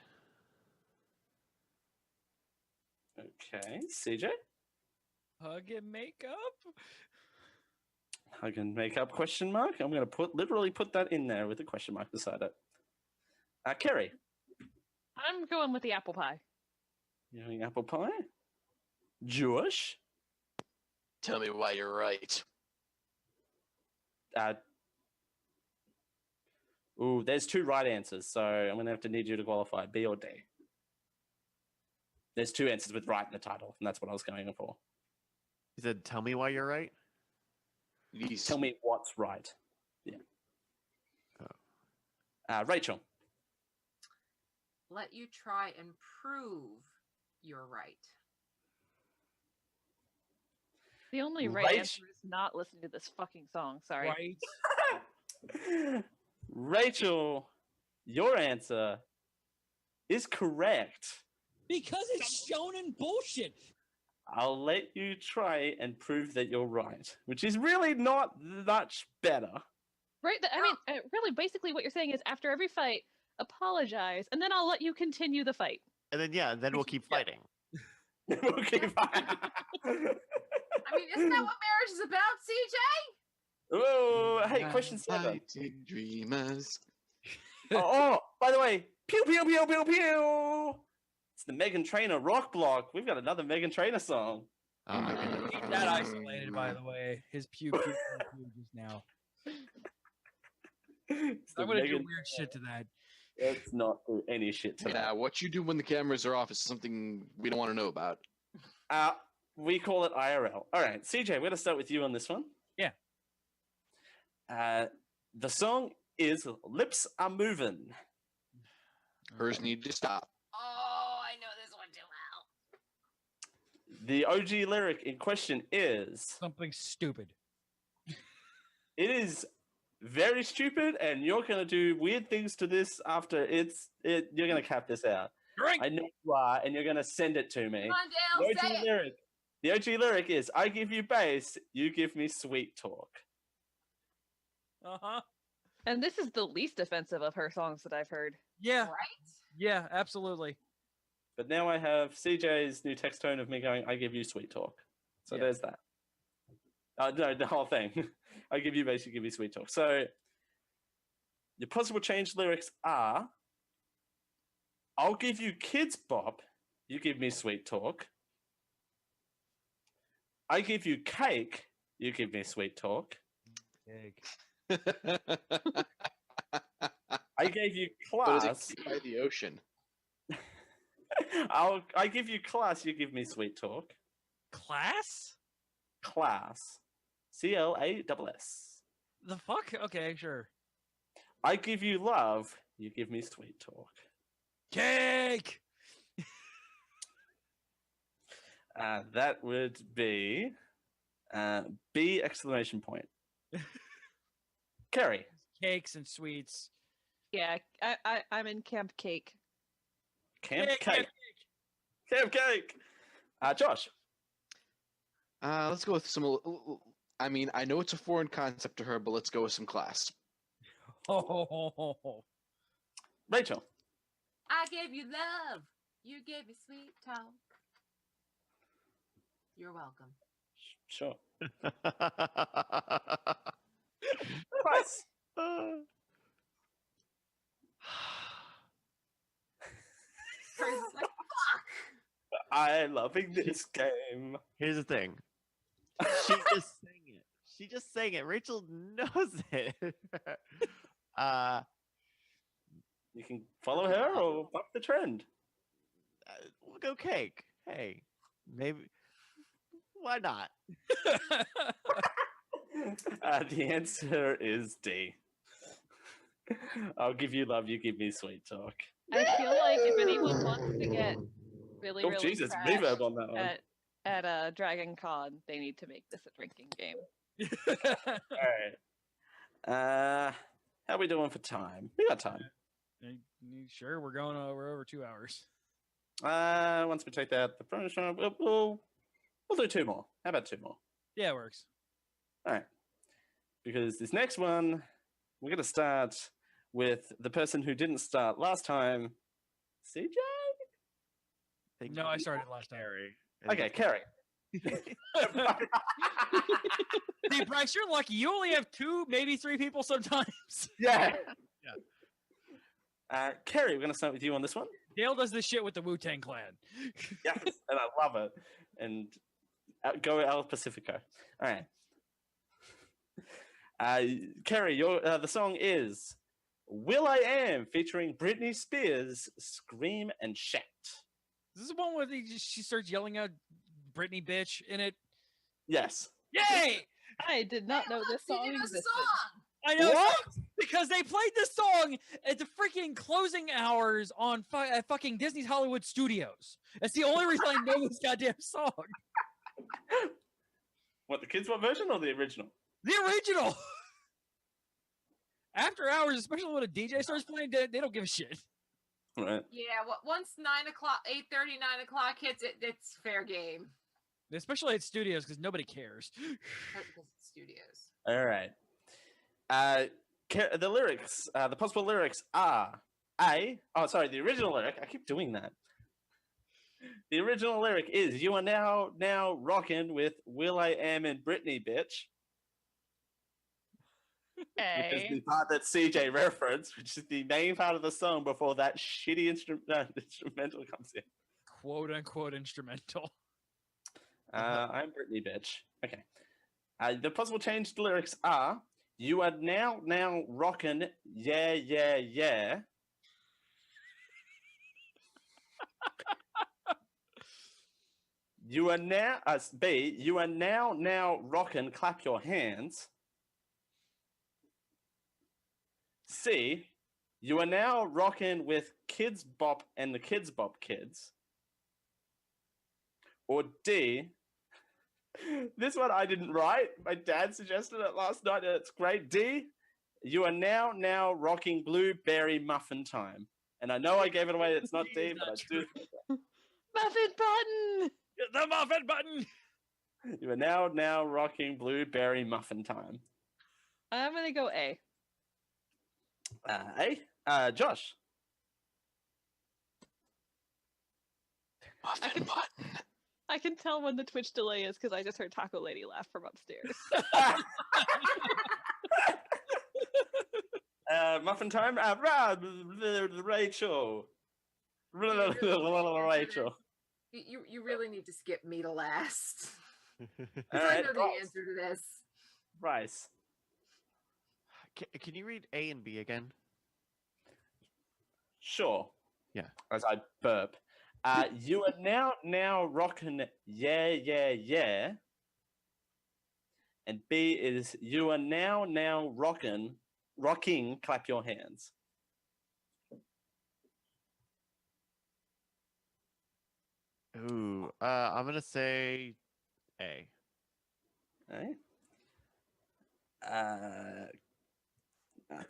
Speaker 5: Okay, CJ?
Speaker 2: Hug and makeup?
Speaker 5: Hug and makeup question mark? I'm going to literally put that in there with a question mark beside it. Kerry?
Speaker 8: I'm going with the apple pie.
Speaker 5: You're doing apple pie? Josh?
Speaker 9: Tell me why you're right.
Speaker 5: There's two right answers, so I'm going to have to need you to qualify B or D. There's two answers with right in the title, and that's what I was going for.
Speaker 11: He said, tell me why you're right?
Speaker 5: Tell me what's right. Yeah.
Speaker 11: Oh.
Speaker 5: Rachel.
Speaker 4: Let you try and prove you're right.
Speaker 8: The only right answer is not listening to this fucking song. Sorry.
Speaker 2: Right.
Speaker 5: Rachel, your answer is correct.
Speaker 1: Because it's shonen bullshit.
Speaker 5: I'll let you try and prove that you're right, which is really not much better.
Speaker 8: Right? I mean, really, basically what you're saying is after every fight, apologize, and then I'll let you continue the fight.
Speaker 11: And then we'll keep fighting.
Speaker 5: We'll keep fighting.
Speaker 4: I mean, isn't that what marriage is about, CJ?
Speaker 5: Oh, hey, question 7.
Speaker 9: Fighting dreamers.
Speaker 5: By the way, pew, pew, pew, pew, pew. It's the Meghan Trainor rock block. We've got another Meghan Trainor song.
Speaker 11: Oh my goodness.
Speaker 2: Keep that isolated, by the way. His pew pew pew just now. I'm gonna do weird shit to that.
Speaker 5: Let's not do any shit to that.
Speaker 9: Yeah, what you do when the cameras are off is something we don't want to know about.
Speaker 5: We call it IRL. All right, CJ, we're going to start with you on this one.
Speaker 2: Yeah.
Speaker 5: The song is Lips Are Moving.
Speaker 9: Hers need to stop.
Speaker 4: Oh, I know this one too well.
Speaker 5: The OG lyric in question is...
Speaker 2: something stupid.
Speaker 5: It is very stupid, and you're going to do weird things to this after you're going to cap this out.
Speaker 2: Drink.
Speaker 5: I know you are, and you're going to send it to me.
Speaker 4: Come on, Dale, say it.
Speaker 5: The OG lyric is, I give you bass, you give me sweet talk.
Speaker 2: Uh-huh.
Speaker 8: And this is the least offensive of her songs that I've heard.
Speaker 2: Yeah.
Speaker 4: Right?
Speaker 2: Yeah, absolutely.
Speaker 5: But now I have CJ's new text tone of me going, I give you sweet talk. So there's that. No, the whole thing. I give you bass, you give me sweet talk. So your possible change lyrics are, I'll give you Kidz Bop, you give me sweet talk. I give you cake, you give me sweet talk.
Speaker 2: Cake.
Speaker 5: I gave you
Speaker 9: What
Speaker 5: class.
Speaker 9: is it by the ocean?
Speaker 5: I give you class, you give me sweet talk.
Speaker 2: Class?
Speaker 5: Class. CLASS.
Speaker 2: The fuck? Okay, sure.
Speaker 5: I give you love, you give me sweet talk.
Speaker 2: Cake!
Speaker 5: That would be B exclamation point. Carrie.
Speaker 2: Cakes and sweets.
Speaker 8: Yeah, I'm in Camp Cake.
Speaker 5: Camp Cake. Camp Cake. Josh.
Speaker 9: Let's go with some. I mean, I know it's a foreign concept to her, but let's go with some class.
Speaker 2: Oh.
Speaker 5: Rachel.
Speaker 4: I gave you love. You gave me sweet talk. You're welcome.
Speaker 5: Sure. Bryce.
Speaker 4: Bryce is like, fuck.
Speaker 5: I'm loving this game.
Speaker 11: Here's the thing. She just sang it. She just sang it. Rachel knows it.
Speaker 5: You can follow her or buck the trend.
Speaker 11: We'll go Cake. Hey, maybe. Why not?
Speaker 5: The answer is D. I'll give you love, you give me sweet talk.
Speaker 8: I feel like if anyone wants to get really,
Speaker 5: Oh,
Speaker 8: really
Speaker 5: Jesus,
Speaker 8: trash
Speaker 5: reverb on that one.
Speaker 8: at a Dragon Con, they need to make this a drinking game.
Speaker 5: All right. How are we doing for time? We got time.
Speaker 2: Sure, we're over 2 hours.
Speaker 5: Once we take that, the front shot, we'll do 2 more. How about 2 more?
Speaker 2: Yeah, it works.
Speaker 5: All right. Because this next one, we're going to start with the person who didn't start last time, CJ?
Speaker 2: No, I started last time.
Speaker 5: Okay, Carrie.
Speaker 2: See, Bryce, you're lucky. You only have 2, maybe 3 people sometimes.
Speaker 5: Yeah. Carrie, we're going to start with you on this one.
Speaker 2: Dale does this shit with the Wu-Tang Clan.
Speaker 5: Yes, and I love it. And go El Pacifico. All right. Carrie, the song is Will I Am featuring Britney Spears, Scream and Shout.
Speaker 2: This is the one where she starts yelling out Britney bitch in it.
Speaker 5: Yes.
Speaker 2: Yay!
Speaker 8: I did not know this song existed.
Speaker 2: I know.
Speaker 5: What?
Speaker 2: Because they played this song at the freaking closing hours on fucking Disney's Hollywood Studios. That's the only reason I know this goddamn song.
Speaker 5: What, the Kidz Bop version or the original?
Speaker 2: The original. After hours, especially when a DJ starts playing, they don't give a shit.
Speaker 5: Right.
Speaker 4: Yeah, once 9 o'clock, 8:30, 9 o'clock hits, it's fair game.
Speaker 2: Especially at studios, because nobody cares.
Speaker 4: Because it's studios.
Speaker 5: All right. The lyrics, the possible lyrics are the original lyric. I keep doing that. The original lyric is, you are now rocking with Will I Am and Britney, bitch.
Speaker 8: Hey.
Speaker 5: Which is the part that CJ referenced, which is the main part of the song before that shitty instrumental comes in.
Speaker 2: Quote unquote instrumental.
Speaker 5: I'm Britney, bitch. Okay. The possible changed lyrics are, you are now rocking, yeah, yeah, yeah. You are now, B, you are now rocking, clap your hands. C, you are now rocking with Kidz Bop and the Kidz Bop Kids. Or D, this one I didn't write. My dad suggested it last night and it's great. D, you are now rocking Blueberry Muffin Time. And I know I gave it away, it's not D, but I do.
Speaker 8: Muffin button!
Speaker 2: The muffin button!
Speaker 5: You are now rocking Blueberry Muffin Time.
Speaker 8: I'm gonna go A.
Speaker 5: A? Josh?
Speaker 9: Muffin button.
Speaker 8: I can tell when the Twitch delay is because I just heard Taco Lady laugh from upstairs.
Speaker 5: Muffin Time? Rachel. Rachel.
Speaker 4: You really need to skip me to last.
Speaker 5: All
Speaker 4: I
Speaker 5: right,
Speaker 4: know the answer to this.
Speaker 5: Bryce.
Speaker 11: Can you read A and B again?
Speaker 5: Sure.
Speaker 11: Yeah.
Speaker 5: As I burp. You are now rocking, yeah, yeah, yeah. And B is, you are now rocking, clap your hands.
Speaker 11: Ooh, I'm gonna say A.
Speaker 5: Right.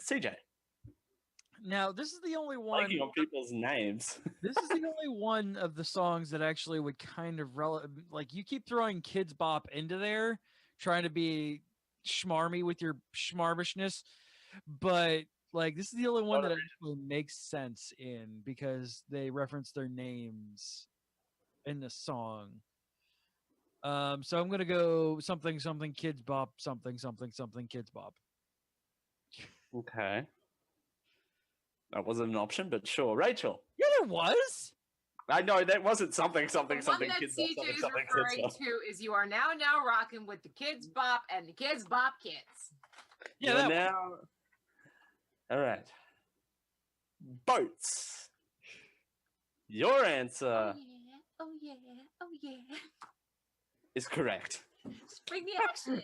Speaker 5: CJ,
Speaker 2: Now, this is the only one.
Speaker 5: blanking on people's names.
Speaker 2: This is the only one of the songs that actually would kind of like you keep throwing Kidz Bop into there, trying to be schmarmy with your schmarbishness, but like this is the only one that actually makes sense in because they reference their names in the song. So I'm gonna go something something Kidz Bop something something something Kidz Bop.
Speaker 5: Okay. That wasn't an option, but sure. Rachel.
Speaker 2: Yeah, there was.
Speaker 5: I know that wasn't something something
Speaker 4: The
Speaker 5: something
Speaker 4: one that
Speaker 5: Kidz Bop,
Speaker 4: CJ
Speaker 5: something
Speaker 4: is
Speaker 5: something Kidz
Speaker 4: referring
Speaker 5: Bop.
Speaker 4: to is you are now rocking with the Kidz Bop and the Kidz Bop kids.
Speaker 2: Yeah,
Speaker 5: You're
Speaker 2: that
Speaker 5: now. All right. Boats. Your answer
Speaker 4: Oh yeah, oh yeah.
Speaker 5: is correct.
Speaker 4: Just bring the action in.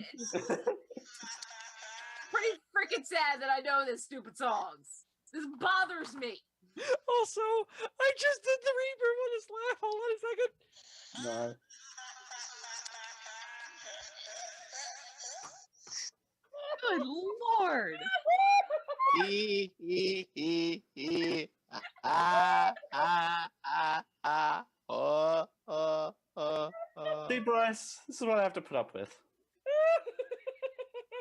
Speaker 4: Pretty freaking sad that I know this stupid songs. This bothers me.
Speaker 2: Also, I just did the reverb on his laugh. Hold on a second.
Speaker 5: No.
Speaker 8: Good lord.
Speaker 5: See, Bryce, this is what I have to put up with.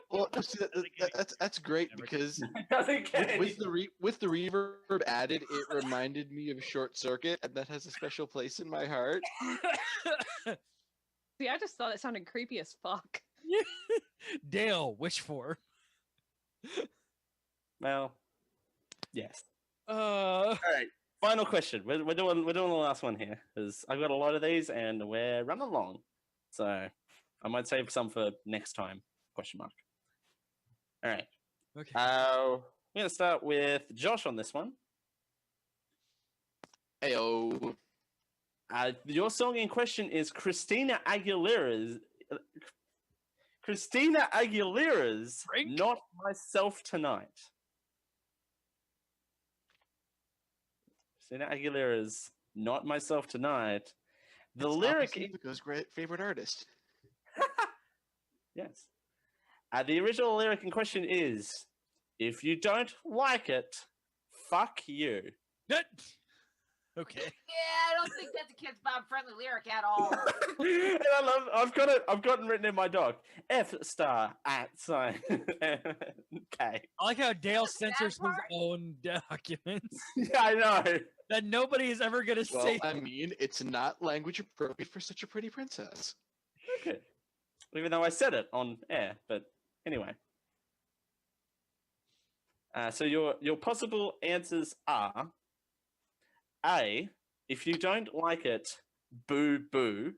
Speaker 9: Well, see, that's great because
Speaker 5: Doesn't get
Speaker 9: with the reverb added, it reminded me of Short Circuit, and that has a special place in my heart.
Speaker 8: See, I just thought it sounded creepy as fuck.
Speaker 2: Dale, which for?
Speaker 5: Well, yes.
Speaker 2: All
Speaker 5: right. Final question. We're doing the last one here because I've got a lot of these and we're running along, so I might save some for next time. Question mark. All right.
Speaker 2: Okay.
Speaker 5: We're gonna start with Josh on this one.
Speaker 9: Heyo.
Speaker 5: Your song in question is Christina Aguilera's "Not Myself Tonight." Christina Aguilera's "Not Myself Tonight." The
Speaker 9: It's
Speaker 5: lyric
Speaker 9: opposite of Nico's great favorite artist.
Speaker 5: Yes. The original lyric in question is, "If you don't like it, fuck you."
Speaker 2: Okay.
Speaker 4: Yeah, I don't think that's a Kidz Bop friendly lyric at all.
Speaker 5: And I've gotten written in my doc. F star at sign. Okay.
Speaker 2: I like how Dale censors his own documents.
Speaker 5: Yeah, I know.
Speaker 2: That nobody is ever gonna
Speaker 9: Well,
Speaker 2: say.
Speaker 9: I mean, it's not language appropriate for such a pretty princess.
Speaker 5: Okay. Even though I said it on air, but anyway. So your possible answers are A, if you don't like it, boo boo.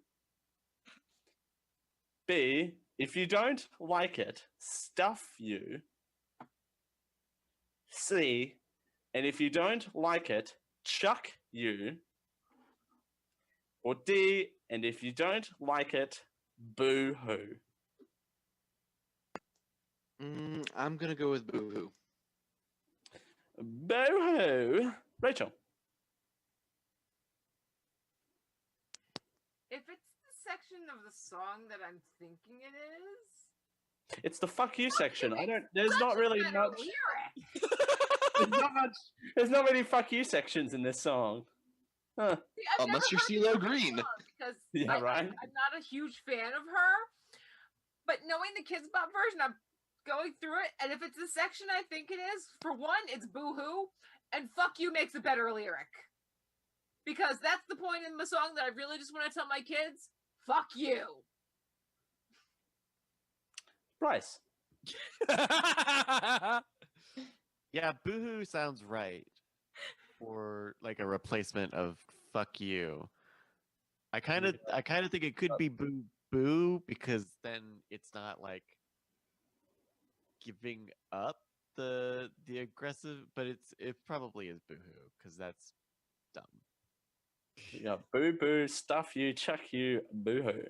Speaker 5: B, if you don't like it, stuff you. C, and if you don't like it, chuck you. Or D, and if you don't like it, boo hoo.
Speaker 9: I'm gonna go with boo-hoo.
Speaker 5: Boo hoo. Rachel.
Speaker 4: If it's the section of the song that I'm thinking it is,
Speaker 5: It's the fuck you section. There's
Speaker 4: such
Speaker 5: not
Speaker 4: a
Speaker 5: really
Speaker 4: better
Speaker 5: much.
Speaker 4: lyric.
Speaker 5: There's not many fuck you sections in this song. Huh.
Speaker 4: See, I've
Speaker 9: Unless
Speaker 4: never
Speaker 9: you're
Speaker 4: heard
Speaker 9: CeeLo
Speaker 4: the
Speaker 9: Green.
Speaker 4: song because
Speaker 5: Yeah, right.
Speaker 4: I'm not a huge fan of her, but knowing the Kidz Bop version, I'm going through it, and if it's the section I think it is, for one, it's boo-hoo, and fuck you makes a better lyric. Because that's the point in the song that I really just want to tell my kids, fuck you.
Speaker 5: Bryce.
Speaker 11: Yeah, boohoo sounds right for like a replacement of fuck you. I kind of think it could be boo boo because then it's not like giving up the aggressive, but it probably is boohoo because that's dumb.
Speaker 5: Yeah, boo boo, stuff you, chuck you, boo hoo.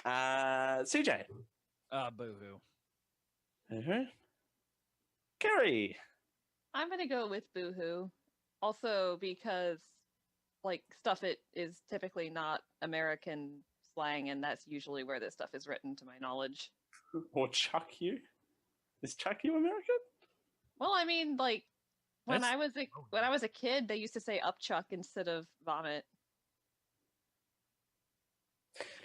Speaker 5: CJ.
Speaker 2: Boo-hoo.
Speaker 5: Carrie.
Speaker 8: I'm gonna go with boohoo. Also because like stuff it is typically not American slang, and that's usually where this stuff is written, to my knowledge.
Speaker 5: Or chuck you? Is chuck you American?
Speaker 8: Well, I mean, like when
Speaker 5: That's-
Speaker 8: I was a kid, they used to say upchuck instead of vomit.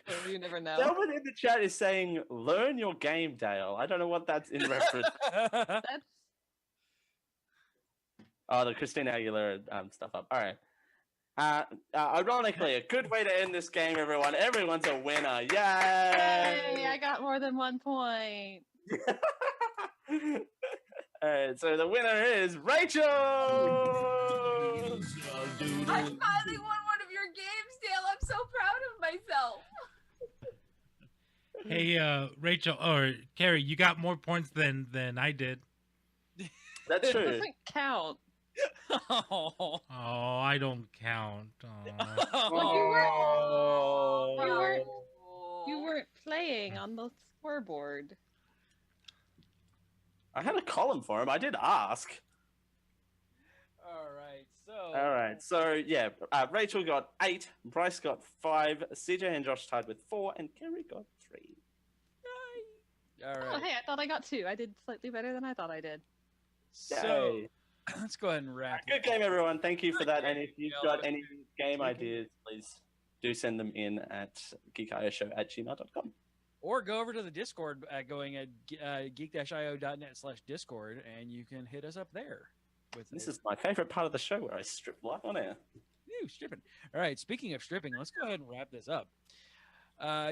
Speaker 8: So you never know.
Speaker 5: Someone in the chat is saying, "Learn your game, Dale." I don't know what that's in reference.
Speaker 8: That's
Speaker 5: Oh, the Christina Aguilera stuff up. All right. Ironically, a good way to end this game, everyone. Everyone's a winner. Yay!
Speaker 8: Yay, I got more than 1 point.
Speaker 5: All right, so the winner is Rachel.
Speaker 4: I finally won one of your games, Dale. I'm so proud of myself.
Speaker 10: Hey, Rachel or Carrie, you got more points than I did.
Speaker 5: That's
Speaker 8: It
Speaker 5: true.
Speaker 8: doesn't count.
Speaker 2: Oh.
Speaker 10: Oh, I don't count. Oh.
Speaker 8: Well, you weren't playing on the scoreboard.
Speaker 5: I had a column for him. I did ask.
Speaker 2: All
Speaker 5: All right, so yeah, Rachel got 8, Bryce got 5, CJ and Josh tied with 4, and Kerry got 3.
Speaker 2: All
Speaker 8: Oh,
Speaker 2: right.
Speaker 8: hey, I thought I got 2. I did slightly better than I thought I did.
Speaker 2: So
Speaker 5: Yay.
Speaker 2: let's go ahead and wrap.
Speaker 5: Good game, everyone. Thank you for that. And if you've got any game ideas, please do send them in at geekioshow@gmail.com.
Speaker 2: Or go over to the Discord going at geek-io.net/Discord, and you can hit us up there.
Speaker 5: This is my favorite part of the show where I strip live on air.
Speaker 2: Ew, stripping. All right, speaking of stripping, let's go ahead and wrap this up.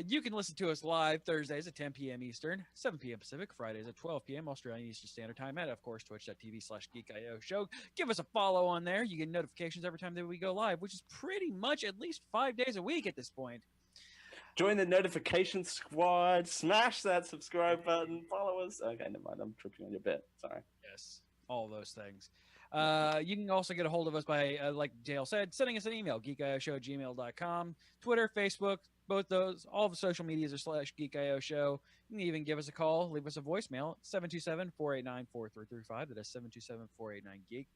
Speaker 2: You can listen to us live Thursdays at 10 p.m. Eastern, 7 p.m. Pacific, Fridays at 12 p.m. Australian Eastern Standard Time at, of course, twitch.tv/GeekIO show. Give us a follow on there. You get notifications every time that we go live, which is pretty much at least 5 days a week at this point.
Speaker 5: Join the notification squad. Smash that subscribe button. Follow us. Okay, never mind. I'm tripping on your bit. Sorry.
Speaker 2: Yes, all those things. You can also get a hold of us by, like Dale said, sending us an email, geekioshow@gmail.com, Twitter, Facebook, both those, all the social medias are /geekioshow. You can even give us a call, leave us a voicemail, 727-489-4335. That is 727-489-GEEK.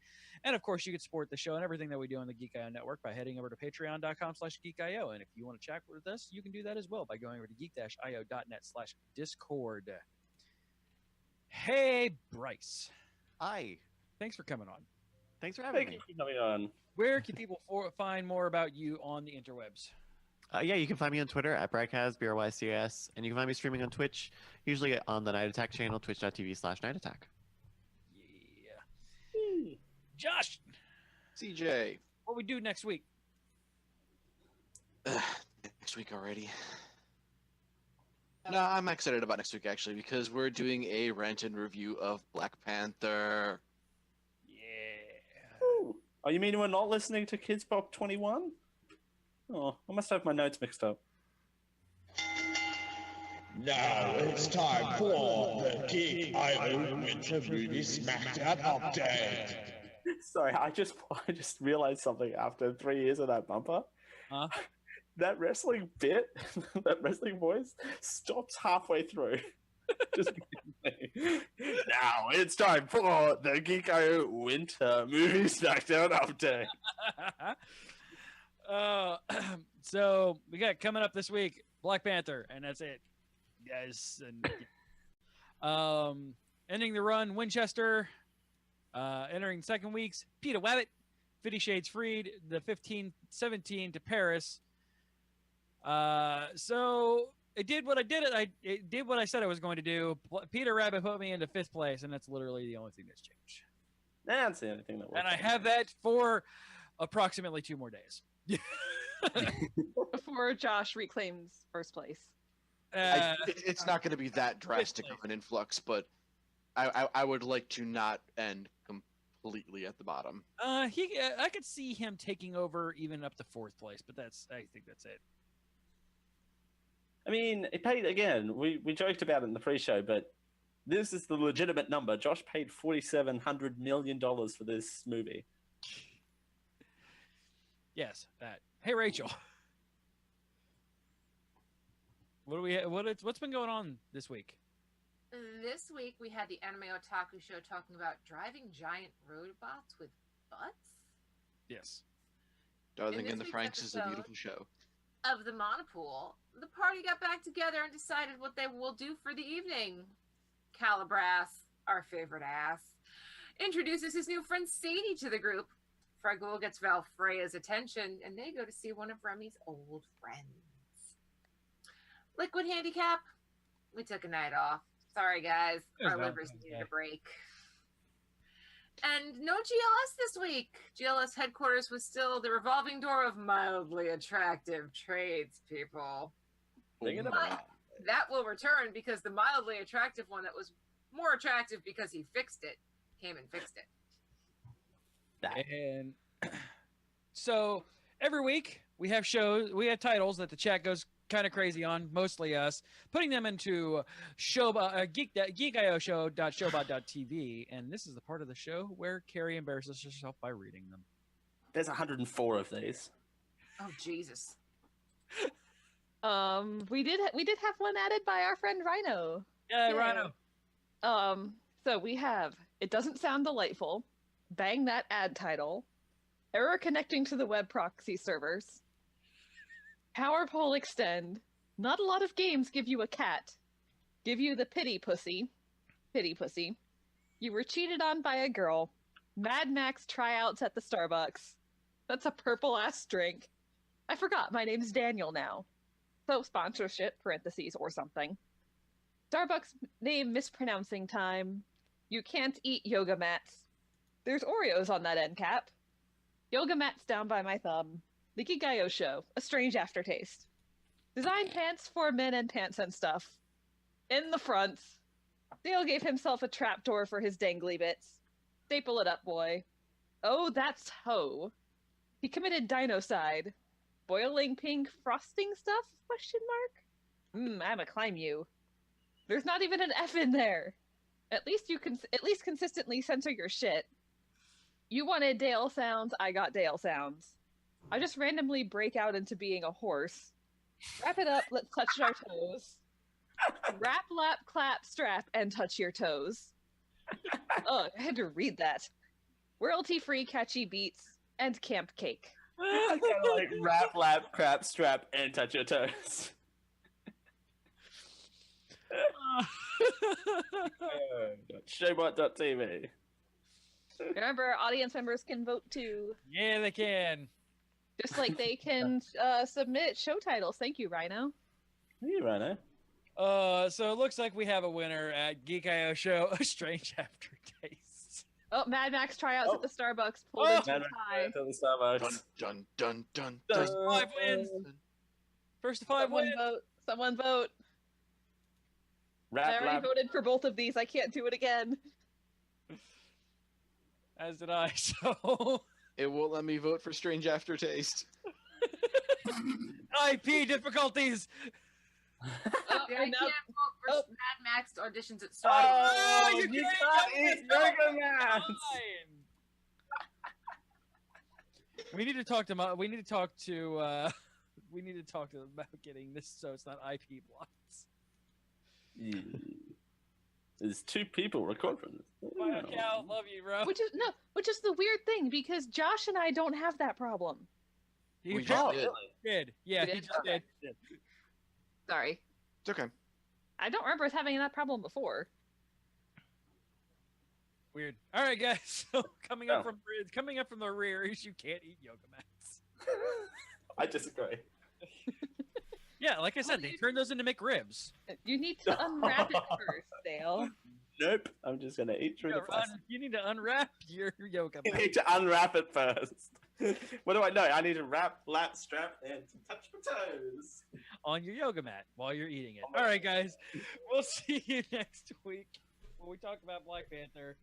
Speaker 2: And of course, you can support the show and everything that we do on the Geek IO network by heading over to patreon.com/geekio. And if you want to chat with us, you can do that as well by going over to geek-io.net/discord. Hey, Bryce.
Speaker 11: Hi.
Speaker 2: Thanks for coming on.
Speaker 11: Thanks for having
Speaker 5: Thank
Speaker 11: me.
Speaker 5: you for coming on.
Speaker 2: Where can people find more about you on the interwebs?
Speaker 11: Yeah, you can find me on Twitter at Brycas, BRYCS, and you can find me streaming on Twitch, usually on the Night Attack channel, twitch.tv/Night Attack.
Speaker 2: Yeah. Josh,
Speaker 9: CJ.
Speaker 2: what we do next week?
Speaker 9: Next week already. No, I'm excited about next week actually because we're doing a rant and review of Black Panther.
Speaker 5: Ooh. Oh, you mean we're not listening to Kidz Bop 21? Oh, I must have my notes mixed up.
Speaker 6: Now it's time for the Geek I Winter Movie Smackdown Update.
Speaker 5: Sorry, I just realized something after 3 years of that bumper.
Speaker 2: Huh?
Speaker 5: That wrestling bit, that wrestling voice, stops halfway through. Just now it's time for the Geek IO Winter Movie Smackdown Update.
Speaker 2: So we got coming up this week Black Panther, and that's it, guys. And ending the run, Winchester. Entering second weeks, Peter Wabbit, 50 Shades Freed, the 15-17 to Paris. So it did what I did. It did what I said I was going to do. Peter Rabbit put me into 5th place, and that's literally the only thing that's changed.
Speaker 5: That's the only thing that works.
Speaker 2: And I have that for approximately 2 more days.
Speaker 8: Before Josh reclaims first place.
Speaker 9: It's not going to be that drastic of an influx, but I would like to not end completely at the bottom.
Speaker 2: I could see him taking over even up to 4th place, but I think that's it.
Speaker 5: I mean, it paid again. We joked about it in the pre-show, but this is the legitimate number. Josh paid $4,700 million for this movie.
Speaker 2: Yes, that. Hey, Rachel. What do we? What's been going on this week?
Speaker 4: This week we had the Anime Otaku Show talking about driving giant robots with butts.
Speaker 2: Yes.
Speaker 9: Darling
Speaker 4: this
Speaker 9: in the
Speaker 4: week's
Speaker 9: Franks is a
Speaker 4: episode
Speaker 9: beautiful show.
Speaker 4: of the Monopool, the party got back together and decided what they will do for the evening. Calabras, our favorite ass, introduces his new friend Sadie to the group. Fragul gets Valfreya's attention, and they go to see one of Remy's old friends. Liquid Handicap, we took a night off. Sorry, guys.
Speaker 2: It was
Speaker 4: Our livers
Speaker 2: Valentine's
Speaker 4: needed
Speaker 2: Day.
Speaker 4: a break. And no GLS this week. GLS headquarters was still the revolving door of mildly attractive tradespeople.
Speaker 5: Bring it
Speaker 4: But
Speaker 5: up.
Speaker 4: that will return because the mildly attractive one that was more attractive because he fixed it came and fixed it.
Speaker 2: And so every week we have titles that the chat goes kind of crazy on, mostly us, putting them into geekio.show.tv, and this is the part of the show where Carrie embarrasses herself by reading them.
Speaker 5: There's 104 of these.
Speaker 4: Oh Jesus!
Speaker 8: We did have one added by our friend Rhino.
Speaker 2: Yeah,
Speaker 8: Yay.
Speaker 2: Rhino.
Speaker 8: So we have It Doesn't Sound Delightful, Bang That Ad Title, Error Connecting to the Web Proxy Servers, Power Pole Extend, Not a Lot of Games Give You a Cat, Give You the Pity Pussy, You Were Cheated On by a Girl, Mad Max Tryouts at the Starbucks, That's a Purple-Ass Drink, I Forgot My Name's Daniel Now, so sponsorship, parentheses, or something, Starbucks name mispronouncing time, You Can't Eat Yoga Mats, There's Oreos on that end cap, Yoga Mats Down by My Thumb, The Geek I Show, A Strange Aftertaste, Design Pants for Men and Pants and Stuff, In the Front, Dale gave himself a trapdoor for his dangly bits, Staple It Up Boy, Oh That's Ho, He Committed Dinocide, Boiling Pink Frosting Stuff, question mark? I'ma climb you. There's not even an F in there. At least you can consistently censor your shit. You wanted Dale sounds, I got Dale sounds. I just randomly break out into being a horse. Wrap it up, let's touch our toes. Wrap, lap, clap, strap, and touch your toes. Oh, I had to read that. Royalty-free catchy beats and camp cake.
Speaker 5: I kind of like rap, lap, crap, strap, and touch your toes. Showbot.tv.
Speaker 8: Remember, audience members can vote too.
Speaker 2: Yeah, they can.
Speaker 8: Just like they can submit show titles. Thank you, Rhino.
Speaker 5: Hey, Rhino.
Speaker 2: So it looks like we have a winner at Geek IO Show, A Strange Aftertaste.
Speaker 8: Oh, Mad Max tryouts at the Starbucks pulled
Speaker 2: Oh!
Speaker 8: into
Speaker 5: Mad
Speaker 8: a
Speaker 5: Max
Speaker 8: tie.
Speaker 5: to the Starbucks.
Speaker 9: Dun dun dun
Speaker 2: First
Speaker 9: dun.
Speaker 2: to 5 wins. First to 5
Speaker 8: Someone
Speaker 2: wins.
Speaker 8: vote. Someone vote. I
Speaker 5: Rap,
Speaker 8: already
Speaker 5: lap.
Speaker 8: voted for both of these. I can't do it again.
Speaker 2: As did I. So
Speaker 9: It won't let me vote for Strange Aftertaste.
Speaker 2: IP difficulties.
Speaker 4: Yeah, I
Speaker 8: and
Speaker 4: can't
Speaker 8: now-
Speaker 4: vote for
Speaker 8: oh.
Speaker 4: Mad Max auditions at Starbucks.
Speaker 5: Oh,
Speaker 2: you
Speaker 5: you
Speaker 2: can't
Speaker 5: can't eat
Speaker 2: go
Speaker 5: yoga mats.
Speaker 2: We need to talk to we need to talk to them about getting this so it's not IP blocks.
Speaker 5: Yeah. There's 2 people recording from this.
Speaker 2: Bye, Cal. Love you, bro.
Speaker 8: Which is the weird thing because Josh and I don't have that problem.
Speaker 2: He
Speaker 9: We
Speaker 2: just
Speaker 9: just
Speaker 2: did. Yeah,
Speaker 8: You
Speaker 2: he
Speaker 8: did?
Speaker 2: just
Speaker 8: Okay.
Speaker 2: did.
Speaker 8: Sorry,
Speaker 9: It's okay.
Speaker 8: I don't remember us having that problem before.
Speaker 2: Weird. All right, guys. So coming up
Speaker 5: Oh.
Speaker 2: from the rear is you can't eat yoga mats.
Speaker 5: I disagree.
Speaker 2: Yeah, like I said, they turn those into McRibs.
Speaker 8: You need to unwrap it first, Dale.
Speaker 5: Nope. I'm just going to eat through the plastic.
Speaker 2: You need to unwrap your yoga
Speaker 5: You
Speaker 2: mat.
Speaker 5: need to unwrap it first. What do I know? I need to wrap, lap, strap, and touch my toes.
Speaker 2: On your yoga mat while you're eating it. All right, guys. We'll see you next week when we talk about Black Panther.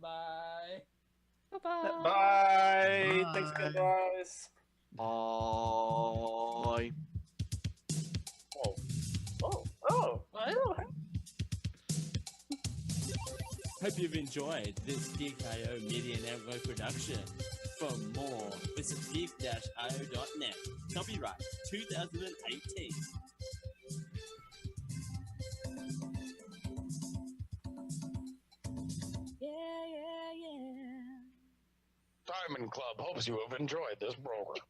Speaker 2: Bye.
Speaker 8: Bye-bye.
Speaker 5: Bye. Thanks, guys.
Speaker 9: Bye.
Speaker 5: Oh. Oh.
Speaker 8: What?
Speaker 13: Hope you've enjoyed this Geek IO Media Network production. For more, visit geek-io.net. Copyright 2018.
Speaker 7: Yeah, yeah, yeah.
Speaker 9: Time
Speaker 14: Diamond Club hopes you have enjoyed this program.